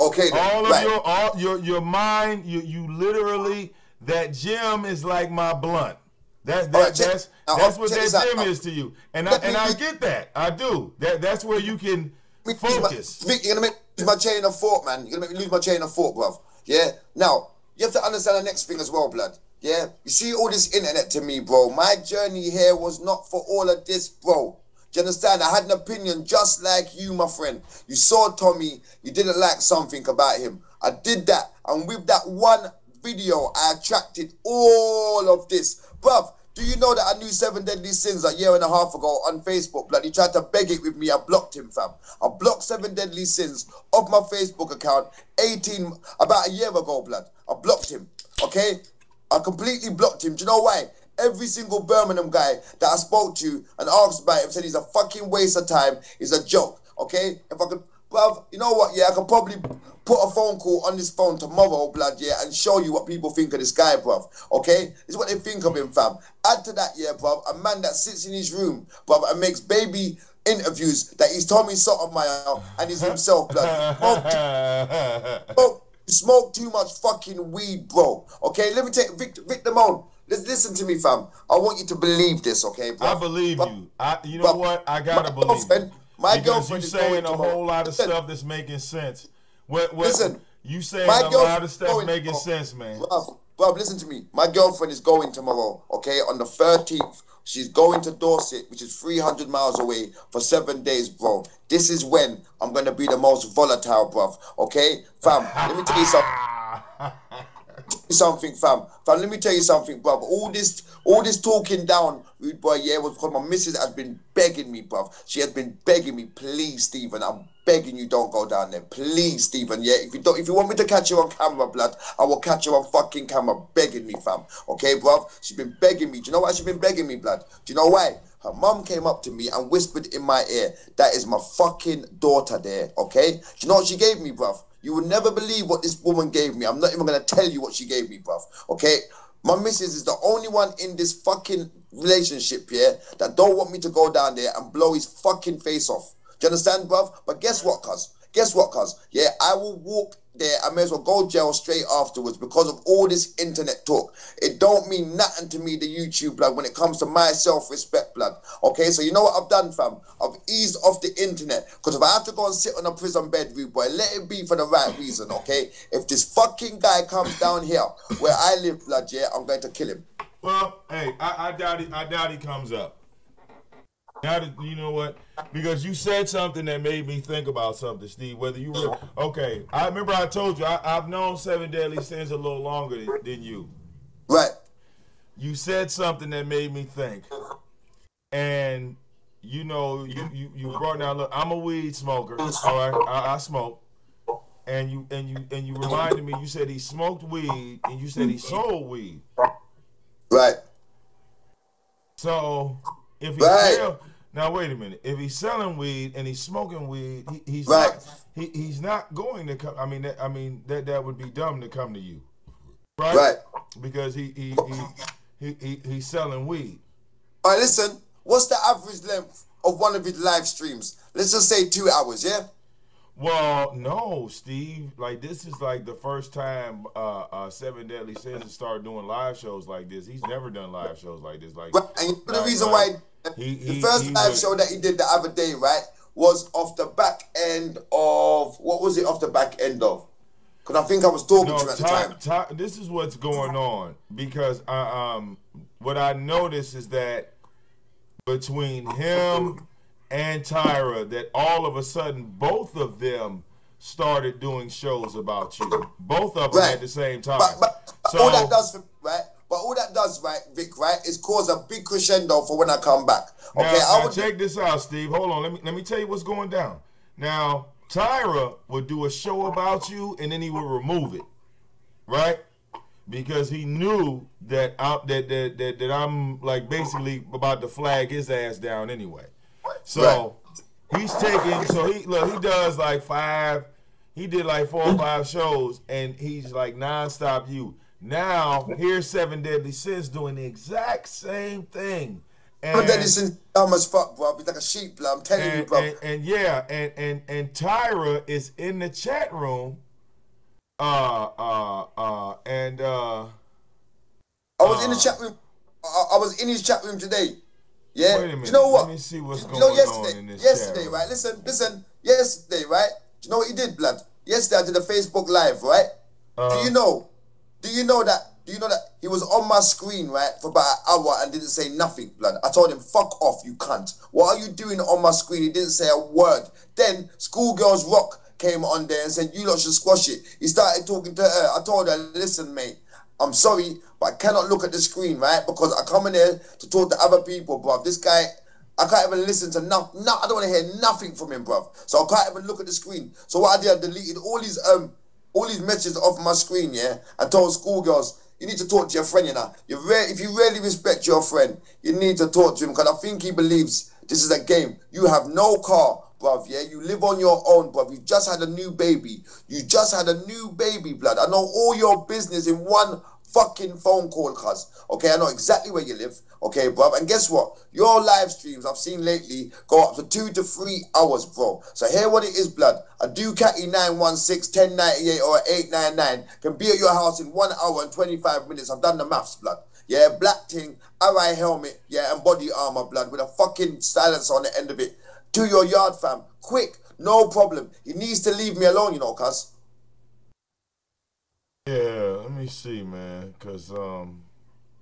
Okay. All of your mind, you literally, that gym is like my blunt. That's what that gym is to you. And I get that. I do. That's where you can focus. Vic, you're gonna make me lose my chain of thought, man. You're gonna make me lose my chain of thought, bruv. Yeah? Now, you have to understand the next thing as well, blood. Yeah? You see all this internet to me, bro. My journey here was not for all of this, bro. Do you understand? I had an opinion just like you, my friend. You saw Tommy. You didn't like something about him. I did that. And with that one video, I attracted all of this. Bruv, do you know that I knew 7 Deadly Sins a year and a half ago on Facebook, blood? He tried to beg it with me. I blocked him, fam. I blocked 7 Deadly Sins off my Facebook account about a year ago, blood. I blocked him, okay? I completely blocked him. Do you know why? Every single Birmingham guy that I spoke to and asked about him said he's a fucking waste of time. He's a joke, okay? If I could, bruv, you know what, yeah, I could probably put a phone call on this phone tomorrow, blood, yeah, and show you what people think of this guy, bruv, okay? This is what they think of him, fam. Add to that, yeah, bruv, a man that sits in his room, bruv, and makes baby interviews that he's Tommy Sotomayor and he's himself, blood. Smoke too much fucking weed, bro. Okay, let me take Vic Damone. Listen to me, fam. I want you to believe this, okay, bro? I believe you. You know what? I gotta believe you. My girlfriend is saying a whole lot of stuff that's making sense. Listen, you saying a lot of stuff making sense, man. Bro, listen to me. My girlfriend is going tomorrow, okay, on the 13th. She's going to Dorset, which is 300 miles away, for 7 days, bro. This is when I'm going to be the most volatile, bruv. Okay? Fam, let me tell you something. Fam, let me tell you something, bruv. All this talking down, rude boy, yeah, was because my missus has been begging me, bruv. She has been begging me, please, Stephen, I'm begging you, don't go down there. Please, Stephen, yeah? If you want me to catch you on camera, blood, I will catch you on fucking camera, begging me, fam. Okay, bruv? She's been begging me. Do you know why she's been begging me, blood? Do you know why? Her mum came up to me and whispered in my ear, that is my fucking daughter there, okay? Do you know what she gave me, bruv? You would never believe what this woman gave me. I'm not even going to tell you what she gave me, bruv, okay? My missus is the only one in this fucking relationship here that don't want me to go down there and blow his fucking face off. Do you understand, bruv? But guess what, cuz? Guess what, cuz? Yeah, I will walk there. I may as well go jail straight afterwards because of all this internet talk. It don't mean nothing to me, the YouTube, blood, when it comes to my self-respect, blood. Okay, so you know what I've done, fam? I've eased off the internet. Because if I have to go and sit on a prison bed, rude boy, let it be for the right reason, okay? If this fucking guy comes down here where I live, blood, yeah, I'm going to kill him. Well, hey, I doubt he comes up. You know what? Because you said something that made me think about something, Steve. Whether you were okay, I remember I told you I've known 7 Deadly Sins a little longer than you. Right. You said something that made me think, and you know you brought down. Look, I'm a weed smoker. All right, I smoke, and you reminded me. You said he smoked weed, and you said he sold weed. Right. So if he's now wait a minute. If he's selling weed and he's smoking weed, he's not going to come. I mean that would be dumb to come to you, right? Right. Because he's selling weed. All right, listen. What's the average length of one of his live streams? Let's just say 2 hours, yeah. Well, no, Steve. Like this is like the first time 7 Deadly Sins has started doing live shows like this. He's never done live shows like this. Like, right. And you know the reason why the first live show that he did the other day, right, was off the back end of what was it? Off the back end of? Because I think I was talking to him at the time. This is what's going on because what I noticed is that between him and Tyra, that all of a sudden both of them started doing shows about you. Both of them at the same time. But so, all that does, right? But all that does, right, Vic, right, is cause a big crescendo for when I come back. Okay, now check this out, Steve. Hold on. Let me tell you what's going down. Now, Tyra would do a show about you, and then he would remove it, right? Because he knew that I'm like basically about to flag his ass down anyway. So he's taking. So he does like 5. He did like 4 or 5 shows, and he's like nonstop you. Now here's 7 Deadly Sins doing the exact same thing. And Deadly Sins dumb as fuck, bro. He's like a sheep, bro. I'm telling you, bro. And Tyra is in the chat room. I was in the chat room. I was in his chat room today. Yeah. Wait a minute. You know what? Let me see what's going on in this yesterday, chat room. right? Listen. Yesterday, right? Do you know what he did, blood? Yesterday I did a Facebook Live, right? Do you know that he was on my screen, right, for about an hour and didn't say nothing, blood? I told him, fuck off, you cunt. What are you doing on my screen? He didn't say a word. Then Schoolgirls Rock came on there and said, you lot should squash it. He started talking to her. I told her, listen, mate, I'm sorry, but I cannot look at the screen, right? Because I come in here to talk to other people, bruv. This guy, I can't even listen to nothing. No, I don't want to hear nothing from him, bruv. So I can't even look at the screen. So what I did, I deleted all these messages off my screen, yeah? I told schoolgirls, you need to talk to your friend, you know. If you really respect your friend, you need to talk to him because I think he believes this is a game. You have no car, bruv, yeah? You live on your own, bruv. You just had a new baby. Blood. I know all your business in one fucking phone call, cuz. Okay, I know exactly where you live. Okay, bruv. And guess what? Your live streams I've seen lately go up to 2 to 3 hours, bro. So hear what it is, blood. A Ducati 916, 1098 or 899 can be at your house in 1 hour and 25 minutes. I've done the maths, blood. Yeah, black thing, RI helmet, yeah, and body armor, blood, with a fucking silencer on the end of it. To your yard, fam. Quick, no problem. He needs to leave me alone, you know, cuz. Yeah, let me see, man, cause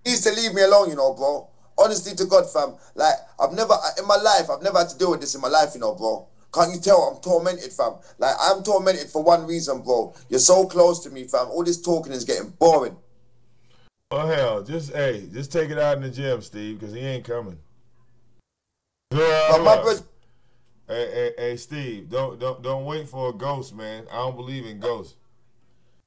He needs to leave me alone, you know, bro. Honestly to God, fam. Like, I've never had to deal with this in my life, you know, bro. Can't you tell I'm tormented, fam? Like, I'm tormented for one reason, bro. You're so close to me, fam. All this talking is getting boring. Oh hell, just take it out in the gym, Steve, cause he ain't coming. Hey, Steve, don't wait for a ghost, man. I don't believe in ghosts.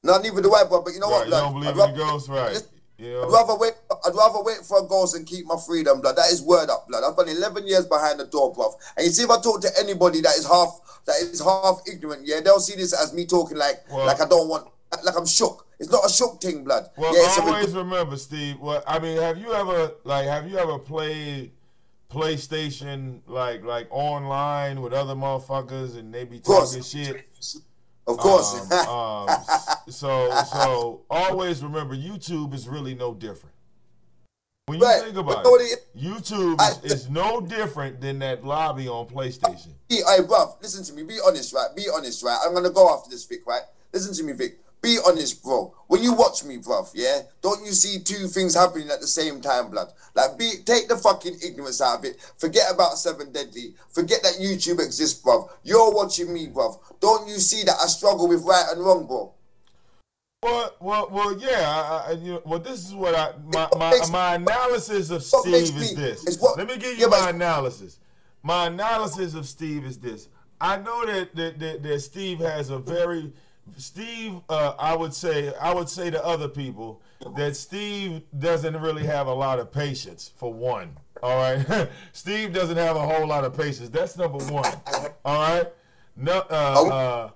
Not even the white, but you know what, blood? You don't believe in ghosts, right? You know? I'd rather wait for a ghost and keep my freedom, blood. That is word up, blood. I've been 11 years behind the door, bruv. And you see, if I talk to anybody that is half ignorant, yeah, they'll see this as me talking like I don't want, like I'm shook. It's not a shook thing, blood. Well, yeah, always remember, Steve. Well, I mean, have you ever played PlayStation like online with other motherfuckers and they be talking shit. Of course. So always remember, YouTube is really no different. When you think about it, YouTube is no different than that lobby on PlayStation. Hey, bruv, listen to me. Be honest, right? Be honest, right? I'm gonna go after this, Vic, right? Listen to me, Vic. Be honest, bro. When you watch me, bruv, yeah, don't you see two things happening at the same time, blood? Like, take the fucking ignorance out of it. Forget about Seven Deadly. Forget that YouTube exists, bruv. You're watching me, bruv. Don't you see that I struggle with right and wrong, bro? Well, yeah. This is what my analysis of Steve is this. Let me give you my analysis. My analysis of Steve is this. I know that Steve has a very I would say to other people that Steve doesn't really have a lot of patience, for one. All right, Steve doesn't have a whole lot of patience. That's number one. All right. Number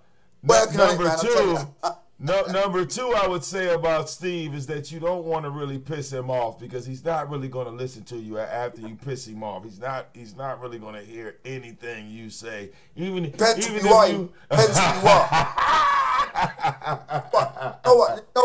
two, I would say about Steve is that you don't want to really piss him off because he's not really going to listen to you after you piss him off. He's not really going to hear anything you say. Even if you. You know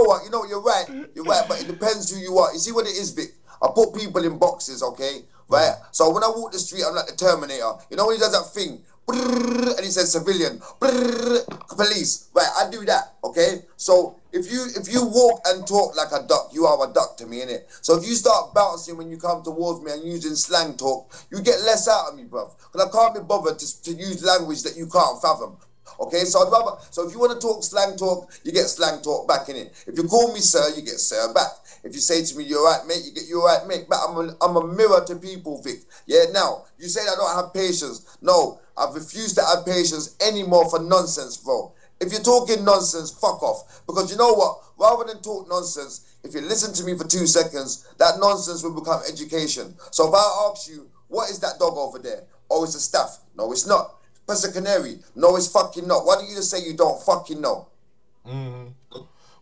what? You're right. You're right, but it depends who you are. You see what it is, Vic? I put people in boxes, okay? Right? So when I walk the street, I'm like the Terminator. You know when he does that thing? And he says civilian, police, right? I do that, okay? So if you walk and talk like a duck, you are a duck to me, innit? So if you start bouncing when you come towards me and using slang talk, you get less out of me, bruv. Because I can't be bothered to use language that you can't fathom. Okay, so I'd rather. So if you want to talk slang talk, you get slang talk back in it. If you call me sir, you get sir back. If you say to me you're right, mate, you get you're right, mate. But I'm a mirror to people, Vic. Yeah. Now you say I don't have patience. No, I've refused to have patience anymore for nonsense, bro. If you're talking nonsense, fuck off. Because you know what? Rather than talk nonsense, if you listen to me for 2 seconds, that nonsense will become education. So if I ask you, what is that dog over there? Oh, it's a staff. No, it's not. It's a canary. No, it's fucking not. Why don't you just say you don't fucking know? Mm-hmm.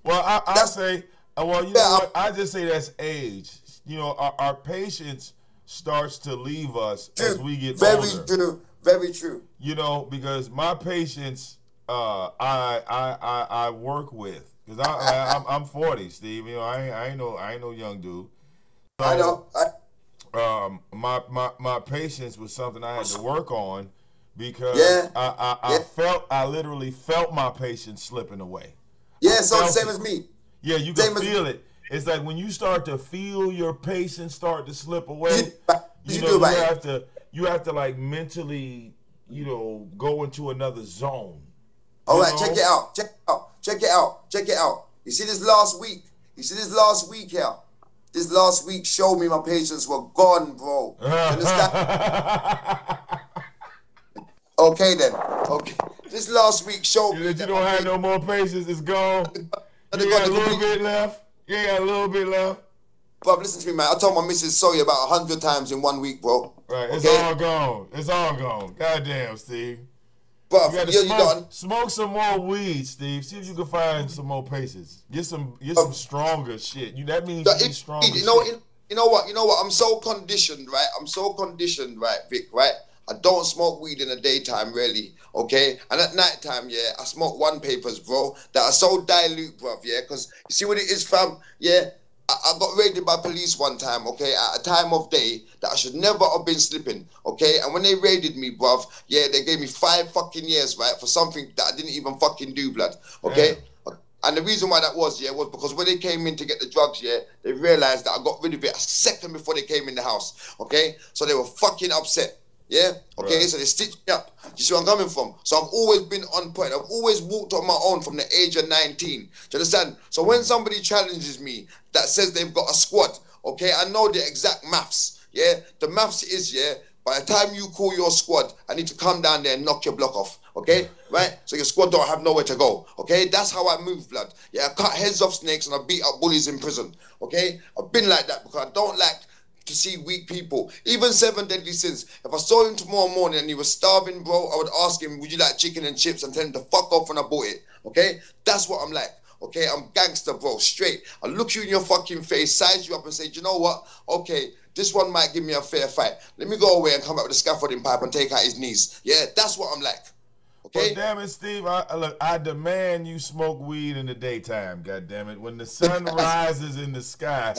Well, I say, well, you know what? I just say that's age. You know, our patience starts to leave us as we get older. Very true. Very true. You know, because my patience, I work with, because I'm 40, Steve. You know, I ain't no young dude. So, I know. My patience was something I had to work on. Because I literally felt my patience slipping away. Yeah, so the same as me. Yeah, you can feel it. It's like when you start to feel your patience start to slip away, you have to like mentally, you know, go into another zone. All right, check it out. Check it out. You see this last week? Here? This last week showed me my patience were gone, bro. You understand? Okay then. Okay. This last week showed me that you don't have no more patience. It's gone. You got a little bit left. Bro, listen to me, man. I told my missus sorry about 100 times in 1 week, bro. Right. It's all gone. It's all gone. Goddamn, Steve. Bro, you gotta smoke some more weed, Steve. See if you can find some more patience. Get some stronger shit. That means you need stronger shit. You know what? I'm so conditioned, right, Vic, right? I don't smoke weed in the daytime, really, okay? And at night time, yeah, I smoke one papers, bro, that are so dilute, bruv, yeah? Because you see what it is, fam? Yeah, I got raided by police one time, okay, at a time of day that I should never have been slipping, okay? And when they raided me, bruv, yeah, they gave me 5 fucking years, right, for something that I didn't even fucking do, blood, okay? Yeah. And the reason why that was, yeah, was because when they came in to get the drugs, yeah, they realized that I got rid of it a second before they came in the house, okay? So they were fucking upset. Yeah, okay, right. So they stitched me up. You see where I'm coming from? So I've always been on point. I've always walked on my own from the age of 19. Do you understand? So when somebody challenges me that says they've got a squad, okay, I know the exact maths. Yeah, the maths is, yeah, by the time you call your squad, I need to come down there and knock your block off. Okay, right? So your squad don't have nowhere to go. Okay, that's how I move, blood. Yeah, I cut heads off snakes and I beat up bullies in prison. Okay, I've been like that because I don't like to see weak people. Even 7 deadly sins. If I saw him tomorrow morning and he was starving, bro, I would ask him, would you like chicken and chips, and tell him to fuck off when I bought it. Okay? That's what I'm like. Okay? I'm gangster, bro. Straight. I look you in your fucking face, size you up and say, do you know what? Okay, This one might give me a fair fight. Let me go away and come up with a scaffolding pipe and take out his knees. Yeah, that's what I'm like. Okay? Well, damn it, Steve. I demand you smoke weed in the daytime, goddammit. When the sun rises in the sky,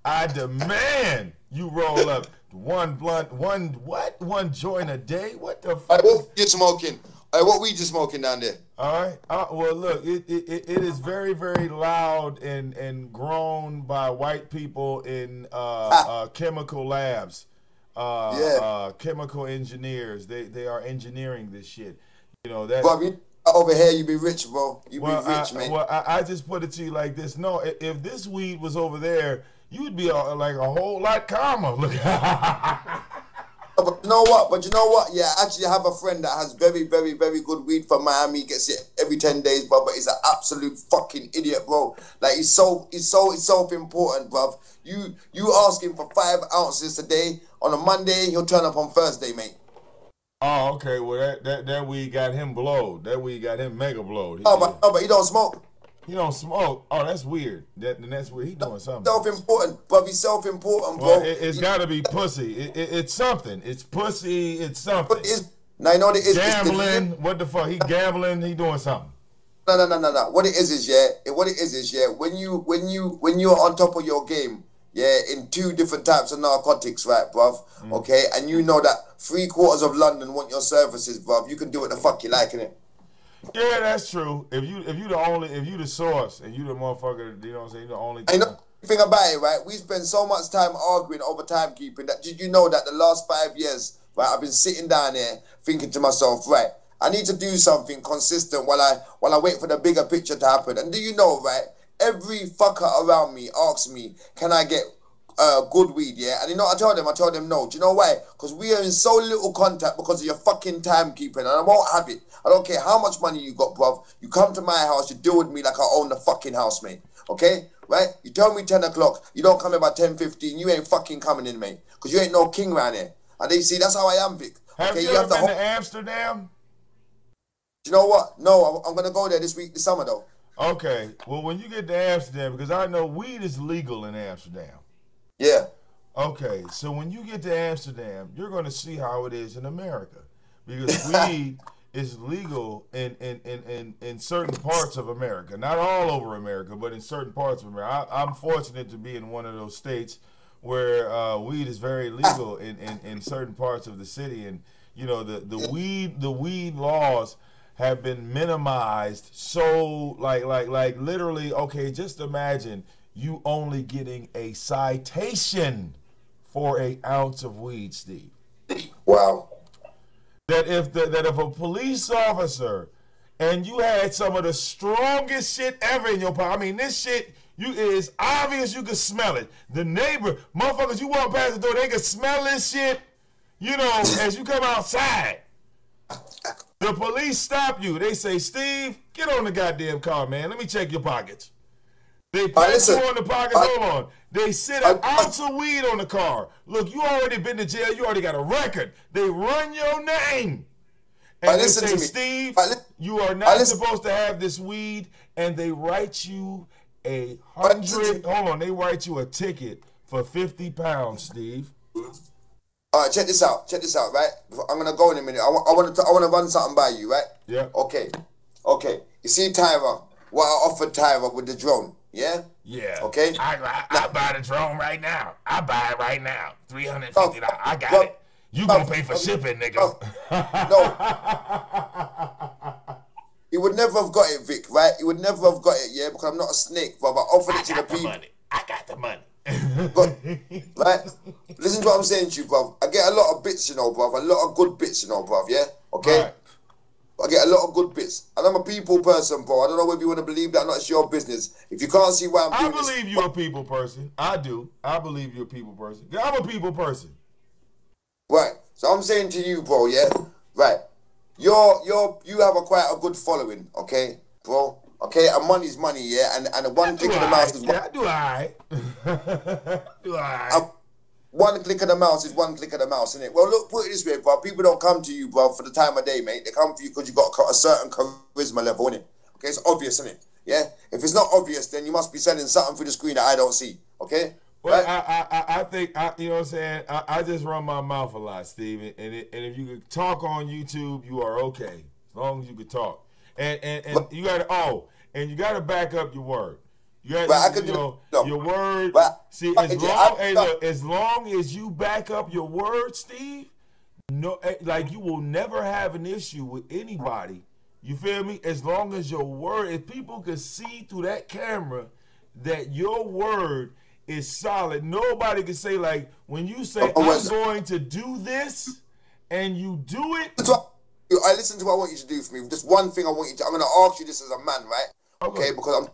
I demand you roll up one blunt, one joint a day? What the fuck? What you smoking? What weed you smoking down there? All right. Well, look, it is very, very loud and grown by white people in chemical labs, chemical engineers. They are engineering this shit. You know that. Bro, over here, you be rich, bro. You be rich, man. Well, I just put it to you like this. No, if this weed was over there, you would be like a whole lot calmer. Look. But you know what? Yeah, I actually have a friend that has very, very, very good weed from Miami. He gets it every 10 days, bro. But he's an absolute fucking idiot, bro. Like it's so important, bro. You ask him for 5 ounces a day on a Monday, he'll turn up on Thursday, mate. Oh, okay. Well, that weed got him blowed. That weed got him mega blowed. But he don't smoke. He don't smoke. Oh, that's weird. That's weird. He doing something. Self-important, bro. He's self-important, bro. Well, it's got to be pussy. It's something. It's pussy. It's something. Now, you know what it is? Gambling. What the fuck? He gambling. He doing something. No. What it is, when you're on top of your game, in 2 different types of narcotics, right, bruv? Okay, and you know that 3/4 of London want your services, bruv. You can do what the fuck you like, innit? Yeah, that's true. If you the source and you the motherfucker, you know what I'm saying, you the only. I know the thing about it, right? We spend so much time arguing over timekeeping that did you know that the last 5 years, right? I've been sitting down here thinking to myself, right? I need to do something consistent while I wait for the bigger picture to happen. And do you know, right? Every fucker around me asks me, can I get good weed, yeah? And you know, I tell them no. Do you know why? Because we are in so little contact because of your fucking timekeeping, and I won't have it. I don't care how much money you got, bruv. You come to my house, you deal with me like I own the fucking house, mate. Okay? Right? You tell me 10 o'clock, you don't come in by 10:15, you ain't fucking coming in, mate. Because you ain't no king around here. And they see, that's how I am, Vic. Have you ever been to Amsterdam? Do you know what? No, I'm going to go there this summer, though. Okay. Well, when you get to Amsterdam, because I know weed is legal in Amsterdam. Yeah. Okay. So when you get to Amsterdam, you're going to see how it is in America. Because weed is legal in certain parts of America. Not all over America, but in certain parts of America. I'm fortunate to be in one of those states where weed is very legal in certain parts of the city. And, you know, the weed laws have been minimized so like literally, okay, just imagine you only getting a citation for an ounce of weed, Steve. Wow. That if a police officer and you had some of the strongest shit ever in your pocket, I mean, this shit, it is obvious, you can smell it. The neighbor, motherfuckers, you walk past the door, they can smell this shit, you know, as you come outside. The police stop you. They say, Steve, get on the goddamn car, man. Let me check your pockets. They pat you on the pockets. Hold on. They sit an ounce of weed on the car. Look, you already been to jail. You already got a record. They run your name. And they say, Steve, you are not supposed to have this weed. And they write you hold on, they write you a ticket for 50 pounds, Steve. All right, check this out, right? I'm gonna go in a minute. I want to run something by you, right? Yeah. Okay. You see Tyra? What I offered Tyra with the drone, yeah? Yeah. Okay. I buy the drone right now. I buy it right now. $350. I got it. You gonna pay for shipping, nigga? No. He would never have got it, Vic. Right? He would never have got it, yeah, because I'm not a snake, brother. I offered it to the people. I got the money. But, right? Listen to what I'm saying to you, bruv. I get a lot of bits, you know, bruv. A lot of good bits, you know, bruv, yeah? Okay? Right. I get a lot of good bits. And I'm a people person, bro. I don't know whether you want to believe that or not. It's your business. If you can't see why I'm doing this... I believe you're a people person. I do. I believe you're a people person. Yeah, I'm a people person. Right. So I'm saying to you, bro, yeah? Right. You have quite a good following, okay, bro? Okay, and money's money, yeah, and one click of the mouse is one. Yeah, I do all right. One click of the mouse is one click of the mouse, innit? Well, look, put it this way, bro. People don't come to you, bro, for the time of day, mate. They come for you because you got a certain charisma level, innit? Okay, it's obvious, innit? Yeah. If it's not obvious, then you must be selling something through the screen that I don't see. Okay. Well, right? I think, you know what I'm saying? I just run my mouth a lot, Steve. And if you could talk on YouTube, you are okay. As long as you could talk. And you got to, and you got to back up your word. You got, Right, I could you do know, no. your word. Right. See, Right, as long as you back up your word, Steve, no, like you will never have an issue with anybody. You feel me? As long as your word, if people can see through that camera that your word is solid, nobody can say, like, when you say, I'm going to do this, and you do it. I listen to what I want you to do for me. Just one thing I want you to, I'm going to ask you this as a man, right? Okay, because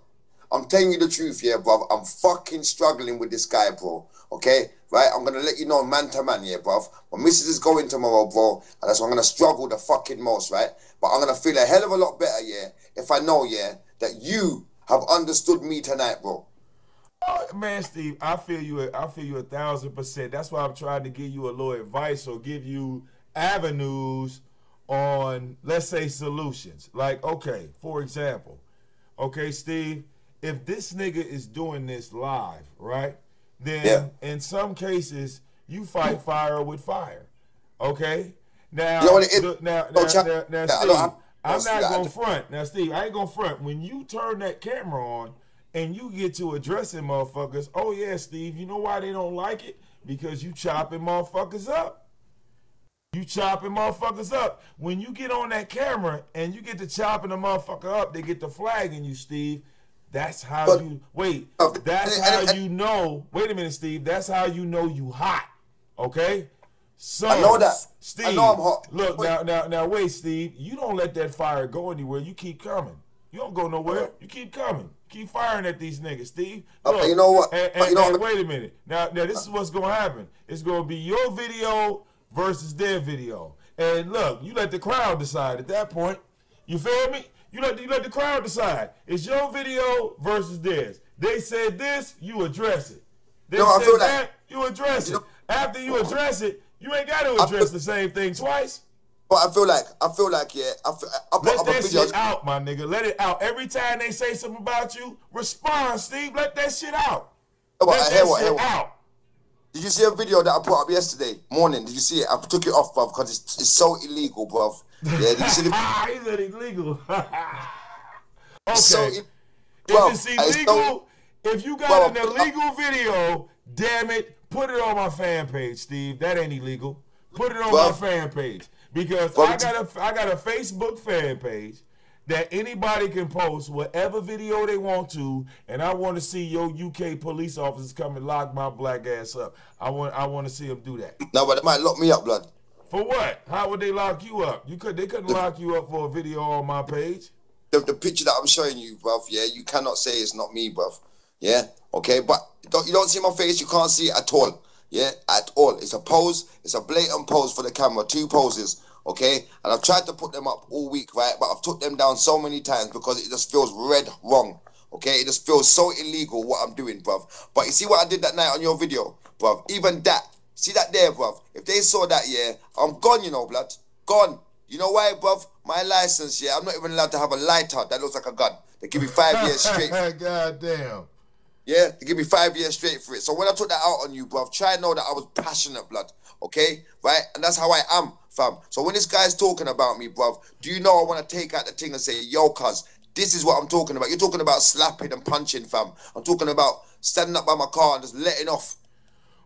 I'm telling you the truth, yeah, bro. I'm fucking struggling with this guy, bro. Okay, right? I'm gonna let you know man to man, yeah, bro. My missus is going tomorrow, bro, and that's why I'm gonna struggle the fucking most, right? But I'm gonna feel a hell of a lot better, yeah, if I know, yeah, that you have understood me tonight, bro. Oh, man, Steve, I feel you 1,000%. That's why I'm trying to give you a little advice or give you avenues on, let's say, solutions. Like, okay, for example, okay, Steve, if this nigga is doing this live, right, then in some cases you fight fire with fire. Okay? Now, you know what it is? Now, Steve, I'm not gonna front. Now, Steve, I ain't gonna front. When you turn that camera on and you get to addressing motherfuckers, oh yeah, Steve, you know why they don't like it? Because you chopping motherfuckers up. You chopping motherfuckers up. When you get on that camera and you get to chopping the motherfucker up, they get to flagging you, Steve. That's how you wait. That's how you know. Wait a minute, Steve. That's how you know you hot. Okay? So I know that. Steve, I know I'm hot. Look, now wait, Steve. You don't let that fire go anywhere. You keep coming. You don't go nowhere. You keep coming. Keep firing at these niggas, Steve. Look, you know what? And wait a minute. Now this is what's gonna happen. It's gonna be your video versus their video. And look, you let the crowd decide at that point. You feel me? You let the crowd decide. It's your video versus theirs. They said this, you address it. They said that, you address it. After you address it, you ain't got to address the same thing twice. But I feel like, yeah. Let that shit out, my nigga. Let it out. Every time they say something about you, respond, Steve. Let that shit out. Let that shit out. Did you see a video that I put up yesterday morning? Did you see it? I took it off, bruv, because it's so illegal, bruv. Yeah, did you see the he said illegal. Okay. So if it's illegal, if you got an illegal video, damn it, put it on my fan page, Steve. That ain't illegal. Put it on my fan page. Because I got a Facebook fan page that anybody can post whatever video they want to, and I want to see your UK police officers come and lock my black ass up. I want to see them do that. No, but they might lock me up, blood. For what? How would they lock you up? They couldn't lock you up for a video on my page. The picture that I'm showing you, bruv, yeah, you cannot say it's not me, bruv. Yeah, okay, but you don't see my face, you can't see it at all. Yeah, at all. It's a pose, it's a blatant pose for the camera, 2 poses, okay? And I've tried to put them up all week, right? But I've took them down so many times because it just feels red wrong, okay? It just feels so illegal what I'm doing, bruv. But you see what I did that night on your video, bruv? Even that, see that there, bruv? If they saw that, yeah, I'm gone, you know, blood. Gone. You know why, bruv? My license, yeah, I'm not even allowed to have a lighter that looks like a gun. They give me 5 years straight. God damn. Yeah, they give me 5 years straight for it. So when I took that out on you, bruv, try and know that I was passionate, blood. Okay? Right? And that's how I am, fam. So when this guy's talking about me, bruv, do you know I want to take out the thing and say, yo, cuz, this is what I'm talking about. You're talking about slapping and punching, fam. I'm talking about standing up by my car and just letting off.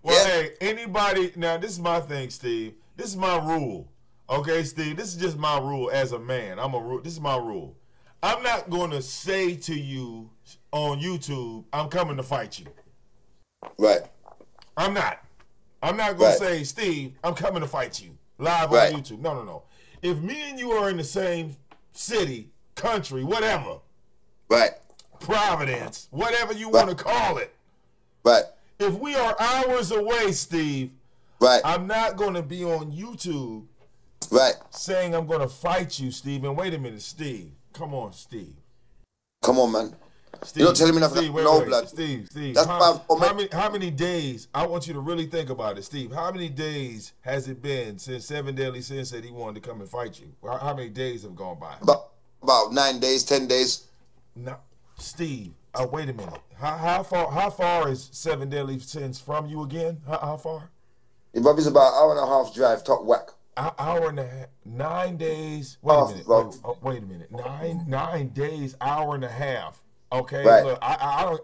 Well, hey, anybody, now this is my thing, Steve. This is my rule. Okay, Steve, this is just my rule as a man. This is my rule. I'm not going to say to you on YouTube, I'm coming to fight you. Right. I'm not going to say, Steve, I'm coming to fight you live on YouTube. No. If me and you are in the same city, country, whatever. Right. Providence, whatever you want to call it. Right. If we are hours away, Steve, I'm not going to be on YouTube saying I'm going to fight you, Steve. And wait a minute, Steve. Come on, Steve. Come on, man. Steve, you're not telling me nothing. No, blood. Steve. That's how many days? I want you to really think about it, Steve. How many days has it been since 7 Deadly Sins said he wanted to come and fight you? How many days have gone by? About 9 days, 10 days. No, Steve. Wait a minute. How far is 7 Deadly Sins from you again? How far? Your brother's about an hour and a half drive, top whack. Hour and a half, 9 days. Wait a minute. Wait a minute. 9 days, hour and a half. Okay. Right. Look, I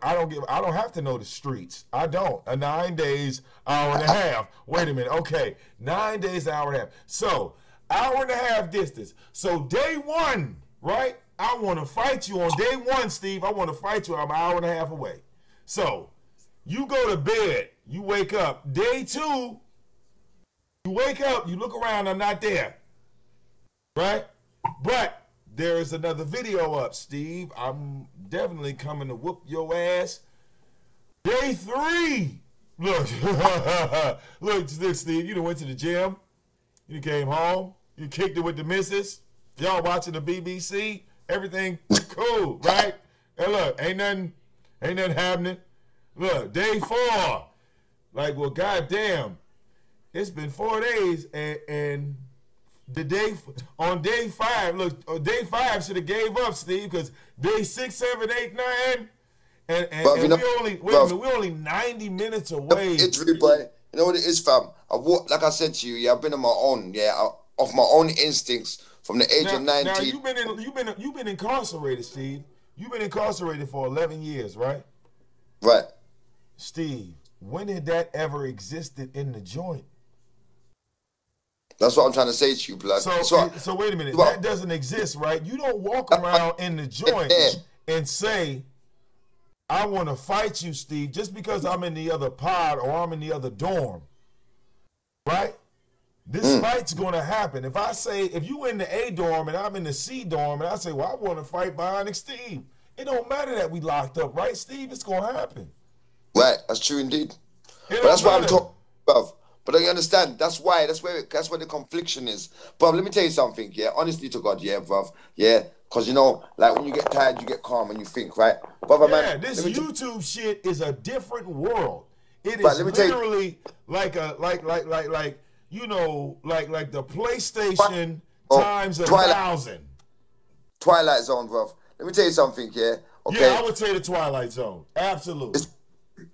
don't have to know the streets. I don't. 9 days, hour and a half. Wait a minute. Okay. 9 days, hour and a half. So hour and a half distance. So day one, right? I want to fight you on day one, Steve. I want to fight you. I'm an hour and a half away. So you go to bed. You wake up. Day two, you wake up. You look around. I'm not there. Right? But there is another video up, Steve. I'm definitely coming to whoop your ass. Day three. Look. Look, Steve. You done went to the gym. You came home. You kicked it with the missus. Y'all watching the BBC. Everything cool, right? And look, ain't nothing happening. Look, day 4. Like, well, goddamn, it's been 4 days, and on day 5, look, day 5 should have gave up, Steve, because day 6, 7, 8, 9, and we're only 90 minutes away. It's really, boy. You know what it is, fam? Like I said to you, yeah, I've been on my own, yeah, off my own instincts. From the age of 19. Now you've been incarcerated, Steve. You've been incarcerated for 11 years, right? Right. Steve, when did that ever existed in the joint? That's what I'm trying to say to you, blood. So wait a minute. That doesn't exist, right? You don't walk around in the joint and say, I want to fight you, Steve, just because I'm in the other pod or I'm in the other dorm. Right? This fight's going to happen. If you in the A dorm and I'm in the C dorm and I say, well, I want to fight Bionic Steve, it don't matter that we locked up, right, Steve? It's going to happen. Right. That's true indeed. But that's why I'm talking about. But you understand, that's where the confliction is. Bruv, let me tell you something, yeah? Honestly to God, yeah, bruv. Yeah? Because, you know, like when you get tired, you get calm and you think, right? Brother, yeah, man, this YouTube shit is a different world. It is literally like you know, like the PlayStation times 1,000. Twilight Zone, bruv. Let me tell you something, yeah? Okay. Yeah, I would say the Twilight Zone. Absolutely.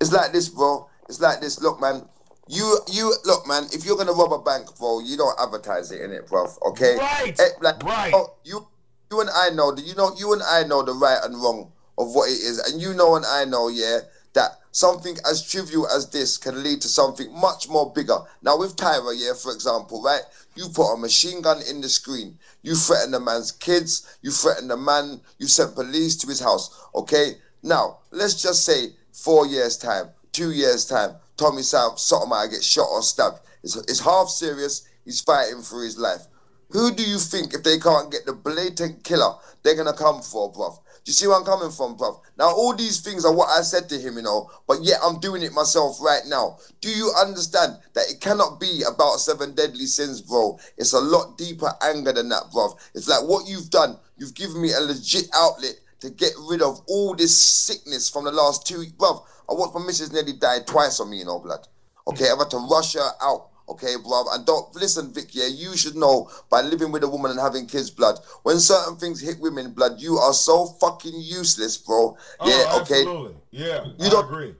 It's like this, bro. It's like this. Look, man. You look, man. If you're gonna rob a bank, bro, you don't advertise it, innit, bruv? Okay. Right. Right. You and I know that. You and I know the right and wrong of what it is, and you know and I know, yeah, that something as trivial as this can lead to something much more bigger. Now, with Tyra, yeah, for example, right? You put a machine gun in the screen. You threaten the man's kids. You threaten the man. You sent police to his house, okay? Now, let's just say 4 years' time, 2 years' time, Tommy Sotomayor gets shot or stabbed. It's half serious. He's fighting for his life. Who do you think, if they can't get the blatant killer, they're going to come for, bruv? Do you see where I'm coming from, bruv? Now, all these things are what I said to him, you know, but yet I'm doing it myself right now. Do you understand that it cannot be about 7 deadly sins, bro? It's a lot deeper anger than that, bruv. It's like what you've done, you've given me a legit outlet to get rid of all this sickness from the last 2 weeks. Bruv, I watched my missus nearly died twice on me, you know, blood. Okay, I've had to rush her out. Okay, bruv, and don't listen, Vic. Yeah, you should know by living with a woman and having kids, blood. When certain things hit women, blood, you are so fucking useless, bro. Yeah, okay. Absolutely. Yeah, I agree.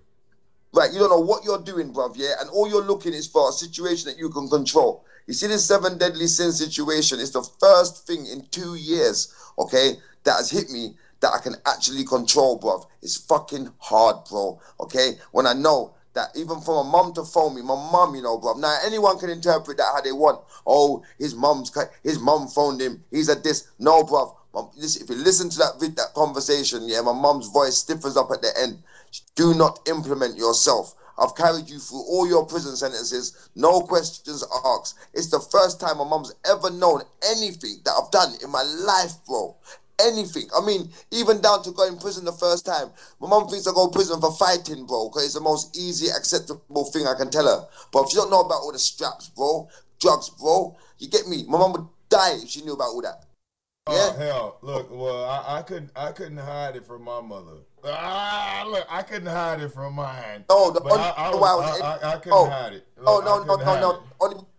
Right, you don't know what you're doing, bruv. Yeah, and all you're looking is for a situation that you can control. You see this 7 deadly sin situation? It's the first thing in 2 years, okay, that has hit me that I can actually control, bruv. It's fucking hard, bro. Okay, when I know that even from a mum to phone me, my mum, you know, bruv. Now, anyone can interpret that how they want. Oh, his mum phoned him. He's a this. No, bruv. If you listen to that conversation, yeah, my mum's voice stiffens up at the end. Do not implement yourself. I've carried you through all your prison sentences. No questions asked. It's the first time my mum's ever known anything that I've done in my life, bro. Anything. I mean, even down to going to prison the first time. My mum thinks I go to prison for fighting, bro, because it's the most easy, acceptable thing I can tell her. But if you don't know about all the straps, bro, drugs, bro, you get me? My mum would die if she knew about all that. Yeah? Oh, hell. Look, well, I couldn't hide it from my mother. Look, I couldn't hide it from mine. No, I couldn't hide it. Look,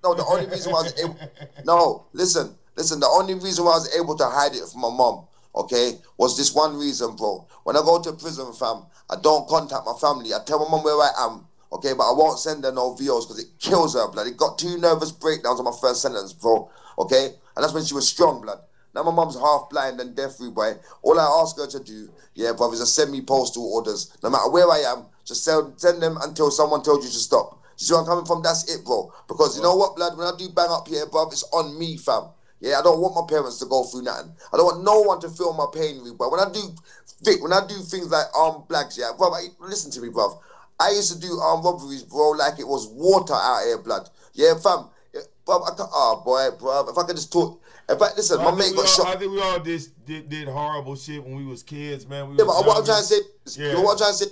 No, the only reason why I was able... No, listen, the only reason why I was able to hide it from my mom, okay, was this one reason, bro. When I go to prison, fam, I don't contact my family. I tell my mum where I am, okay, but I won't send her no videos because it kills her, blood. It got 2 nervous breakdowns on my first sentence, bro, okay? And that's when she was strong, blood. Now my mum's half blind and deaf, boy. All I ask her to do, yeah, bruv, is to send me postal orders. No matter where I am, just send them until someone tells you to stop. You see where I'm coming from? That's it, bro. Because you know what, blood? When I do bang up here, bruv, it's on me, fam. Yeah, I don't want my parents to go through nothing. I don't want no one to feel my pain, but when I do things like armed blacks, yeah, bruv, listen to me, bruv. I used to do armed robberies, bro, like it was water out here, blood. Yeah, fam. Yeah, bruv, bruv, if I could just talk. In fact, listen, my mate got shot. I think we all did horrible shit when we was kids, man. Yeah, but what I'm trying to say, what I'm trying to say,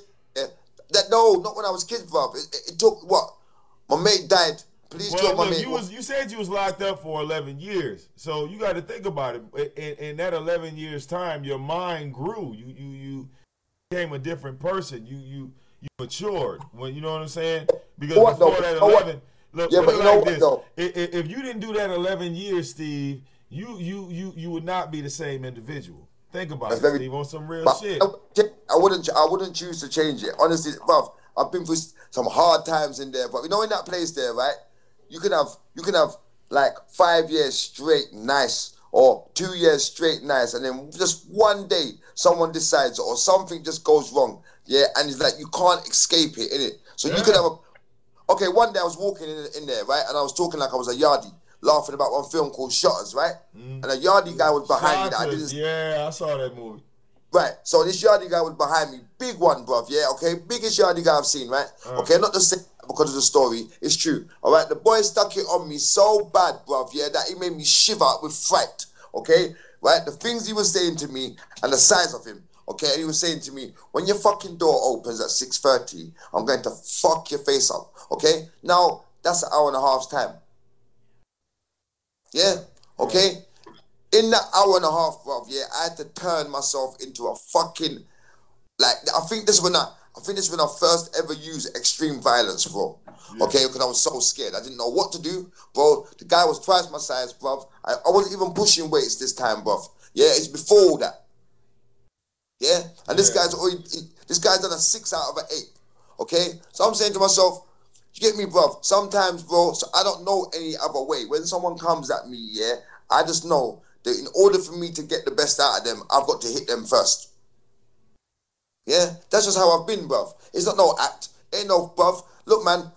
that no, not when I was kids, bruv. It took what? My mate died. Police killed my mate. You said you was locked up for 11 years, so you got to think about it. In that 11 years time, your mind grew. You became a different person. You matured. When you know what I'm saying? Because before that 11, look, yeah, but you know what though? If you didn't do that 11 years, Steve, you would not be the same individual. Think about it, Steve, on some real shit. I wouldn't choose to change it. Honestly, bruv, I've been through some hard times in there, but you know, in that place there, right? You can have like 5 years straight nice, or 2 years straight nice, and then just one day someone decides or something just goes wrong, yeah, and it's like you can't escape it, innit? So you could have okay, one day I was walking in there, right, and I was talking like I was a yardie, laughing about one film called Shotters, right? And a yardie guy was behind me that I didn't. Yeah, I saw that movie. Right, so this yardie guy was behind me, big one, bruv, yeah, okay, biggest yardie guy I've seen, right? Okay, not just because of the story, it's true, all right? The boy stuck it on me so bad, bruv, yeah, that he made me shiver with fright, okay? Right, the things he was saying to me and the size of him, okay, and he was saying to me, when your fucking door opens at 6:30, I'm going to fuck your face up, okay? Now, that's an hour and a half's time. Yeah, okay? In that hour and a half, bruv, yeah, I had to turn myself into a fucking, like, I think this is when I first ever used extreme violence, bro. Yeah. Okay, because I was so scared. I didn't know what to do, bro. The guy was twice my size, bruv. I wasn't even pushing weights this time, bruv. Yeah, it's before all that. Yeah, and this guy's done a 6 out of an 8. Okay, so I'm saying to myself, you get me, bruv? Sometimes, bro, so I don't know any other way. When someone comes at me, yeah, I just know that in order for me to get the best out of them, I've got to hit them first. Yeah, that's just how I've been, bruv. It's not no act. Ain't no, bruv. Look, man,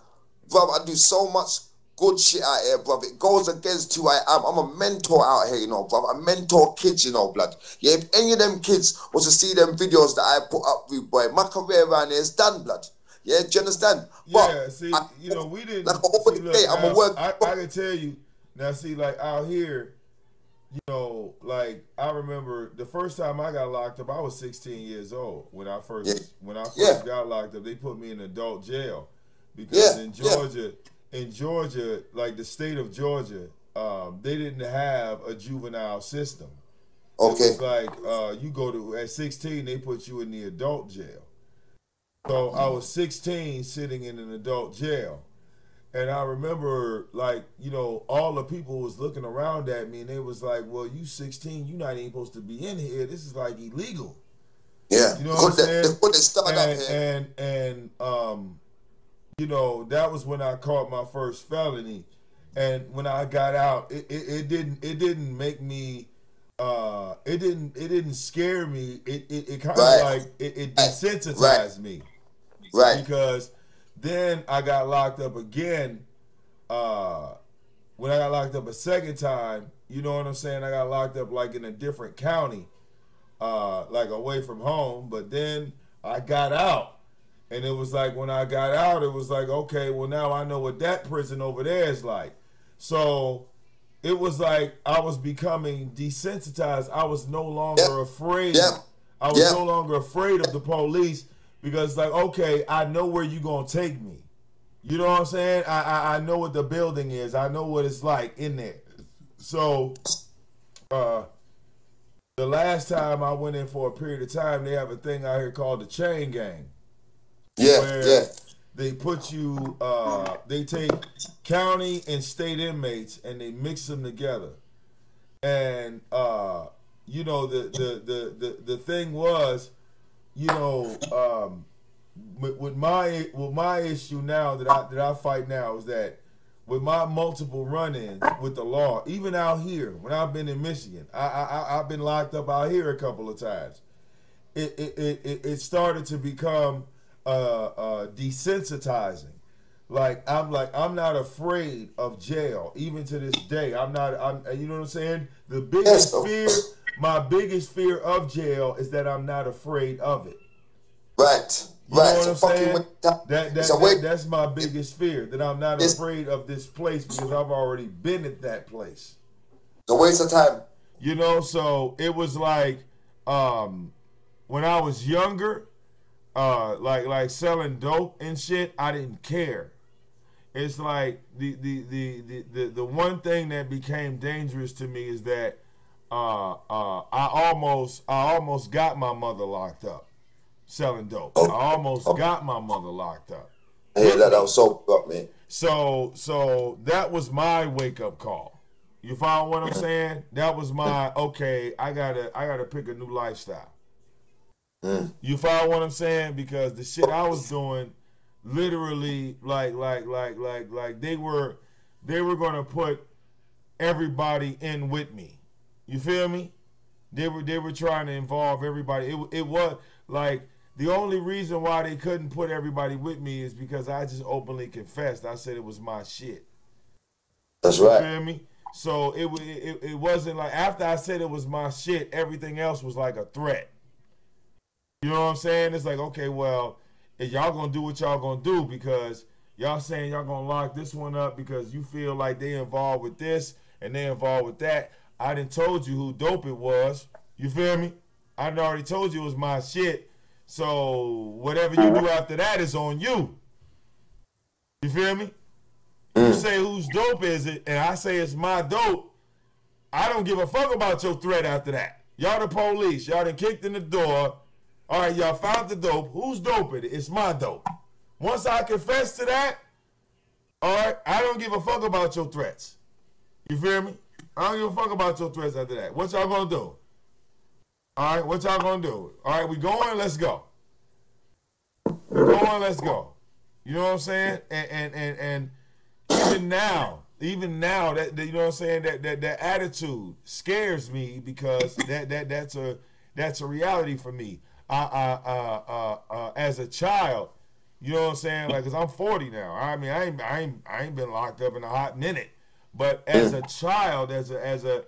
bruv, I do so much good shit out here, bruv. It goes against who I am. I'm a mentor out here, you know, bruv. I mentor kids, you know, blood. Yeah, if any of them kids was to see them videos that I put up with, boy, my career around here is done, blood. Yeah, do you understand? Yeah, but see, you know, we didn't. Like, see, look, I'm a work. I can tell you, now, see, like, out here, you know, like, I remember the first time I got locked up, I was 16 years old. When I first got locked up, they put me in adult jail. Because in Georgia, like the state of Georgia, they didn't have a juvenile system. Okay. It's like you go to, at 16, they put you in the adult jail. So I was 16 sitting in an adult jail. And I remember, like, you know, all the people was looking around at me and they was like, well, you 16, you not even supposed to be in here. This is like illegal. Yeah. You know what I'm saying? And you know, that was when I caught my first felony. And when I got out, it didn't make me it didn't scare me. It kind of like it desensitized me. Right. Because then I got locked up again. When I got locked up a second time, you know what I'm saying? I got locked up like in a different county, like away from home. But then I got out. And it was like when I got out, it was like, okay, well, now I know what that prison over there is like. So it was like I was becoming desensitized. I was no longer afraid. I was no longer afraid of the police because it's like, okay, I know where you're going to take me. You know what I'm saying? I know what the building is. I know what it's like in there. So the last time I went in for a period of time, they have a thing out here called the chain gang. They put you, they take county and state inmates and they mix them together. And you know, the thing was, you know, with my issue now that I fight now is that with my multiple run-ins with the law, even out here when I've been in Michigan, I've been locked up out here a couple of times. It started to become desensitizing. I'm not afraid of jail even to this day. You know what I'm saying? The biggest fear, my biggest fear of jail is that I'm not afraid of it. Right. You know what I'm saying? That's my biggest fear, that I'm not afraid of this place because I've already been at that place. It's a waste of time. You know, so it was like when I was younger, like selling dope and shit, I didn't care. It's like the one thing that became dangerous to me is that I almost got my mother locked up selling dope. I almost got my mother locked up. Yeah, that was so up, man. So that was my wake up call. You follow what I'm saying? That was my okay. I gotta pick a new lifestyle. You follow what I'm saying? Because the shit I was doing, literally, like they were gonna put everybody in with me. You feel me? They were trying to involve everybody. It was like the only reason why they couldn't put everybody with me is because I just openly confessed. I said it was my shit. That's right. You feel me? So it wasn't like after I said it was my shit, everything else was like a threat. You know what I'm saying? It's like, okay, well, if y'all gonna do what y'all gonna do because y'all saying y'all gonna lock this one up because you feel like they involved with this and they involved with that. I done told you who dope it was. You feel me? I done already told you it was my shit. So whatever you do after that is on you. You feel me? You say whose dope is it, and I say it's my dope. I don't give a fuck about your threat after that. Y'all the police. Y'all done kicked in the door. All right, y'all found the dope. Whose dope it is? It's my dope. Once I confess to that, all right, I don't give a fuck about your threats. You feel me? I don't give a fuck about your threats after that. What y'all gonna do? All right, what y'all gonna do? All right, we going, let's go. We going, let's go. You know what I'm saying? And even now, that you know what I'm saying, that attitude scares me because that's a reality for me. As a child, you know what I'm saying? Like, cause I'm 40 now. I mean, I ain't been locked up in a hot minute. But as a child, as a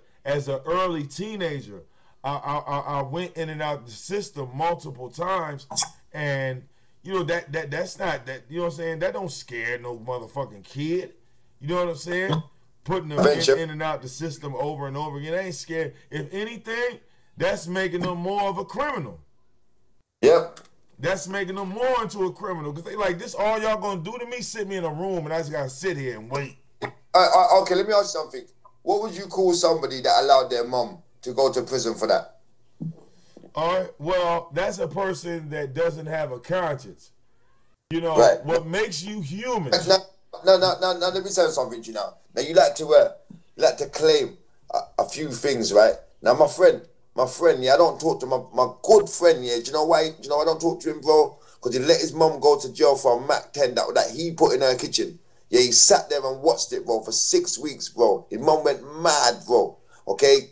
early teenager, I went in and out the system multiple times, and you know that's not that. You know what I'm saying? That don't scare no motherfucking kid. You know what I'm saying? Putting them in and out the system over and over again, they ain't scared. If anything, that's making them more of a criminal. Yep. That's making them more into a criminal because they like, this all y'all gonna do to me? Sit me in a room and I just gotta sit here and wait. Okay, let me ask you something. What would you call somebody that allowed their mom to go to prison for that? All right, well, that's a person that doesn't have a conscience. You know, right. What makes you human? No, let me tell you something, you know. Now, you like to claim a few things, right? Now, my friend, yeah, I don't talk to my good friend, yeah. Do you know why? Do you know why I don't talk to him, bro? Because he let his mum go to jail for a Mac 10 that he put in her kitchen. Yeah, he sat there and watched it, bro, for 6 weeks, bro. His mum went mad, bro. Okay?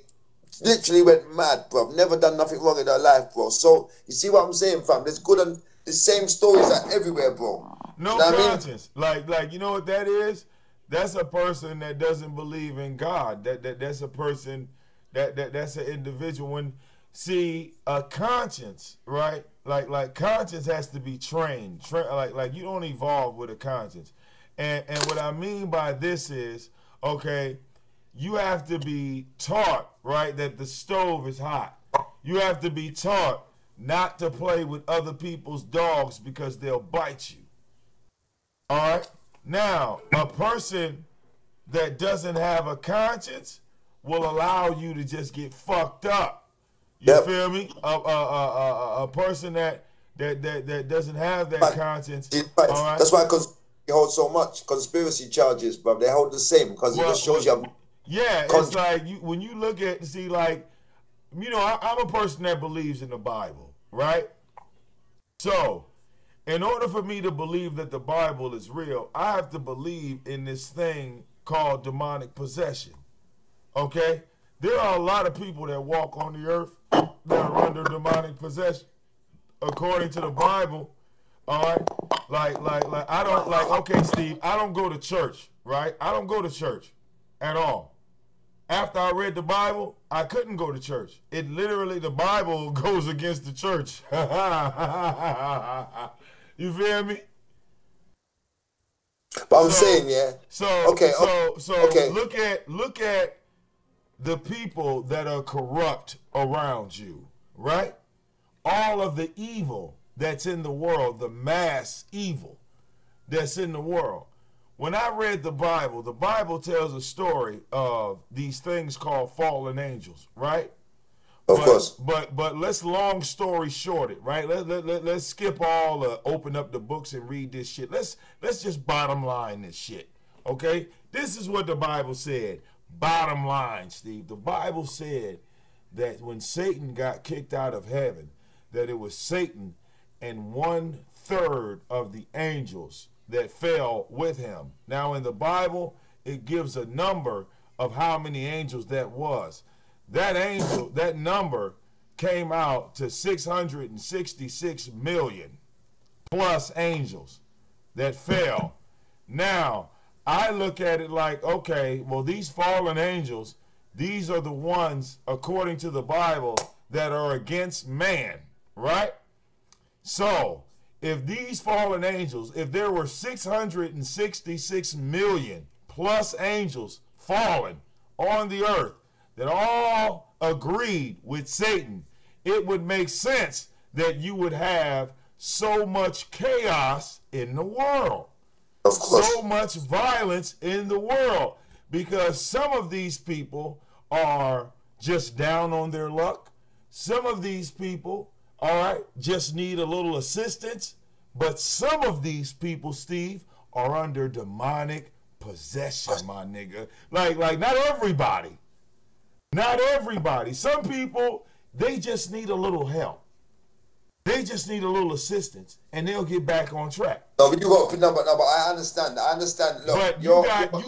Literally went mad, bro. Never done nothing wrong in her life, bro. So, you see what I'm saying, fam? There's good and the same stories are everywhere, bro. No you know conscience. I mean? Like, you know what that is? That's a person that doesn't believe in God. That's a person that's an individual. When see a conscience, right? Like conscience has to be trained. Like you don't evolve with a conscience. And what I mean by this is, okay, you have to be taught, right, that the stove is hot. You have to be taught not to play with other people's dogs because they'll bite you. All right? Now, a person that doesn't have a conscience will allow you to just get fucked up. You feel me? A person that doesn't have that conscience. Right. All right? That's why they hold so much conspiracy charges, bro. They hold the same because it just shows you. Yeah, it's like when you look at, see, like, you know, I'm a person that believes in the Bible, right? So, in order for me to believe that the Bible is real, I have to believe in this thing called demonic possession. Okay? There are a lot of people that walk on the earth that are under demonic possession. According to the Bible, all right? Like I don't like, okay, Steve, I don't go to church, right? I don't go to church at all. After I read the Bible, I couldn't go to church. It literally, the Bible goes against the church. You feel me? But I'm saying, yeah. Okay. Okay. Look at the people that are corrupt around you, right? All of the evil that's in the world, the mass evil that's in the world. When I read the Bible tells a story of these things called fallen angels, right? Of course. But let's long story short it, right? Let's skip all open up the books and read this shit. Let's just bottom line this shit, okay? This is what the Bible said. Bottom line, Steve. The Bible said that when Satan got kicked out of heaven, that it was Satan and 1/3 of the angels that fell with him. Now in the Bible, it gives a number of how many angels that was. That number came out to 666 million plus angels that fell. Now, I look at it like, okay, well, these fallen angels, these are the ones, according to the Bible, that are against man, right? So, if these fallen angels, if there were 666 million plus angels fallen on the earth, that all agreed with Satan, it would make sense that you would have so much chaos in the world. Of course. So much violence in the world. Because some of these people are just down on their luck. Some of these people, all right, just need a little assistance. But some of these people, Steve, are under demonic possession, my nigga. Like not everybody. Not everybody. Some people, they just need a little help. They just need a little assistance, and they'll get back on track. No, but but I understand. I understand. Look, but you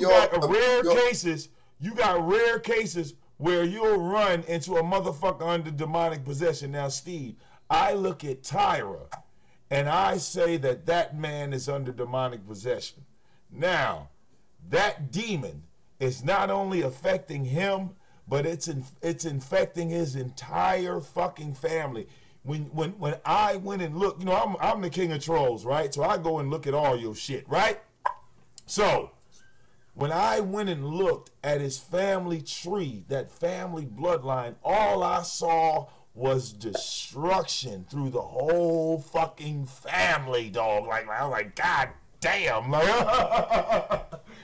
got rare cases. You got rare cases where you'll run into a motherfucker under demonic possession. Now, Steve, I look at Tyra, and I say that man is under demonic possession. Now, that demon is not only affecting him, but it's infecting his entire fucking family. When I went and looked, you know, I'm the king of trolls, right? So I go and look at all your shit, right? So when I went and looked at his family tree, that family bloodline, all I saw was destruction through the whole fucking family, dog. Like I was like, God damn, like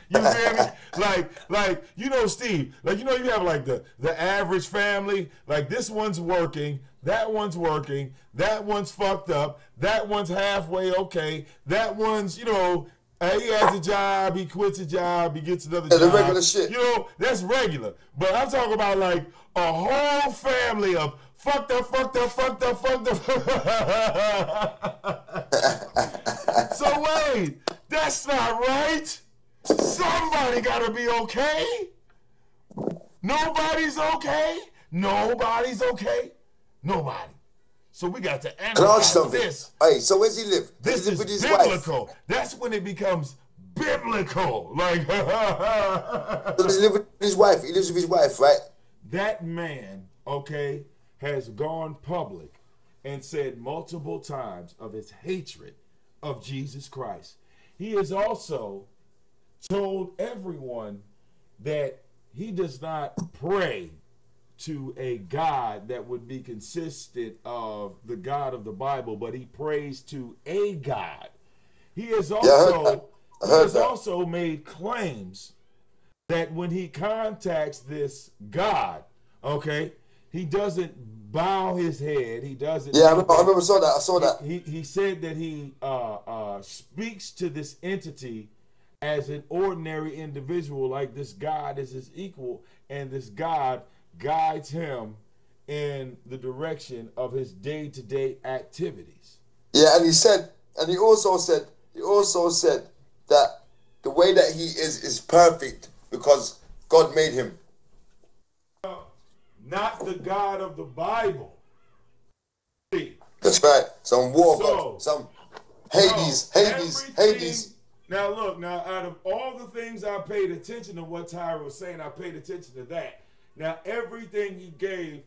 you feel me? Like you know, Steve, like you know, you have like the average family, like this one's working, that one's working, that one's fucked up, that one's halfway okay, that one's, you know, he has a job, he quits a job, he gets another job. The regular shit. You know, that's regular. But I'm talking about like a whole family of fucked up. So wait, that's not right. Somebody gotta be okay. Nobody's okay. Nobody's okay. Nobody. So we got to analyze this. Hey, so where's he live? This is with his biblical. wife? That's when it becomes biblical. Like So does he live with his wife? He lives with his wife, right? That man, okay, has gone public and said multiple times of his hatred of Jesus Christ. He has also told everyone that he does not pray to a God that would be consistent of the God of the Bible, but he prays to a God. He has also made claims that when he contacts this God, okay, he doesn't bow his head. He doesn't. Yeah, I remember saw that. I saw that. He said that he speaks to this entity as an ordinary individual, like this God is his equal, and this God guides him in the direction of his day-to-day activities. Yeah, and he also said that the way that he is perfect because God made him. Not the God of the Bible. That's right. Some war god, some Hades. Now look, out of all the things I paid attention to what Tyra was saying, I paid attention to that. Now everything he gave,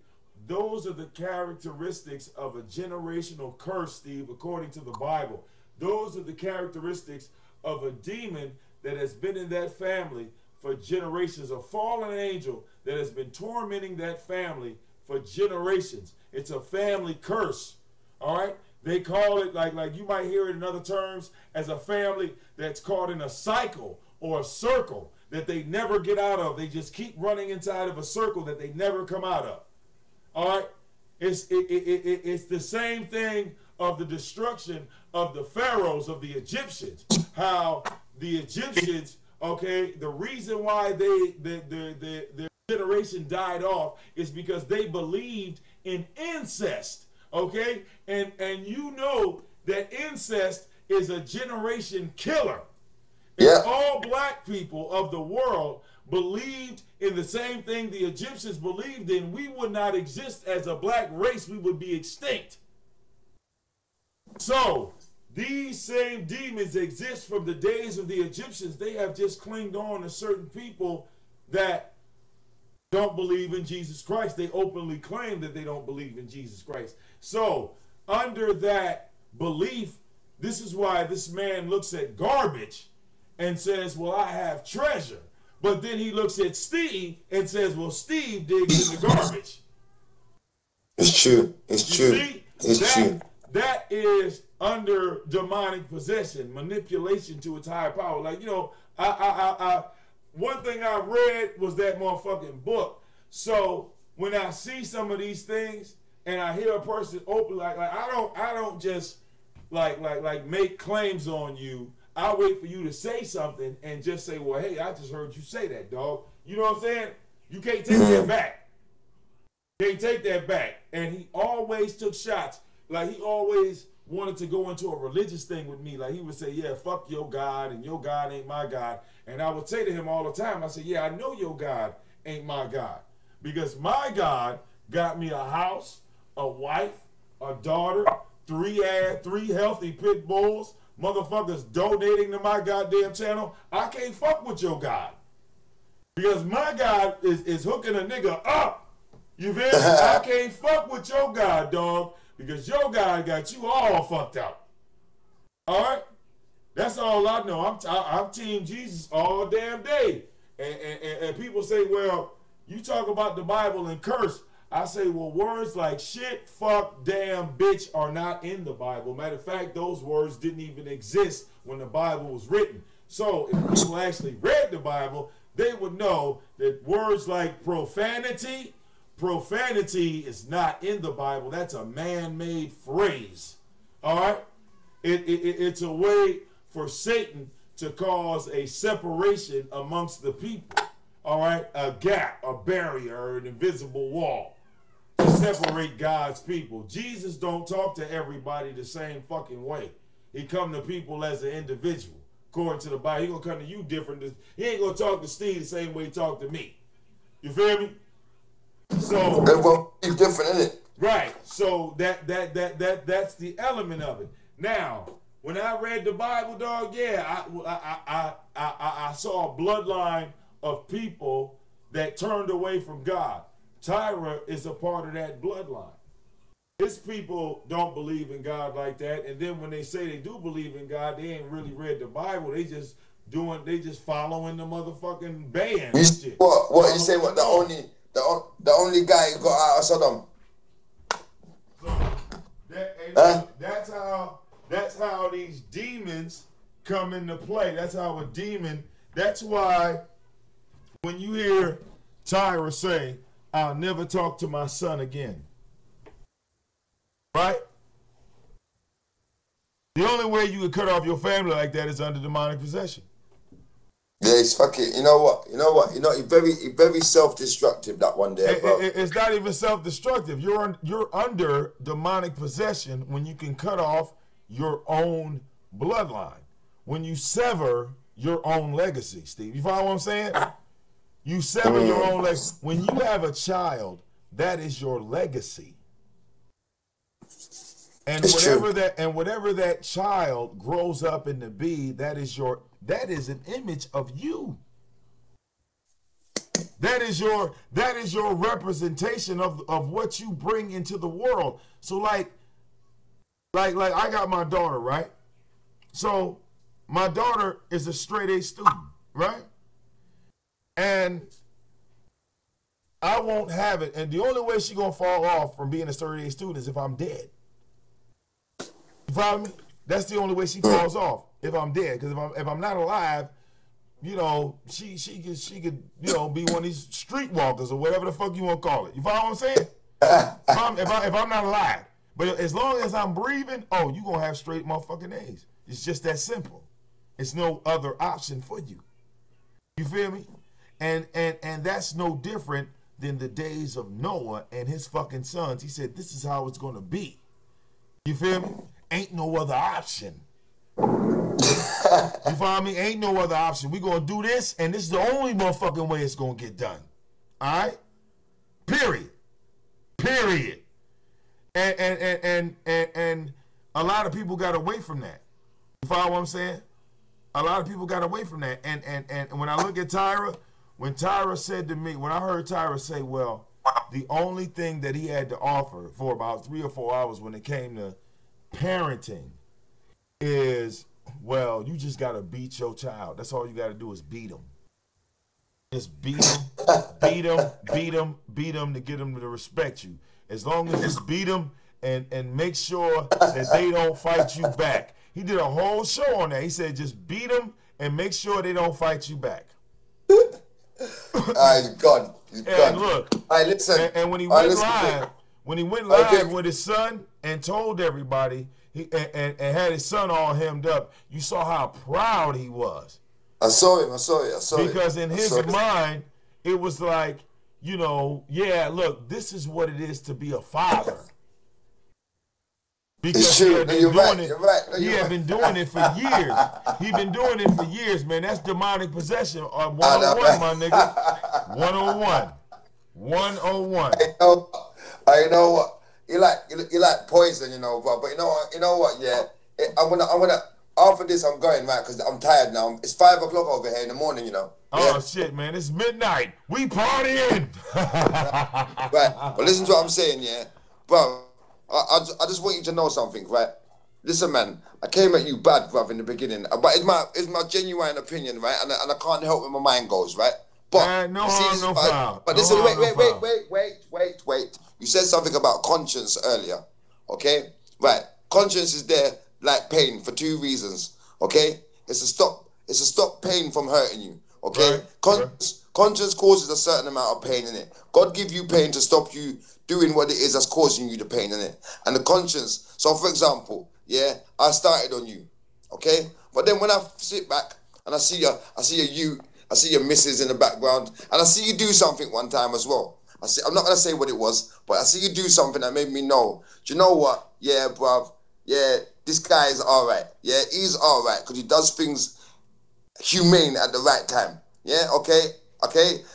those are the characteristics of a generational curse, Steve, according to the Bible. Those are the characteristics of a demon that has been in that family for generations, a fallen angel that has been tormenting that family for generations. It's a family curse, all right? They call it, like you might hear it in other terms, as a family that's caught in a cycle or a circle that they never get out of. They just keep running inside of a circle that they never come out of. All right? It's the same thing of the destruction of the pharaohs, of the Egyptians. How the Egyptians, okay, the reason why their generation died off is because they believed in incest. Okay, and you know that incest is a generation killer. If all black people of the world believed in the same thing the Egyptians believed in, we would not exist as a black race. We would be extinct. So these same demons exist from the days of the Egyptians. They have just clinged on to certain people that don't believe in Jesus Christ. They openly claim that they don't believe in Jesus Christ. So under that belief, this is why this man looks at garbage and says, well, I have treasure. But then he looks at Steve and says, well, Steve digs in the garbage. It's true. It's true. See? It's true. That is under demonic possession, manipulation to its higher power. Like, you know, one thing I read was that motherfucking book. So when I see some of these things and I hear a person open, like I don't just like make claims on you. I wait for you to say something and just say, well, hey, I just heard you say that, dog. You know what I'm saying? You can't take that back. You can't take that back. And he always took shots. Like he always wanted to go into a religious thing with me. Like he would say, yeah, fuck your God and your God ain't my God. And I would say to him all the time, I said, yeah, I know your God ain't my God. Because my God got me a house, a wife, a daughter, three healthy pit bulls, motherfuckers donating to my goddamn channel. I can't fuck with your God. Because my God is hooking a nigga up. You feel me? I can't fuck with your God, dog. Because your God got you all fucked up. All right? That's all I know. I'm Team Jesus all damn day. And people say, well, you talk about the Bible and curse. I say, well, words like shit, fuck, damn, bitch are not in the Bible. Matter of fact, those words didn't even exist when the Bible was written. So if people actually read the Bible, they would know that words like profanity is not in the Bible. That's a man-made phrase. All right? It's a way for Satan to cause a separation amongst the people. All right? A gap, a barrier, an invisible wall to separate God's people. Jesus don't talk to everybody the same fucking way. He come to people as an individual. According to the Bible, he gonna come to you different. He ain't gonna talk to Steve the same way he talk to me. You feel me? So it's different, isn't it? Right. So that's the element of it. Now, when I read the Bible, dog, yeah, I saw a bloodline of people that turned away from God. Tyra is a part of that bloodline. His people don't believe in God like that, and then when they say they do believe in God, they ain't really read the Bible. They just following the motherfucking band. What you say? What the only guy who got out of Sodom? That's how these demons come into play. That's how a demon. That's why when you hear Tyra say, "I'll never talk to my son again," right? The only way you could cut off your family like that is under demonic possession. Yeah, it's fucking. You know what? He's very self-destructive. That one there, bro. It's not even self-destructive. You're under demonic possession when you can cut off your own bloodline. When you sever your own legacy, Steve. You follow what I'm saying? You sever your own legacy. When you have a child, that is your legacy. And whatever that child grows up into be, that is an image of you. That is your representation of what you bring into the world. So like I got my daughter, right? So my daughter is a straight A student, right? And I won't have it. And the only way she's gonna fall off from being a straight A student is if I'm dead. You follow me? That's the only way she falls off, if I'm dead. Because if I'm not alive, you know, she could you know, be one of these streetwalkers or whatever the fuck you want to call it. You follow what I'm saying? if I'm not alive, but as long as I'm breathing, oh, you gonna have straight motherfucking A's. It's just that simple. It's no other option for you. You feel me? And that's no different than the days of Noah and his fucking sons. He said, this is how it's gonna be. You feel me? Ain't no other option. You follow me? Ain't no other option. We gonna do this, and this is the only motherfucking way it's gonna get done. All right? Period. And a lot of people got away from that. You follow what I'm saying? A lot of people got away from that. And when I look at Tyra, when Tyra said to me, when I heard Tyra say, well, the only thing that he had to offer for about 3 or 4 hours when it came to parenting is, well, you just got to beat your child. That's all you got to do is beat them. Just beat them to get them to respect you. As long as you beat them and make sure that they don't fight you back. He did a whole show on that. He said just beat them and make sure they don't fight you back. He's gone. He's gone. And look, listen. And when he went live, with his son and told everybody, and had his son all hemmed up, you saw how proud he was. I saw it. Because in his mind, it was like, you know, yeah, look, this is what it is to be a father. Because he had been doing it for years. He's been doing it for years, man. That's demonic possession. 101, my nigga. 101. 101. I know what. You like poison, you know, bro. But you know what, yeah. I'm gonna after this I'm going, right, because I'm tired now. It's 5 o'clock over here in the morning, you know. Oh yeah. Shit, man, it's midnight. We partying. Right. But listen to what I'm saying, yeah. Bro, I just want you to know something, right? Listen, man, I came at you bad, bruv, in the beginning. But it's my genuine opinion, right? And I can't help where my mind goes, right? But no harm, no foul. But listen, wait. You said something about conscience earlier, okay? Right. Conscience is there like pain for 2 reasons, okay? It's to stop pain from hurting you, okay? Right. Conscience causes a certain amount of pain in it. God give you pain to stop you doing what it is that's causing you the pain in it. And the conscience, so for example, yeah, I started on you, okay? But then when I sit back and I see your missus in the background, and I see you do something one time as well. I'm not gonna say what it was, but I see you do something that made me know. Do you know what? Yeah, bruv. Yeah, this guy is all right. Yeah, he's all right because he does things humane at the right time. Yeah, okay.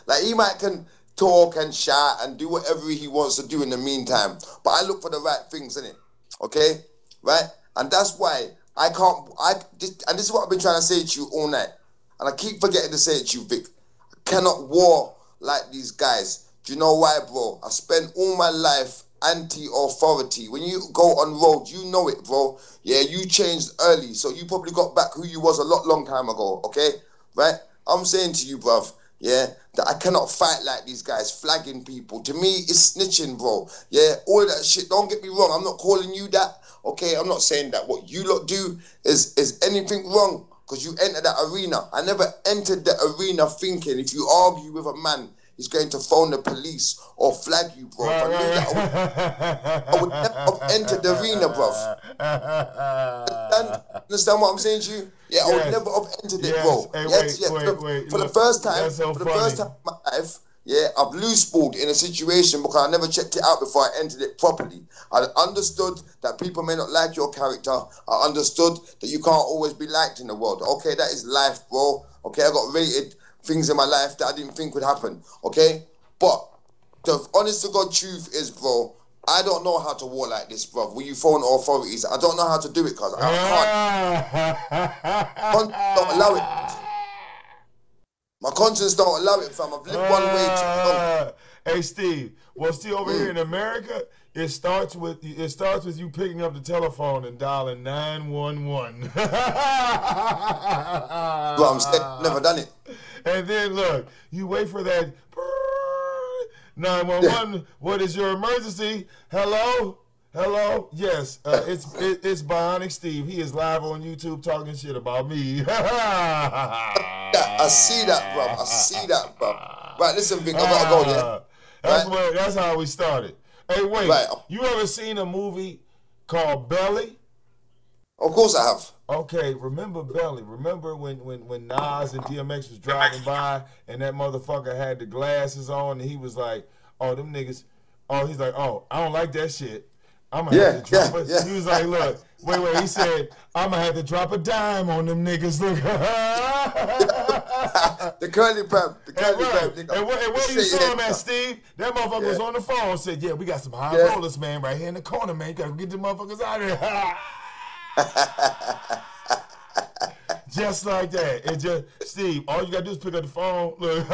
Like he might can talk and shout and do whatever he wants to do in the meantime, but I look for the right things in it. Okay, right? And that's why this is what I've been trying to say to you all night, and I keep forgetting to say it to you, Vic. I cannot war like these guys. Do you know why, bro? I spent all my life anti-authority. When you go on road, you know it, bro. Yeah, you changed early, so you probably got back who you was a long time ago, okay? Right? I'm saying to you, bruv, yeah, that I cannot fight like these guys, flagging people. To me, it's snitching, bro. Yeah, all of that shit, don't get me wrong. I'm not calling you that, okay? I'm not saying that what you lot do is anything wrong, because you entered that arena. I never entered the arena thinking if you argue with a man, he's going to phone the police or flag you, bro. If I knew that, I would never have entered the arena, bro. Understand what I'm saying to you? Yeah, I would never have entered it, bro. Hey, Yes, wait. For the Look, first time, that's so for the funny. first time in my life, yeah, I've loose balled in a situation because I never checked it out before I entered it properly. I understood that people may not like your character. I understood that you can't always be liked in the world. Okay, that is life, bro. Okay, I got rated things in my life that I didn't think would happen. Okay, but the honest to God truth is, bro, I don't know how to war like this, bro. Will you phone authorities? I don't know how to do it, cause I can't. Don't allow it. My conscience don't allow it, fam. I've lived one way too long. Hey, Steve. Well, see, over here in America, it starts with you picking up the telephone and dialing 911. Bro, I'm still never done it. And then look, you wait for that 911. What is your emergency? Hello? Yes, it's Bionic Steve. He is live on YouTube talking shit about me. I see that, bro. I see that, bro. Right, listen, Vic, I gotta go, yeah? That's how we started. Hey, wait. Right. You ever seen a movie called Belly? Of course I have. Okay, remember Belly. Remember when Nas and DMX was driving by and that motherfucker had the glasses on and he was like, oh, them niggas, oh, he's like, oh, I don't like that shit. I'm going to have to drop it. Yeah. He was like, look, wait. He said, I'm going to have to drop a dime on them niggas. Look. The curly pimp. The curly pimp. And where you saw him at, Steve? That motherfucker was on the phone, said, yeah, we got some high rollers, man, right here in the corner, man. You got to get the motherfuckers out of here. Just like that. It just, Steve, all you got to do is pick up the phone. Look.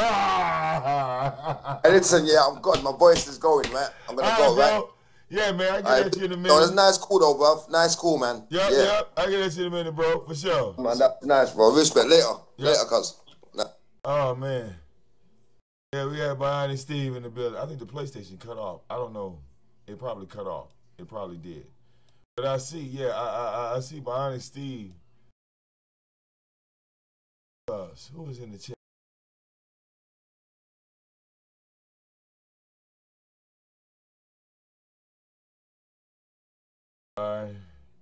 Hey, listen, yeah, I'm good. My voice is going, man. I'm going to go, right? Yeah, man, I get at you in a minute. No, that's nice, cool, though, bro. Nice, cool, man. Yep. I get at you in a minute, bro, for sure. Man, that's nice, bro. Respect. Later. Later, cuz. Oh, man. Yeah, we had Bionic Steve in the building. I think the PlayStation cut off. I don't know. It probably cut off. It probably did. But I see, I see Bionic Steve. Who was in the chat?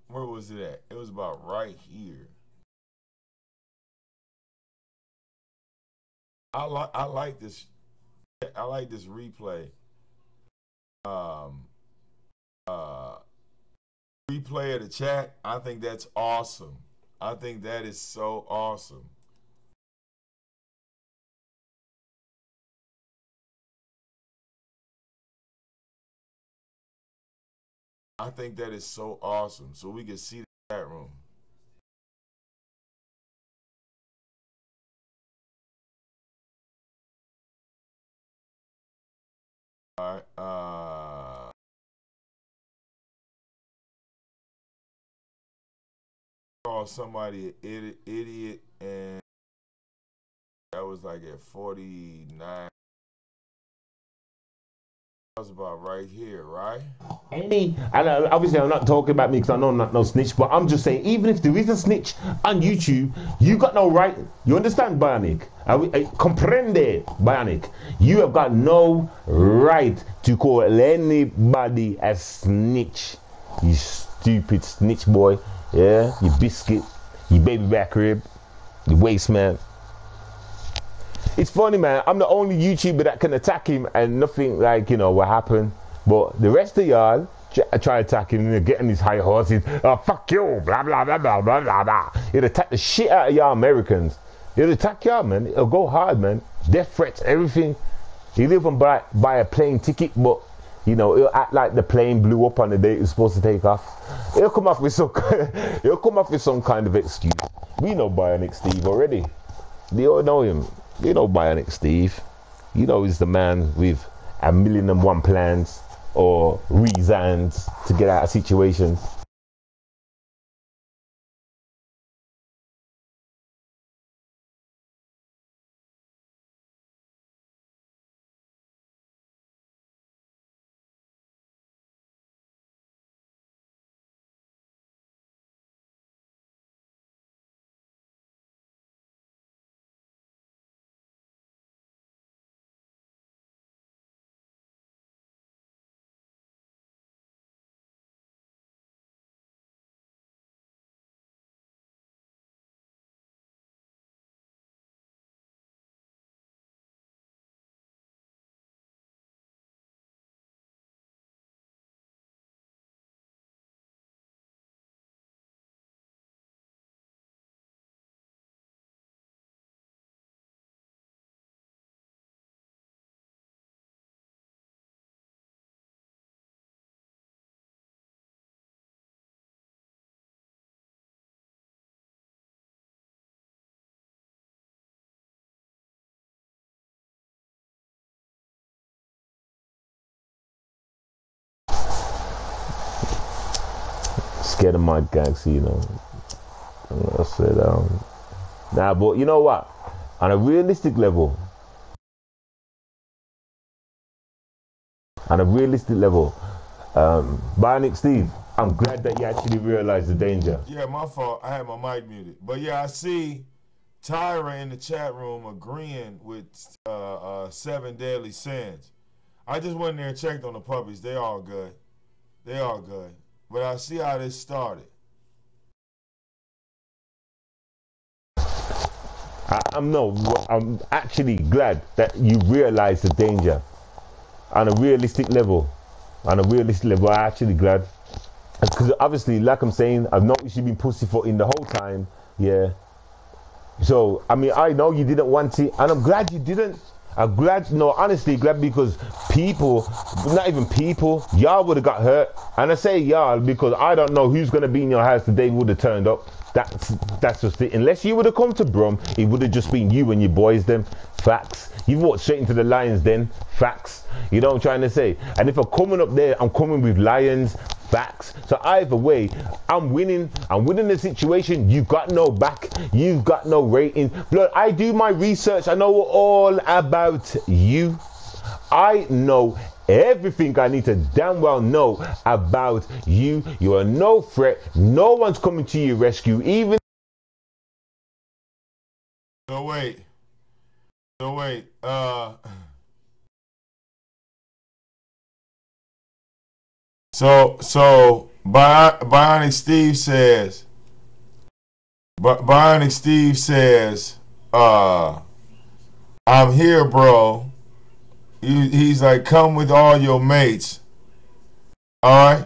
Where was it at? It was about right here. I like this. I like this replay. Replay of the chat. I think that's awesome. I think that is so awesome. I think that is so awesome. So we can see the chat room. All right. Call somebody an idiot, and that was like at 49. That was about right here, right? And obviously I'm not talking about me because I know I'm not no snitch, but I'm just saying, even if there is a snitch on YouTube, you got no right. You understand, Bionic? Comprende, Bionic? You have got no right to call anybody a snitch. You stupid snitch boy. Yeah, you biscuit, you baby back rib, you waste man. It's funny, man. I'm the only YouTuber that can attack him and nothing like, what happened. But the rest of y'all try attacking him, getting these high horses. Oh, fuck you, blah, blah, blah, blah, blah, blah, blah. It'll attack the shit out of y'all Americans. It'll attack y'all, man. It'll go hard, man. Death threats, everything. He'll even buy a plane ticket, but, it'll act like the plane blew up on the day it was supposed to take off. He'll come off with some kind of excuse. We know Bionic Steve already. They all know him. You know Bionic Steve. You know he's the man with 1,000,001 plans or reasons to get out of situations. scared of my galaxy, you know. I said, nah, but you know what? On a realistic level, Bionic Steve, I'm glad that you actually realized the danger. Yeah, my fault. I had my mic muted. But yeah, I see Tyra in the chat room agreeing with 7 Deadly Sins. I just went there and checked on the puppies. They all good. They all good. But I see how this started. I'm actually glad that you realize the danger on a realistic level. I'm actually glad. Because obviously, like I'm saying, I've noticed you've been pussyfooting the whole time. Yeah. So, I mean, I know you didn't want it, and I'm glad you didn't. I'm glad, no, honestly, glad because people, not even people, y'all would have got hurt. And I say y'all because I don't know who's going to be in your house the day would have turned up. That's just it. Unless you would have come to Brum, it would have just been you and your boys then. Facts. You walked straight into the lions then. Facts. You know what I'm trying to say? And if I'm coming up there, I'm coming with lions. Facts. So either way, I'm winning. I'm winning the situation. You've got no back. You've got no rating. Blood, I do my research. I know all about you. I know everything I need to damn well know about you. You are no threat. No one's coming to your rescue. Even. So wait. So Bionic Steve says, I'm here, bro. He's like, come with all your mates. All right.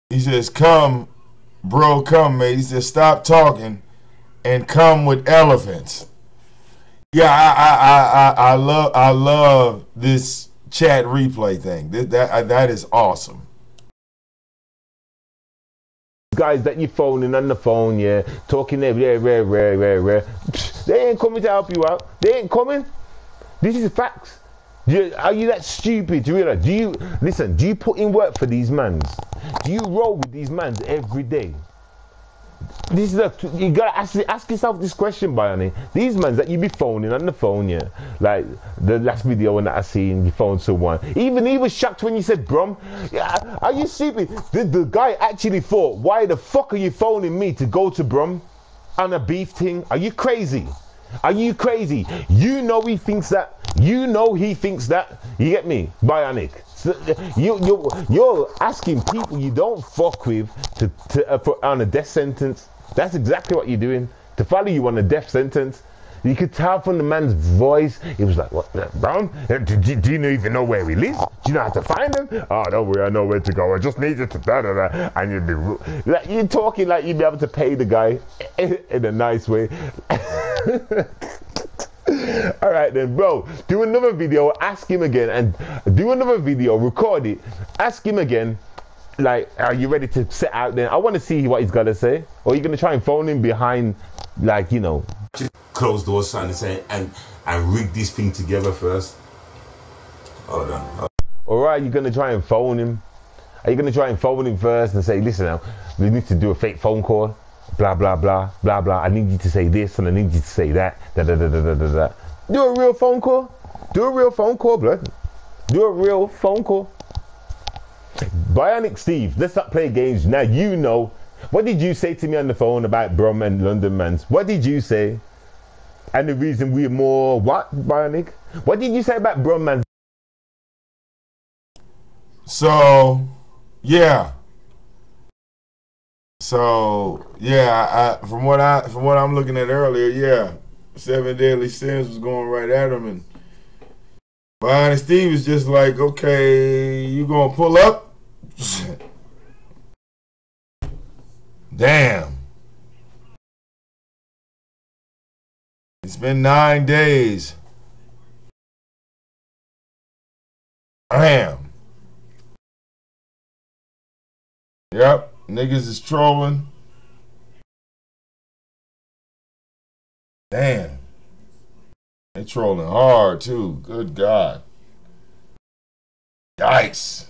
He says, come, bro, come, mate. He says, stop talking and come with elephants. Yeah, I love this chat replay thing. That is awesome. Guys that you're phoning on the phone, yeah, talking there, rare. They ain't coming to help you out. They ain't coming. This is facts. Are you that stupid? Do you realize? Do you put in work for these mans? Do you roll with these mans every day? You gotta ask yourself this question, Bionic. These mans that you be phoning on the phone, yeah, like the last video that I seen, you phoned someone. Even he was shocked when you said Brum. Yeah, are you stupid? The guy actually thought, why the fuck are you phoning me to go to Brum on a beef thing? Are you crazy? Are you crazy? You know he thinks that. You know he thinks that. You get me, Bionic? So you're asking people you don't fuck with on a death sentence. That's exactly what you're doing. To follow you on a death sentence. You could tell from the man's voice. He was like, "What, Brown? Do you even know where he lives? Do you know how to find him? Oh, don't worry, I know where to go. I just need you to da-da-da." And you'd be like, you're talking like you'd be able to pay the guy in a nice way. All right then, bro, do another video, ask him again, and do another video, record it, ask him again, like, are you ready to set out then? I want to see what he's got to say. Or are you going to try and phone him behind, like, you know, closed doors, trying to say, and rig this thing together first? Hold on. Or are you going to try and phone him? Are you going to try and phone him first and say, listen now, we need to do a fake phone call, blah blah blah blah blah, I need you to say this and I need you to say that, da. Do a real phone call. Do a real phone call, blood. Do a real phone call. Bionic Steve, let's not play games. Now you know. What did you say to me on the phone about Brum and London Mans? What did you say? And the reason we're more what, Bionic? What did you say about Brum Mans? So yeah, from what I'm looking at earlier, yeah, 7 Deadly Sins was going right at him, and Bionic Steve was just like, okay, you gonna pull up? Damn. It's been 9 days. Damn. Yep, niggas is trolling. Damn. They trolling hard too. Good God. Yikes.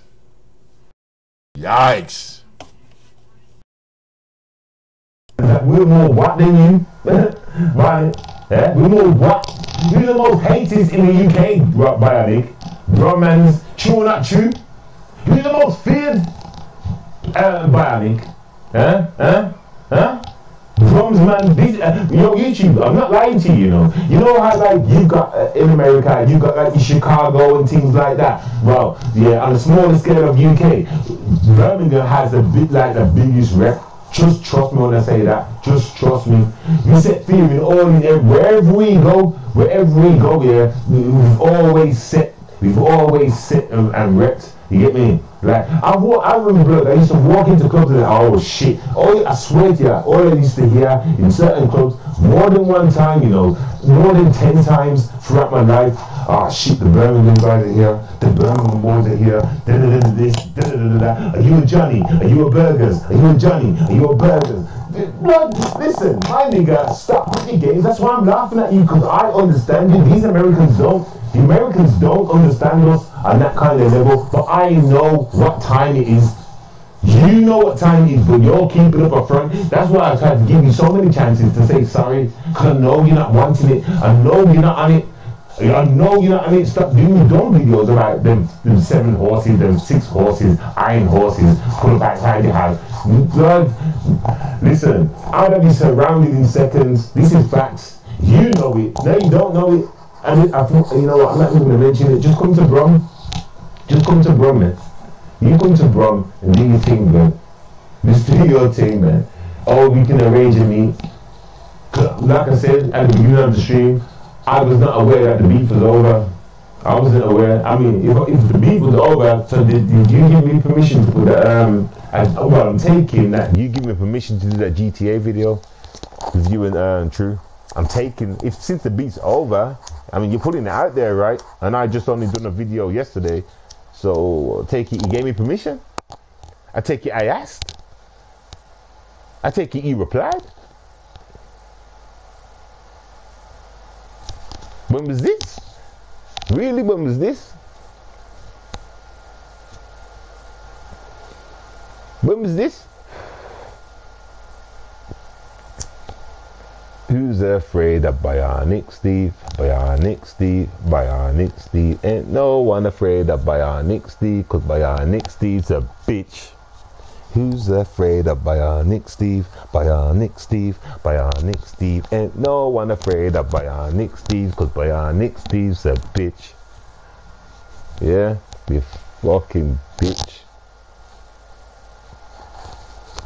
Yikes. We're more what than you? Right? Yeah? We're more what? Who's the most hated in the UK? Bionic. Bromans. True or not true? Who's the most feared? Bionic. Drums, man. Yo, YouTube, I'm not lying to you, you know. You know how, like, you've got, in America, you've got, like, Chicago and things like that. Well, yeah, on a smaller scale of UK, Birmingham has a bit, like, the biggest rep. Just trust me when I say that. Just trust me. We set fear in all in wherever we go, yeah, we've always set and repped. You get me? Like, I remember, I used to walk into clubs and oh shit. Oh, I swear to you, all I used to hear in certain clubs, more than one time, you know, more than 10 times throughout my life. Oh shit, the Birmingham guys are here, the Birmingham boys are here, this, Are you a Johnny? Are you a Burgers? Are you a Johnny? Are you a Burgers? Blood, listen, my nigga, stop with your games. That's why I'm laughing at you, because I understand you. These Americans don't. The Americans don't understand us on that kind of level, but I know what time it is. You know what time it is, but you're keeping up a front. That's why I tried to give you so many chances to say sorry, because I know you're not wanting it. I know you're not on it. I know you're not on it. Stop doing dumb videos about them 7 horses, them 6 horses, iron horses, put up outside the house. Blood, listen, I'd have you surrounded in seconds. This is facts. You know it. No, you don't know it. And I thought, you know what, I'm not even going to mention it. Just come to Brum. Just come to Brum, man. You come to Brum and do your thing, man. Just do your thing, man. Oh, we can arrange a meet. Like I said at the beginning of the stream, I was not aware that the beef was over. I wasn't aware. I mean, if the beef was over, so did you give me permission to put that, well, I'm taking that. You give me permission to do that GTA video with you and True. I'm taking, since the beat's over, I mean, you're putting it out there, right? And I just only done a video yesterday. So, take it, you gave me permission? I take it, I asked? I take it, you replied? When was this? Really, when was this? When was this? Who's afraid of Bionic Steve? Bionic Steve, Bionic Steve. Ain't no one afraid of Bionic Steve, cause Bionic Steve's a bitch. Who's afraid of Bionic Steve? Bionic Steve, Bionic Steve. Ain't no one afraid of Bionic Steve, cause Bionic Steve's a bitch. Yeah, you fucking bitch.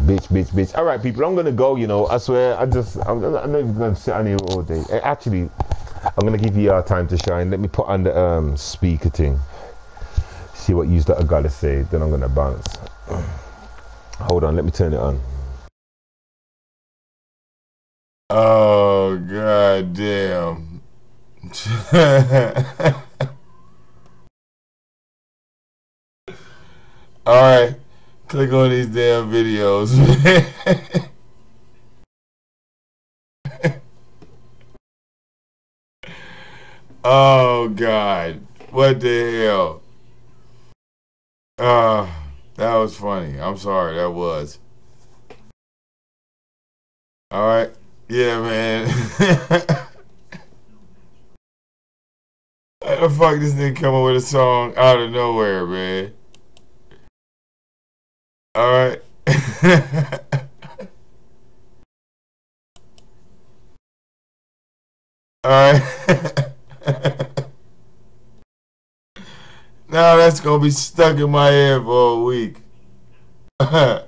Bitch. All right, people, I'm gonna go. You know, I swear, I'm not even gonna sit on here all day. Actually, I'm gonna give you our time to shine. Let me put on the speaker thing. See what you that I gotta say. Then I'm gonna bounce. Hold on, let me turn it on. Oh god damn. All right. Click on these damn videos, man. Oh God, what the hell? That was funny. I'm sorry, that was. All right, yeah, man. How the fuck this nigga come up with a song out of nowhere, man? All right. All right. Now that's gonna be stuck in my head for a week. All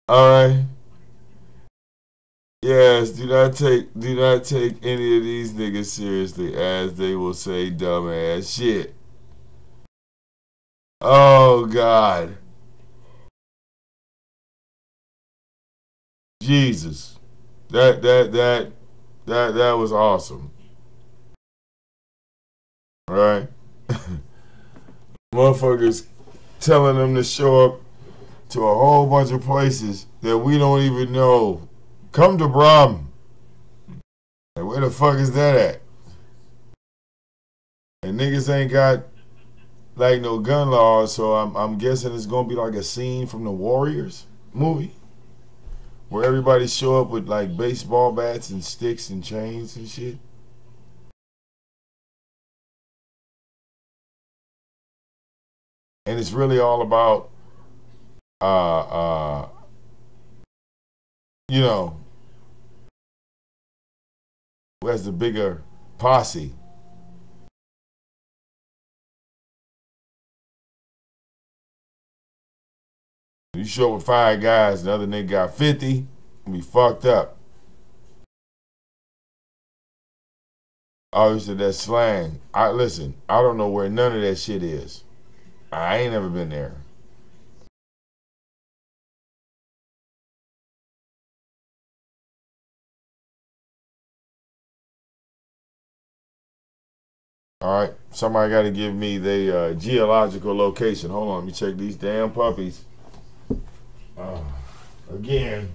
right. Yes, do not take any of these niggas seriously, as they will say dumbass shit. Oh God. Jesus. That was awesome. Right? Motherfuckers telling them to show up to a whole bunch of places that we don't even know. Come to Brum. And where the fuck is that at? And niggas ain't got like no gun laws, so I'm guessing it's gonna be like a scene from the Warriors movie where everybody show up with like baseball bats and sticks and chains and shit. And it's really all about you know, who has the bigger posse. You show up with 5 guys, the other nigga got 50, and be fucked up. Oh, you said that slang. Listen, I don't know where none of that shit is. I ain't never been there. All right, somebody got to give me the geological location. Hold on, let me check these damn puppies. Again.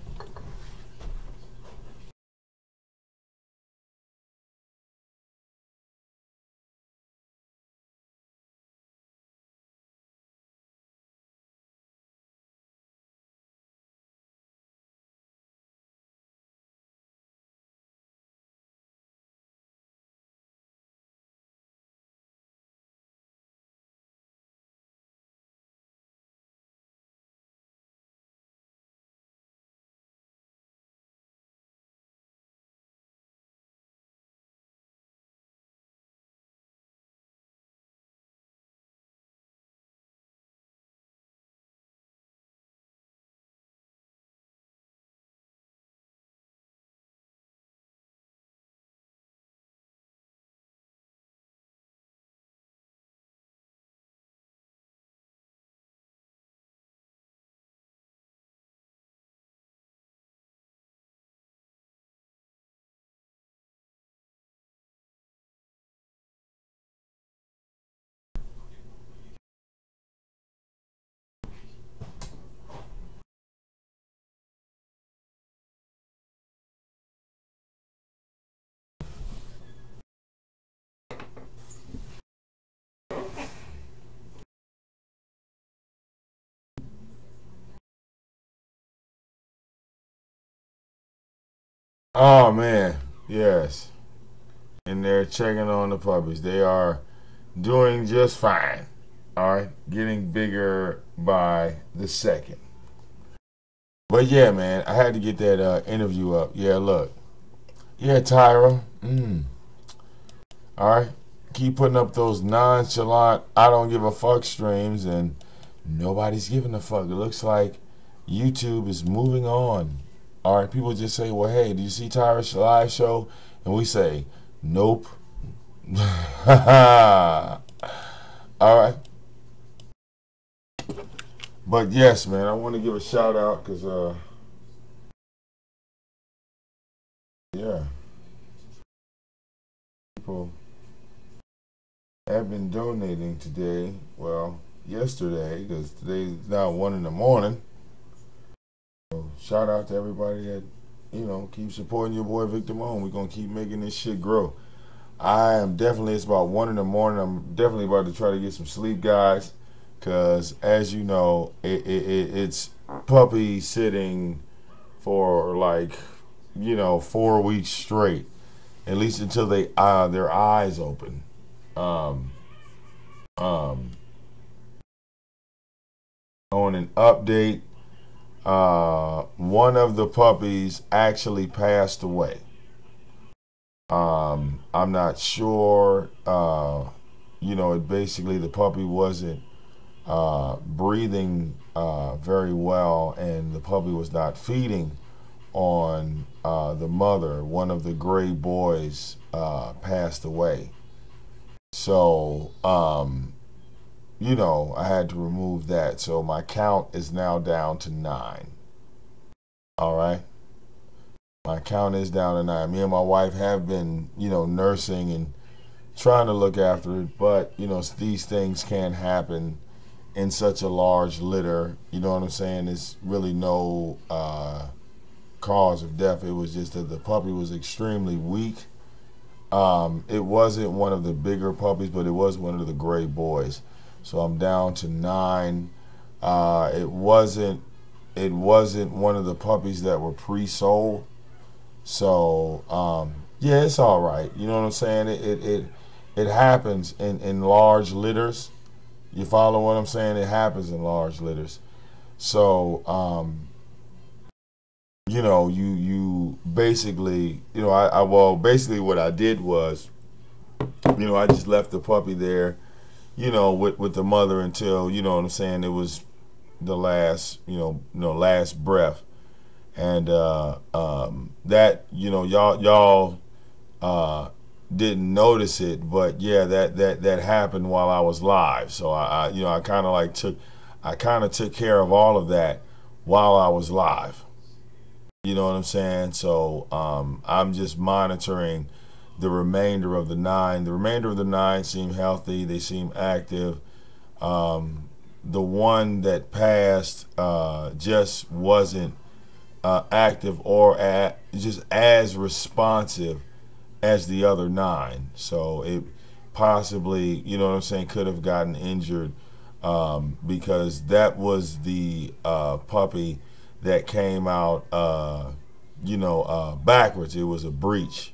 Oh man, yes. And they're checking on the puppies. They are doing just fine. All right, getting bigger by the second. But yeah, man, I had to get that interview up. Yeah, look. Yeah, Tyra. All right, keep putting up those nonchalant, I don't give a fuck streams, and nobody's giving a fuck. It looks like YouTube is moving on. All right, people just say, well, hey, do you see Tyra's live show? And we say, nope. All right. But yes, man, I want to give a shout out because, yeah, people have been donating today. Well, yesterday, because today's now 1 in the morning. So shout out to everybody that, you know, keep supporting your boy Victor Moan. We're going to keep making this shit grow. I am definitely, it's about 1 in the morning. I'm definitely about to try to get some sleep, guys. Because, as you know, it's puppy sitting for, like, you know, 4 weeks straight. At least until they their eyes open. On an update, one of the puppies actually passed away. I'm not sure. You know, it basically, the puppy wasn't breathing very well, and the puppy was not feeding on the mother. One of the gray boys passed away. So, you know, I had to remove that. So my count is now down to 9. All right. My count is down to 9. Me and my wife have been, you know, nursing and trying to look after it. But, you know, these things can happen in such a large litter. You know what I'm saying? There's really no cause of death. It was just that the puppy was extremely weak. It wasn't one of the bigger puppies, but it was one of the gray boys. So I'm down to 9. It wasn't one of the puppies that were pre-sold. So yeah, it's all right. You know what I'm saying? It happens in large litters. You follow what I'm saying? It happens in large litters. So you know, you basically, you know, well, basically what I did was, you know, I just left the puppy there, you know, with the mother until, you know what I'm saying, it was the last, last breath. And that, you know, y'all didn't notice it, but yeah, that happened while I was live. So I kind of took care of all of that while I was live. You know what I'm saying? So I'm just monitoring the remainder of the 9. The remainder of the 9 seem healthy. They seem active. The one that passed just wasn't active or just as responsive as the other 9. So it possibly, you know what I'm saying, could have gotten injured because that was the puppy that came out, backwards. It was a breach.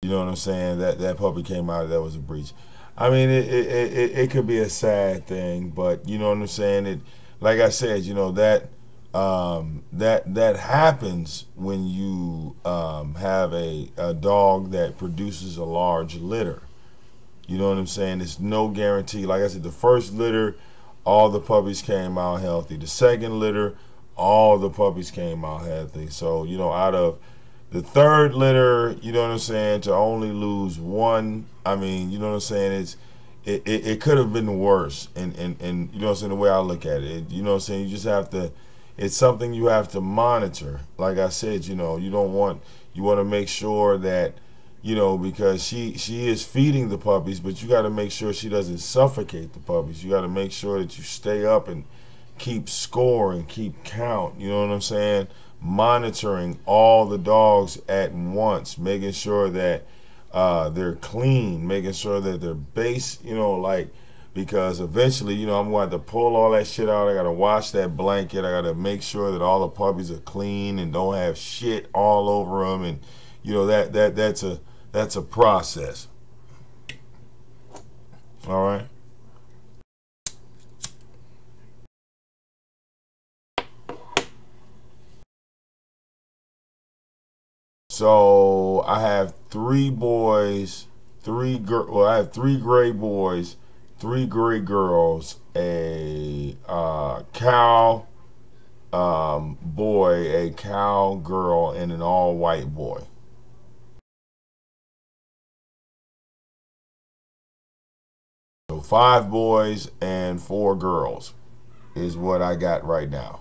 You know what I'm saying? That puppy came out. That was a breach. I mean, it could be a sad thing, but you know what I'm saying. It, like I said, you know that happens when you have a dog that produces a large litter. You know what I'm saying? It's no guarantee. Like I said, the first litter, all the puppies came out healthy. The second litter, all the puppies came out healthy. So, you know, out of the third litter, you know what I'm saying, to only lose 1, I mean, you know what I'm saying, it could have been worse. And you know what I'm saying, the way I look at it, you know what I'm saying, you just have to, it's something you have to monitor. Like I said, you know, you want to make sure that, you know, because she is feeding the puppies, but you got to make sure she doesn't suffocate the puppies. You got to make sure that you stay up and keep score and keep count. You know what I'm saying? Monitoring all the dogs at once, making sure that they're clean, making sure that they're base, you know, like, because eventually, you know, I'm going to have to pull all that shit out. I got to wash that blanket. I got to make sure that all the puppies are clean and don't have shit all over them. And, you know, that's a process. All right. So I have 3 boys, 3 girls. Well, I have 3 gray boys, 3 gray girls, a cow boy, a cow girl, and an all-white boy. So 5 boys and 4 girls is what I got right now.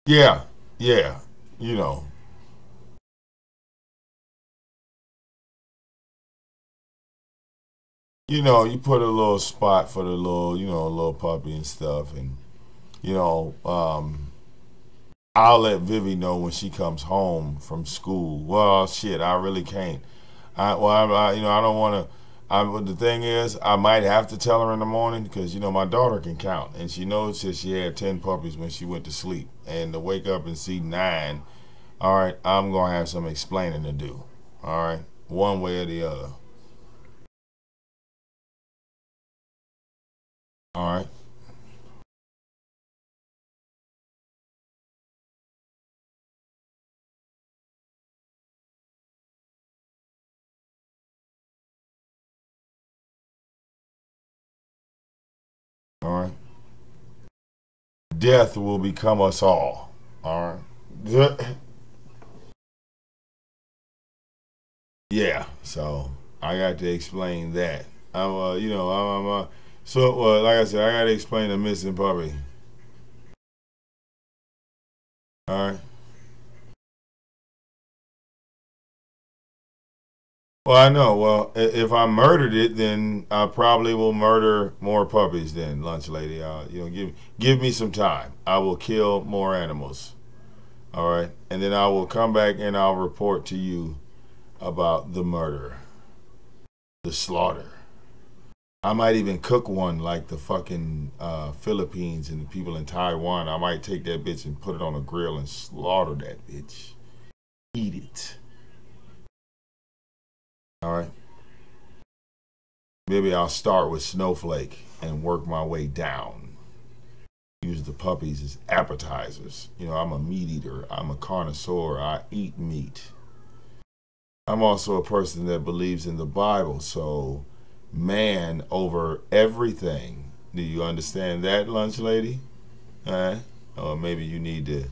Yeah, you know. You know, you put a little spot for the little, you know, little puppy and stuff, and you know, I'll let Vivi know when she comes home from school. Well, shit, I really can't. You know, I don't want to. The thing is, I might have to tell her in the morning because you know my daughter can count, and she knows that she had 10 puppies when she went to sleep, and to wake up and see 9. All right, I'm gonna have some explaining to do. All right, one way or the other. All right. All right. Death will become us all. All right. Yeah. So I got to explain that. So like I said, I got to explain the missing puppy. All right. Well, I know. Well, if I murdered it, then I probably will murder more puppies. Then, lunch lady, give me some time. I will kill more animals. All right, and then I will come back and I'll report to you about the murder, the slaughter. I might even cook one like the fucking Philippines and the people in Taiwan. I might take that bitch and put it on a grill and slaughter that bitch. Eat it. All right. Maybe I'll start with Snowflake and work my way down. Use the puppies as appetizers. You know, I'm a meat eater. I'm a connoisseur. I eat meat. I'm also a person that believes in the Bible, so man over everything. Do you understand that, lunch lady? Or maybe you need to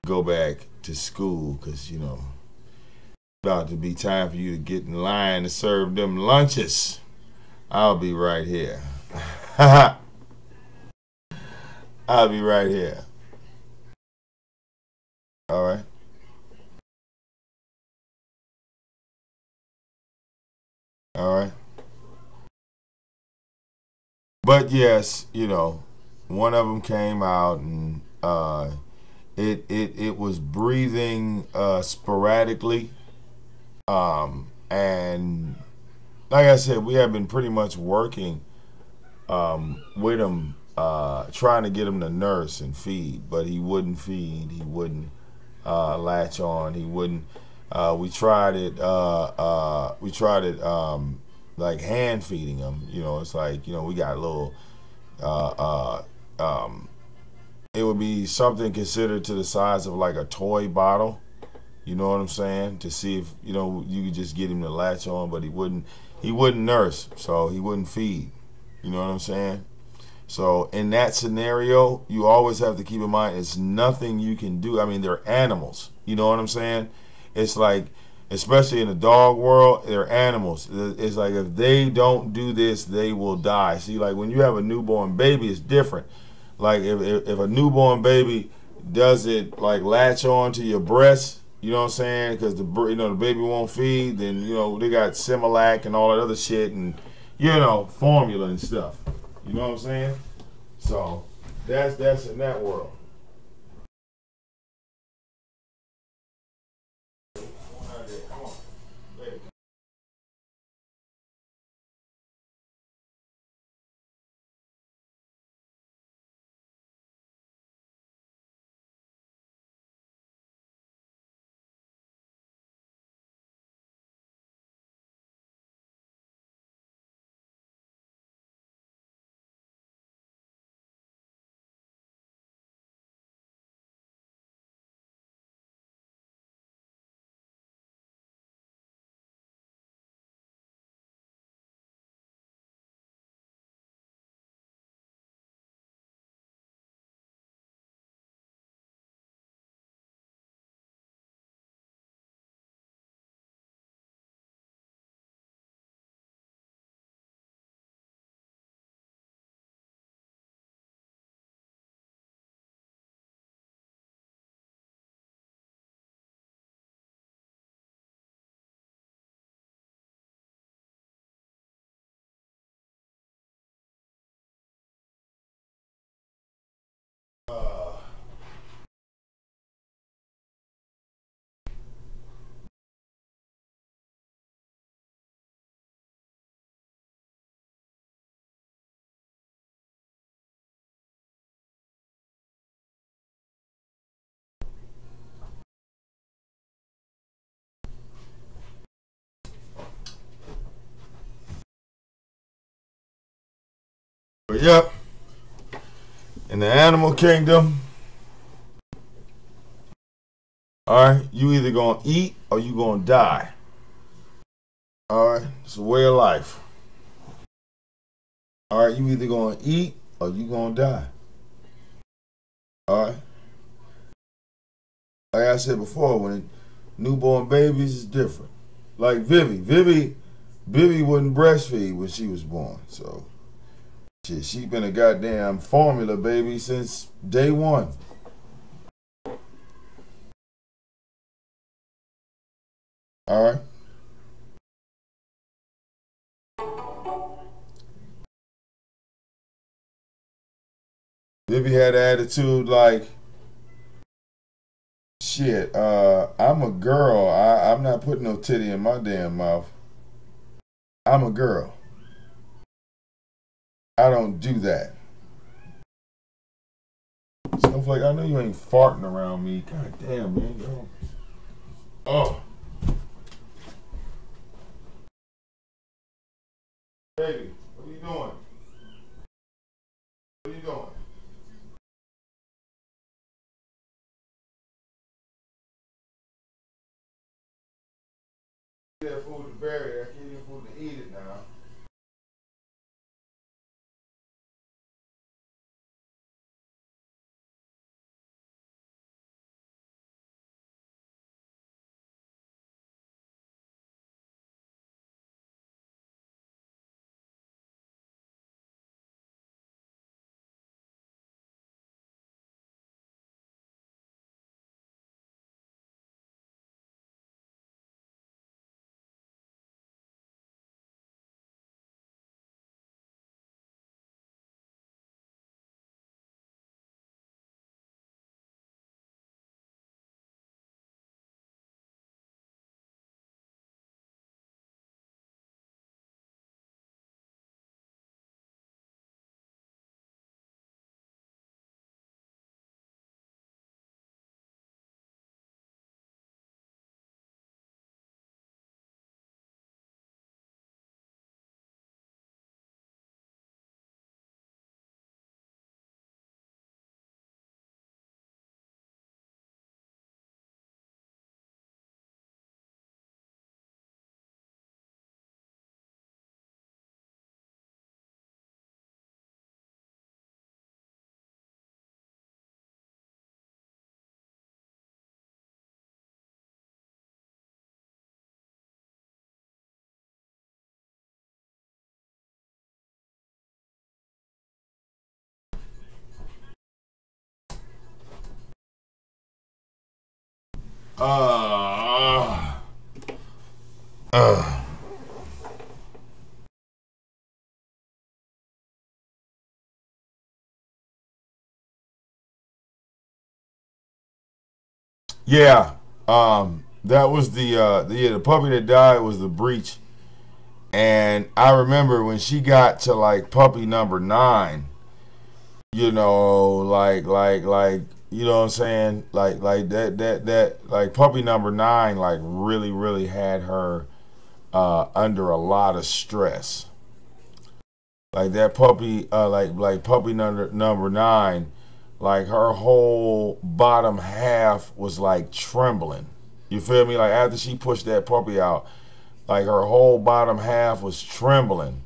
go back to school because, you know, about to be time for you to get in line to serve them lunches. I'll be right here. I'll be right here. All right. All right. But yes, you know, one of them came out and it was breathing sporadically, and like I said, we have been pretty much working with him, trying to get him to nurse and feed, but he wouldn't feed. He wouldn't latch on. He wouldn't. We tried it. Like hand feeding him. You know, it's like, you know, we got a little. It would be something considered to the size of like a toy bottle. You know what I'm saying? To see if, you know, you could just get him to latch on, but he wouldn't nurse, so he wouldn't feed. You know what I'm saying? So in that scenario, you always have to keep in mind it's nothing you can do. I mean, they're animals. You know what I'm saying? It's like, especially in the dog world, they're animals. It's like if they don't do this, they will die. See, like when you have a newborn baby, it's different. Like if a newborn baby doesn't like latch on to your breast, you know what I'm saying? Because the baby won't feed. Then, you know, they got Similac and all that other shit, and, you know, formula and stuff. You know what I'm saying? So that's in that world. But yep, in the animal kingdom, all right, you either gonna eat or you gonna die. All right, it's a way of life. All right, you either gonna eat or you gonna die. All right. Like I said before, when newborn babies is different. Like Vivi wouldn't breastfeed when she was born, so. Shit, she been a goddamn formula baby since day one. All right. Vivi had an attitude like, Shit, I'm a girl. I'm not putting no titty in my damn mouth. I'm a girl. I don't do that. Snowflake, I know you ain't farting around me. God damn, man. Yo. Oh. Baby, what are you doing? What are you doing? That food to bury it. I can't even food to eat it now. Yeah, that was the puppy that died was the breech, and I remember when she got to like puppy number 9, you know, you know what I'm saying, like that like puppy number 9 like really had her under a lot of stress. Like that puppy, like puppy number 9. Like her whole bottom half was like trembling. You feel me? Like after she pushed that puppy out, like her whole bottom half was trembling.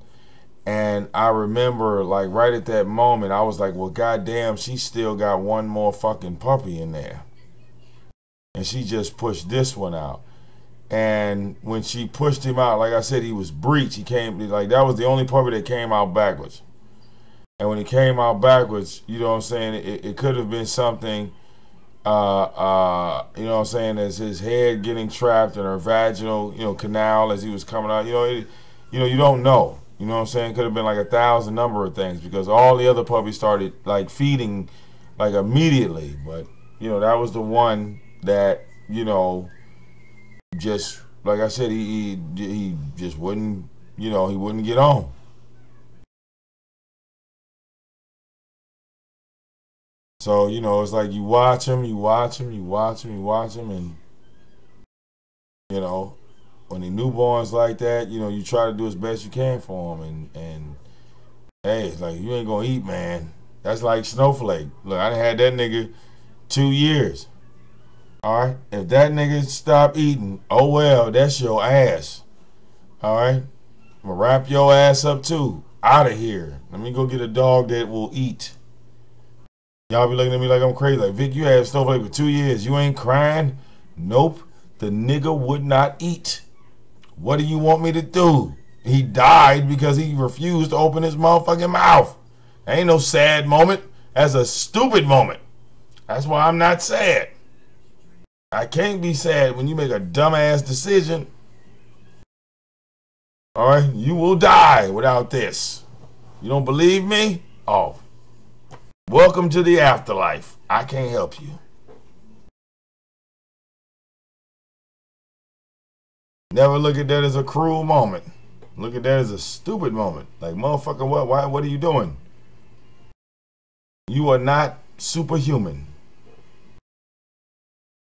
And I remember like right at that moment, I was like, well, goddamn, she still got one more fucking puppy in there. And she just pushed this one out. And when she pushed him out, like I said, he was breech. He came, like that was the only puppy that came out backwards. And when it came out backwards, you know what I'm saying, it could have been something, you know what I'm saying, as his head getting trapped in her vaginal, you know, canal as he was coming out. You don't know. You know what I'm saying? Could have been like 1,000 number of things because all the other puppies started like feeding like immediately. But, you know, that was the one that, you know, just, like I said, he just wouldn't, you know, he wouldn't get on. So, you know, it's like you watch him, and, you know, when the newborns like that, you know, you try to do as best you can for them. And hey, it's like, you ain't gonna eat, man. That's like Snowflake. Look, I done had that nigga 2 years. All right? If that nigga stop eating, oh well, that's your ass. All right? I'm gonna wrap your ass up too. Out of here. Let me go get a dog that will eat. Y'all be looking at me like I'm crazy. Like, Vic, you had Snowflake for 2 years. You ain't crying? Nope. The nigga would not eat. What do you want me to do? He died because he refused to open his motherfucking mouth. Ain't no sad moment. That's a stupid moment. That's why I'm not sad. I can't be sad when you make a dumbass decision. All right? You will die without this. You don't believe me? Oh. Welcome to the afterlife. I can't help you. Never look at that as a cruel moment. Look at that as a stupid moment. Like, motherfucker, what? Why? What are you doing? You are not superhuman.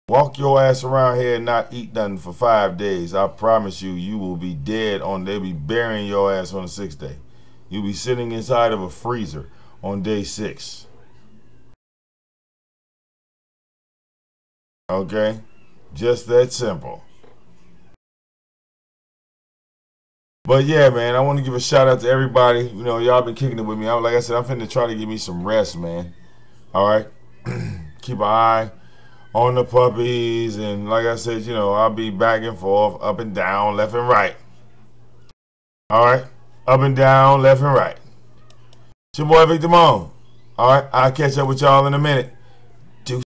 Walk your ass around here and not eat nothing for 5 days. I promise you, you will be dead on. They'll be burying your ass on the 6th day. You'll be sitting inside of a freezer on day 6. Okay? Just that simple. But yeah, man, I want to give a shout out to everybody. You know, y'all been kicking it with me. Like I said, I'm finna try to give me some rest, man. All right? Keep an eye on the puppies. And like I said, you know, I'll be back and forth, up and down, left and right. All right? Up and down, left and right. It's your boy, Victor Moan. All right? I'll catch up with y'all in a minute.